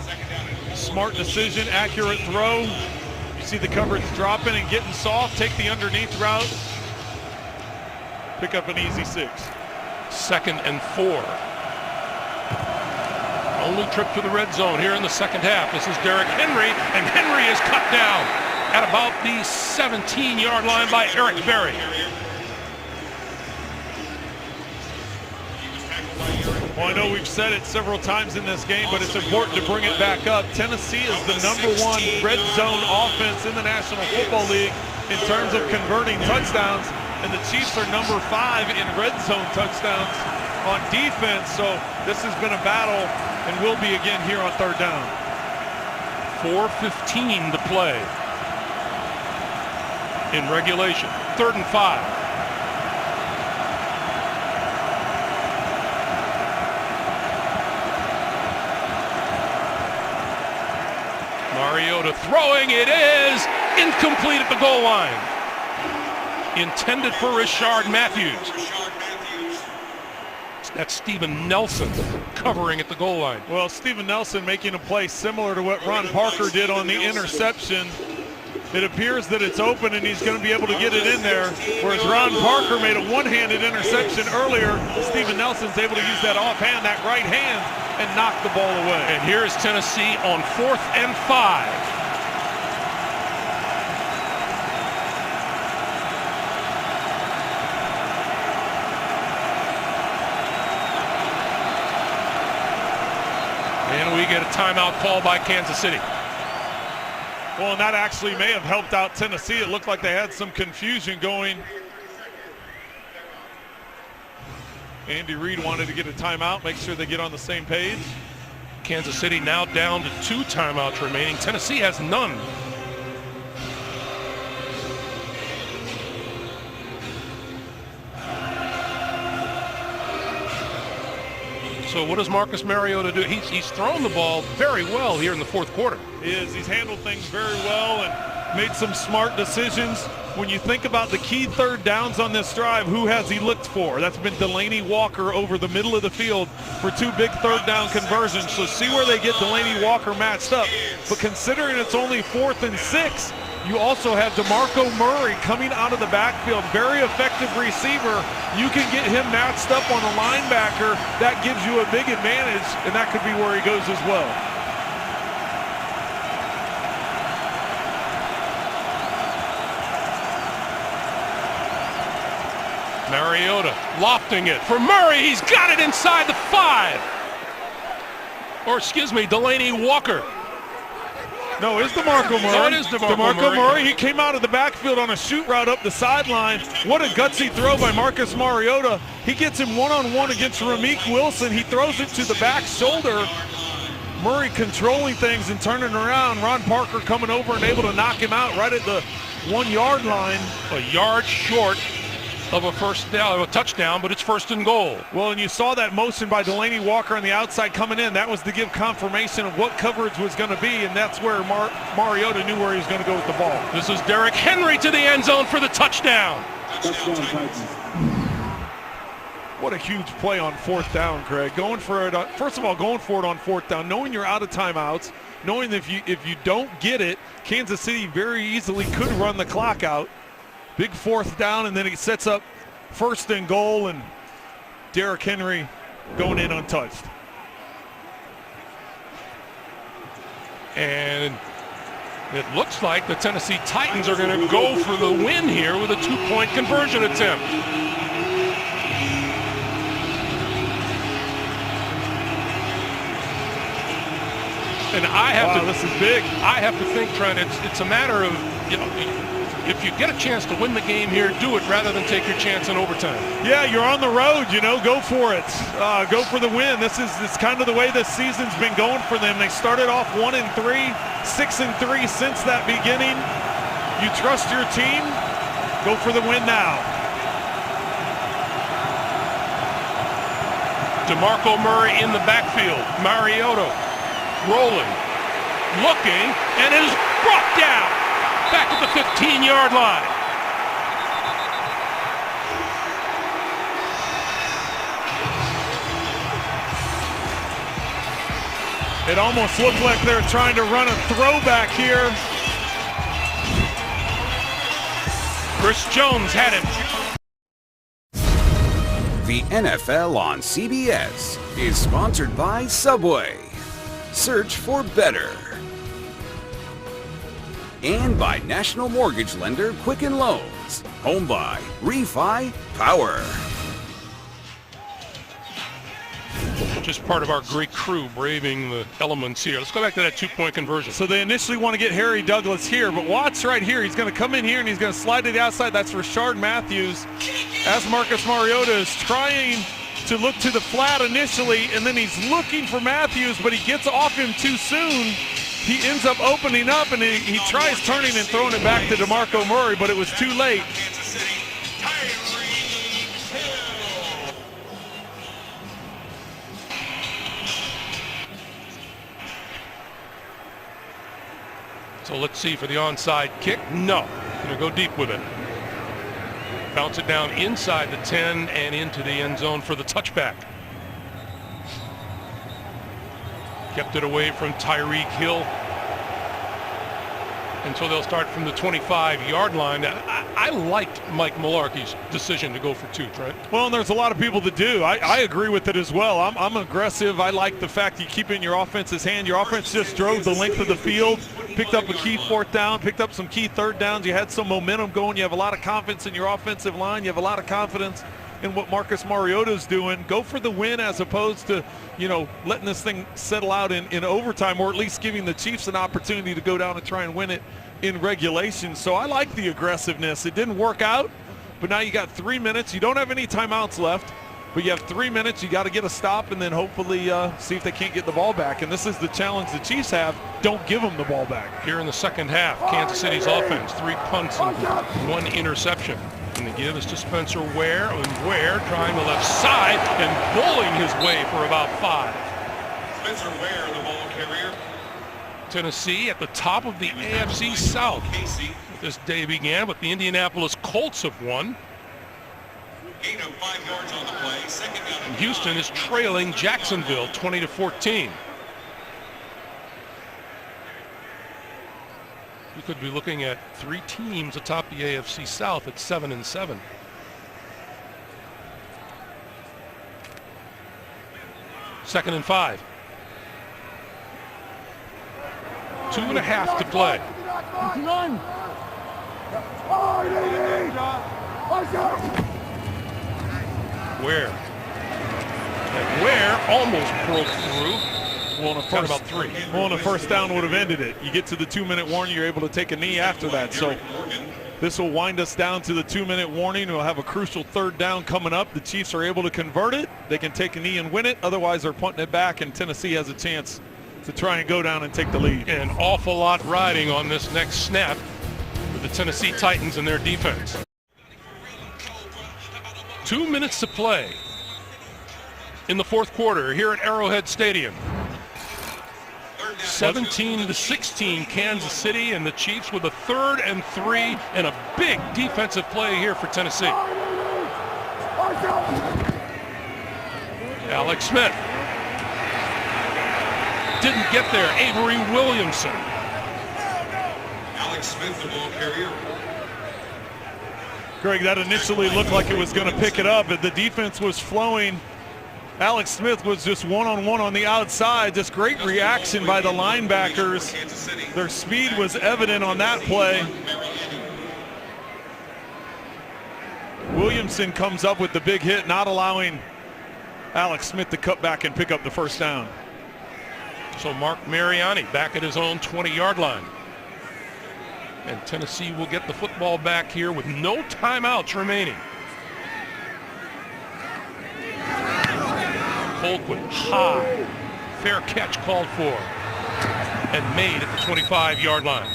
2nd down and 4. Smart decision, accurate throw. You see the coverage dropping and getting soft. Take the underneath route. Pick up an easy 6. 2nd and 4. Only trip to the red zone here in the 2nd half. This is Derrick Henry, and Henry is cut down at about the 17-yard line by Eric Berry. Well, I know we've said it several times in this game, but it's important to bring it back up. Tennessee is the #1 red zone offense in the National Football League in terms of converting touchdowns, and the Chiefs are #5 in red zone touchdowns on defense. So this has been a battle and will be again here on 3rd down. 4:15 to play in regulation. 3rd and 5. Mariota throwing, it is incomplete at the goal line. Intended for Rishard Matthews. That's Steven Nelson covering at the goal line. Well, Steven Nelson making a play similar to what Ron Parker did on the interception. It appears that it's open and he's going to be able to get it in there. Whereas Ron Parker made a one-handed interception earlier, Steven Nelson's able to use that offhand, that right hand, and knock the ball away. And here is Tennessee on 4th and 5. And we we get a timeout call by Kansas City. Well, and that actually may have helped out Tennessee. It looked like they had some confusion going. Andy Reid wanted to get a timeout, make sure they get on the same page. Kansas City now down to 2 timeouts remaining. Tennessee has none. So what does Marcus Mariota do? He's thrown the ball very well here in the fourth quarter. He's handled things very well and made some smart decisions. When you think about the key third downs on this drive, who has he looked for? That's been Delanie Walker over the middle of the field for 2 big third down conversions. So see where they get Delanie Walker matched up. But considering it's only 4th and 6, you also have DeMarco Murray coming out of the backfield. Very effective receiver. You can get him matched up on a linebacker. That gives you a big advantage, and that could be where he goes as well. Mariota lofting it for Murray. He's got it inside the 5. Or excuse me, Delanie Walker. No, it's DeMarco Murray. No, it is DeMarco Murray. He came out of the backfield on a shoot route up the sideline. What a gutsy throw by Marcus Mariota. He gets him one-on-one against Ramik Wilson. He throws it to the back shoulder. Murray controlling things and turning around. Ron Parker coming over and able to knock him out right at the 1-yard line. A yard short of a first down, a touchdown, but it's 1st and goal. Well, and you saw that motion by Delanie Walker on the outside coming in. That was to give confirmation of what coverage was going to be, and that's where Mariota knew where he was going to go with the ball. This is Derrick Henry to the end zone for the touchdown. What a huge play on 4th down, Craig. Going for it. First of all, going for it on 4th down, knowing you're out of timeouts, knowing that if you don't get it, Kansas City very easily could run the clock out. Big 4th down, and then he sets up 1st and goal, and Derrick Henry going in untouched. And it looks like the Tennessee Titans are going to go for the win here with a 2-point conversion attempt. And this is big. I have to think, Trent, it's a matter of, if you get a chance to win the game here, do it rather than take your chance in overtime. Yeah, you're on the road, go for it. Go for the win. This is kind of the way this season's been going for them. They started off 1-3, 6-3 since that beginning. You trust your team, go for the win now. DeMarco Murray in the backfield. Mariota rolling, looking, and it is brought down. Back at the 15-yard line. It almost looked like they were trying to run a throwback here. Chris Jones had him. The NFL on CBS is sponsored by Subway. Search for better. And by National Mortgage Lender Quicken Loans. Home buy, refi, power. Just part of our great crew braving the elements here. Let's go back to that 2-point conversion. So they initially want to get Harry Douglas here, but Watts right here. He's going to come in here and he's going to slide to the outside. That's Rashard Matthews. As Marcus Mariota is trying to look to the flat initially, and then he's looking for Matthews, but he gets off him too soon. He ends up opening up, and he tries turning and throwing it back to DeMarco Murray, but it was too late. So let's see for the onside kick. No, going to go deep with it. Bounce it down inside the 10 and into the end zone for the touchback. Kept it away from Tyreek Hill. And so they'll start from the 25-yard line. I liked Mike Mularkey's decision to go for 2, Trent. Well, and there's a lot of people that do. I agree with it as well. I'm aggressive. I like the fact you keep it in your offense's hand. Your offense just drove the length of the field, picked up a key 4th down, picked up some key 3rd downs. You had some momentum going. You have a lot of confidence in your offensive line. You have a lot of confidence in what Marcus Mariota's doing. Go for the win as opposed to, you know, letting this thing settle out in overtime, or at least giving the Chiefs an opportunity to go down and try and win it in regulation. So I like the aggressiveness. It didn't work out, but now you got 3 minutes. You don't have any timeouts left, but you have 3 minutes. You got to get a stop and then hopefully see if they can't get the ball back. And this is the challenge the Chiefs have. Don't give them the ball back. Here in the second half, Kansas City's offense, 3 punts and 1 interception. And the give is to Spencer Ware, and Ware trying the left side and bowling his way for about 5. Spencer Ware, the ball carrier. Tennessee at the top of the AFC South. This day began with the Indianapolis Colts have won. Gain of 5 yards on the play. Second down and Houston is trailing Jacksonville 20-14. You could be looking at 3 teams atop the AFC South at 7-7. Second and 5. 2.5 to play. Ware. And Ware almost broke through. Well, on a first down would have ended it. You get to the 2-minute warning, you're able to take a knee after that. So this will wind us down to the 2-minute warning. We'll have a crucial 3rd down coming up. The Chiefs are able to convert it. They can take a knee and win it. Otherwise, they're punting it back, and Tennessee has a chance to try and go down and take the lead. An awful lot riding on this next snap for the Tennessee Titans and their defense. 2 minutes to play in the 4th quarter here at Arrowhead Stadium. 17-16 Kansas City, and the Chiefs with a 3rd and 3 and a big defensive play here for Tennessee. Alex Smith didn't get there. Avery Williamson. Alex Smith, the ball carrier. Greg, that initially looked like it was going to pick it up, but the defense was flowing. Alex Smith was just one-on-one on the outside. Just great reaction by the linebackers. Their speed was evident on that play. Williamson comes up with the big hit, not allowing Alex Smith to cut back and pick up the first down. So Mark Mariani back at his own 20-yard line. And Tennessee will get the football back here with no timeouts remaining. Colquitt high. Fair catch called for. And made at the 25-yard line.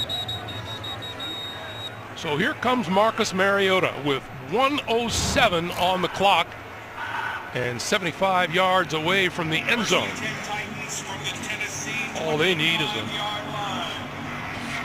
So here comes Marcus Mariota with 1:07 on the clock and 75 yards away from the end zone. All they need is a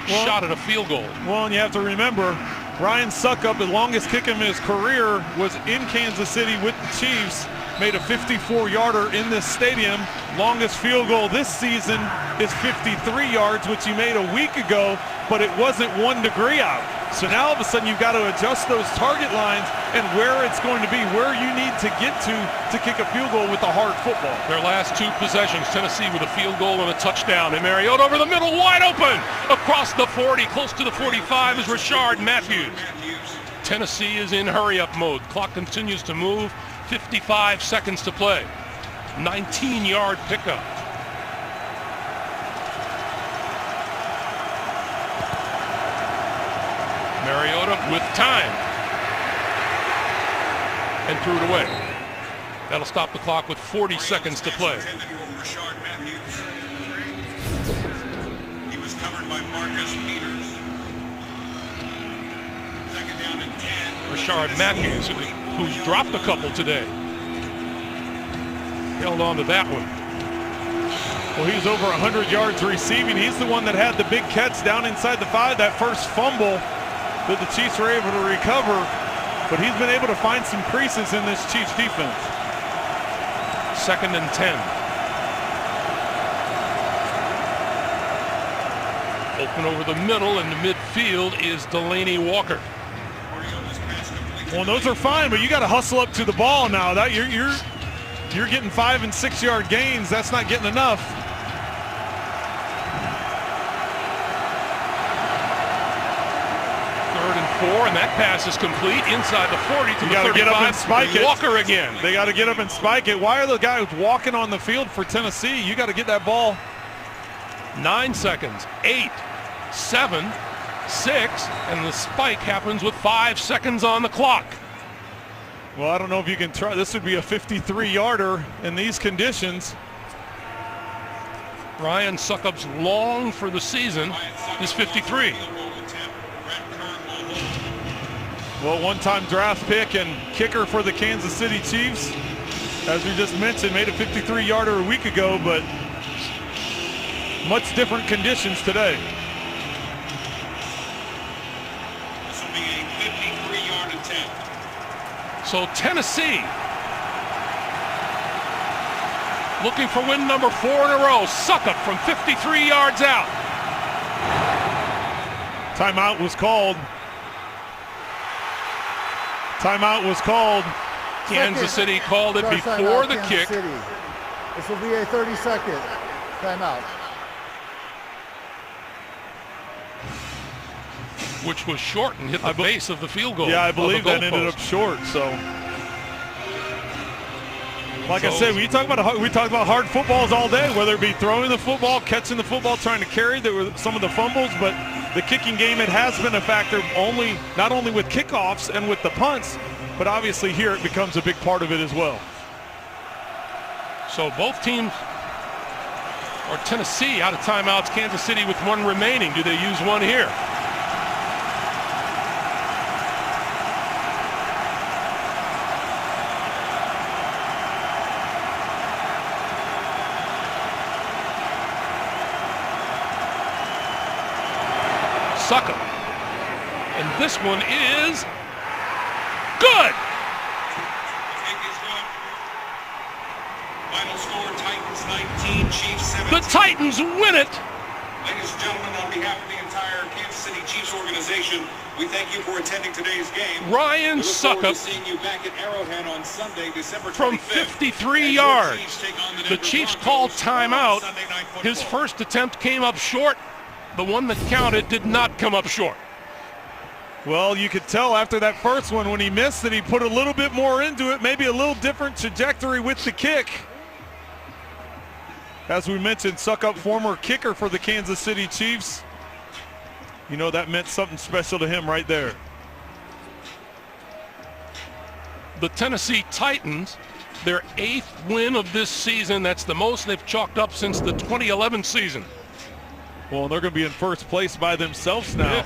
shot at a field goal. Well, and you have to remember, Ryan Succop, the longest kick in his career, was in Kansas City with the Chiefs, made a 54-yarder in this stadium. Longest field goal this season is 53 yards, which he made a week ago, but it wasn't 1 degree out. So now all of a sudden you've got to adjust those target lines and where it's going to be, where you need to get to kick a field goal with a hard football. Their last 2 possessions, Tennessee with a field goal and a touchdown. And Mariota over the middle, wide open. Across the 40, close to the 45 is Rashard Matthews. Tennessee is in hurry-up mode. Clock continues to move. 55 seconds to play. 19-yard pickup. Mariota with time. And threw it away. That'll stop the clock with 40 seconds to play. He was covered by Marcus Peters. Second down and 10. Rashard Matthews, who's dropped a couple today. Held on to that one. Well, he's over 100 yards receiving. He's the one that had the big catch down inside the 5, that first fumble that the Chiefs were able to recover. But he's been able to find some creases in this Chiefs defense. Second and 10. Open over the middle in the midfield is Delaney Walker. Well, those are fine, but you got to hustle up to the ball now. That you're getting 5 and 6 yard gains. That's not getting enough. Third and 4, and that pass is complete inside the 40 to You the got to 35. get up and spike it. Walker again. They got to get up and spike it. Why are the guys walking on the field for Tennessee? You got to get that ball. 9 seconds, 8, 7, 6, and the spike happens with 5 seconds on the clock. Well, I don't know if you can try. This would be a 53-yarder in these conditions. Ryan Succop's long for the season is 53. Well, one-time draft pick and kicker for the Kansas City Chiefs. As we just mentioned, made a 53-yarder a week ago, but much different conditions today. This will be a 53-yard attempt. So Tennessee looking for win number 4 in a row. Succop from 53 yards out. Timeout was called. Timeout was called. Kansas City called it Start before timeout, the Kansas kick. City. This will be a 30-second timeout. Which was short and hit the base of the field goal. Yeah, I of the believe that ended goalpost. up short. So, like I said, we talk about hard footballs all day, whether it be throwing the football, catching the football, trying to carry. There were some of the fumbles, but the kicking game, it has been a factor not only with kickoffs and with the punts, but obviously here it becomes a big part of it as well. So both teams, or Tennessee out of timeouts, Kansas City with 1 remaining. Do they use one here? Succop. And this one is good. Kick is good. Final score, Titans 19, Chiefs 17. The Titans win it. Ladies and gentlemen, on behalf of the entire Kansas City Chiefs organization, we thank you for attending today's game. Ryan We look forward to Succop seeing you back at Arrowhead on Sunday, December 25th. from 53 as your yards. Chiefs take on The Denver Chiefs Broncos called on timeout. Sunday Night Football. His first attempt came up short. The one that counted did not come up short. Well, you could tell after that first one when he missed that he put a little bit more into it, maybe a little different trajectory with the kick. As we mentioned, Succop, former kicker for the Kansas City Chiefs. You know, that meant something special to him right there. The Tennessee Titans, their 8th win of this season. That's the most they've chalked up since the 2011 season. Well, they're going to be in first place by themselves now.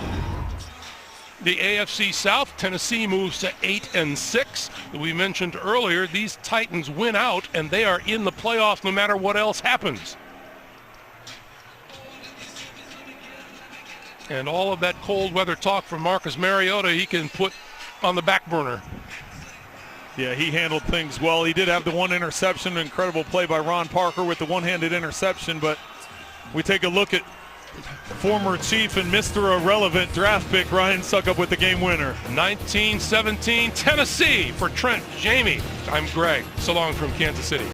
The AFC South, Tennessee moves to 8-6. We mentioned earlier, these Titans win out and they are in the playoffs no matter what else happens. And all of that cold weather talk from Marcus Mariota, he can put on the back burner. Yeah, he handled things well. He did have the one interception, incredible play by Ron Parker with the one-handed interception, but we take a look at former Chief and Mr. Irrelevant draft pick Ryan Succop with the game winner. 19-17 Tennessee for Trent, Jamie. I'm Greg. So long from Kansas City.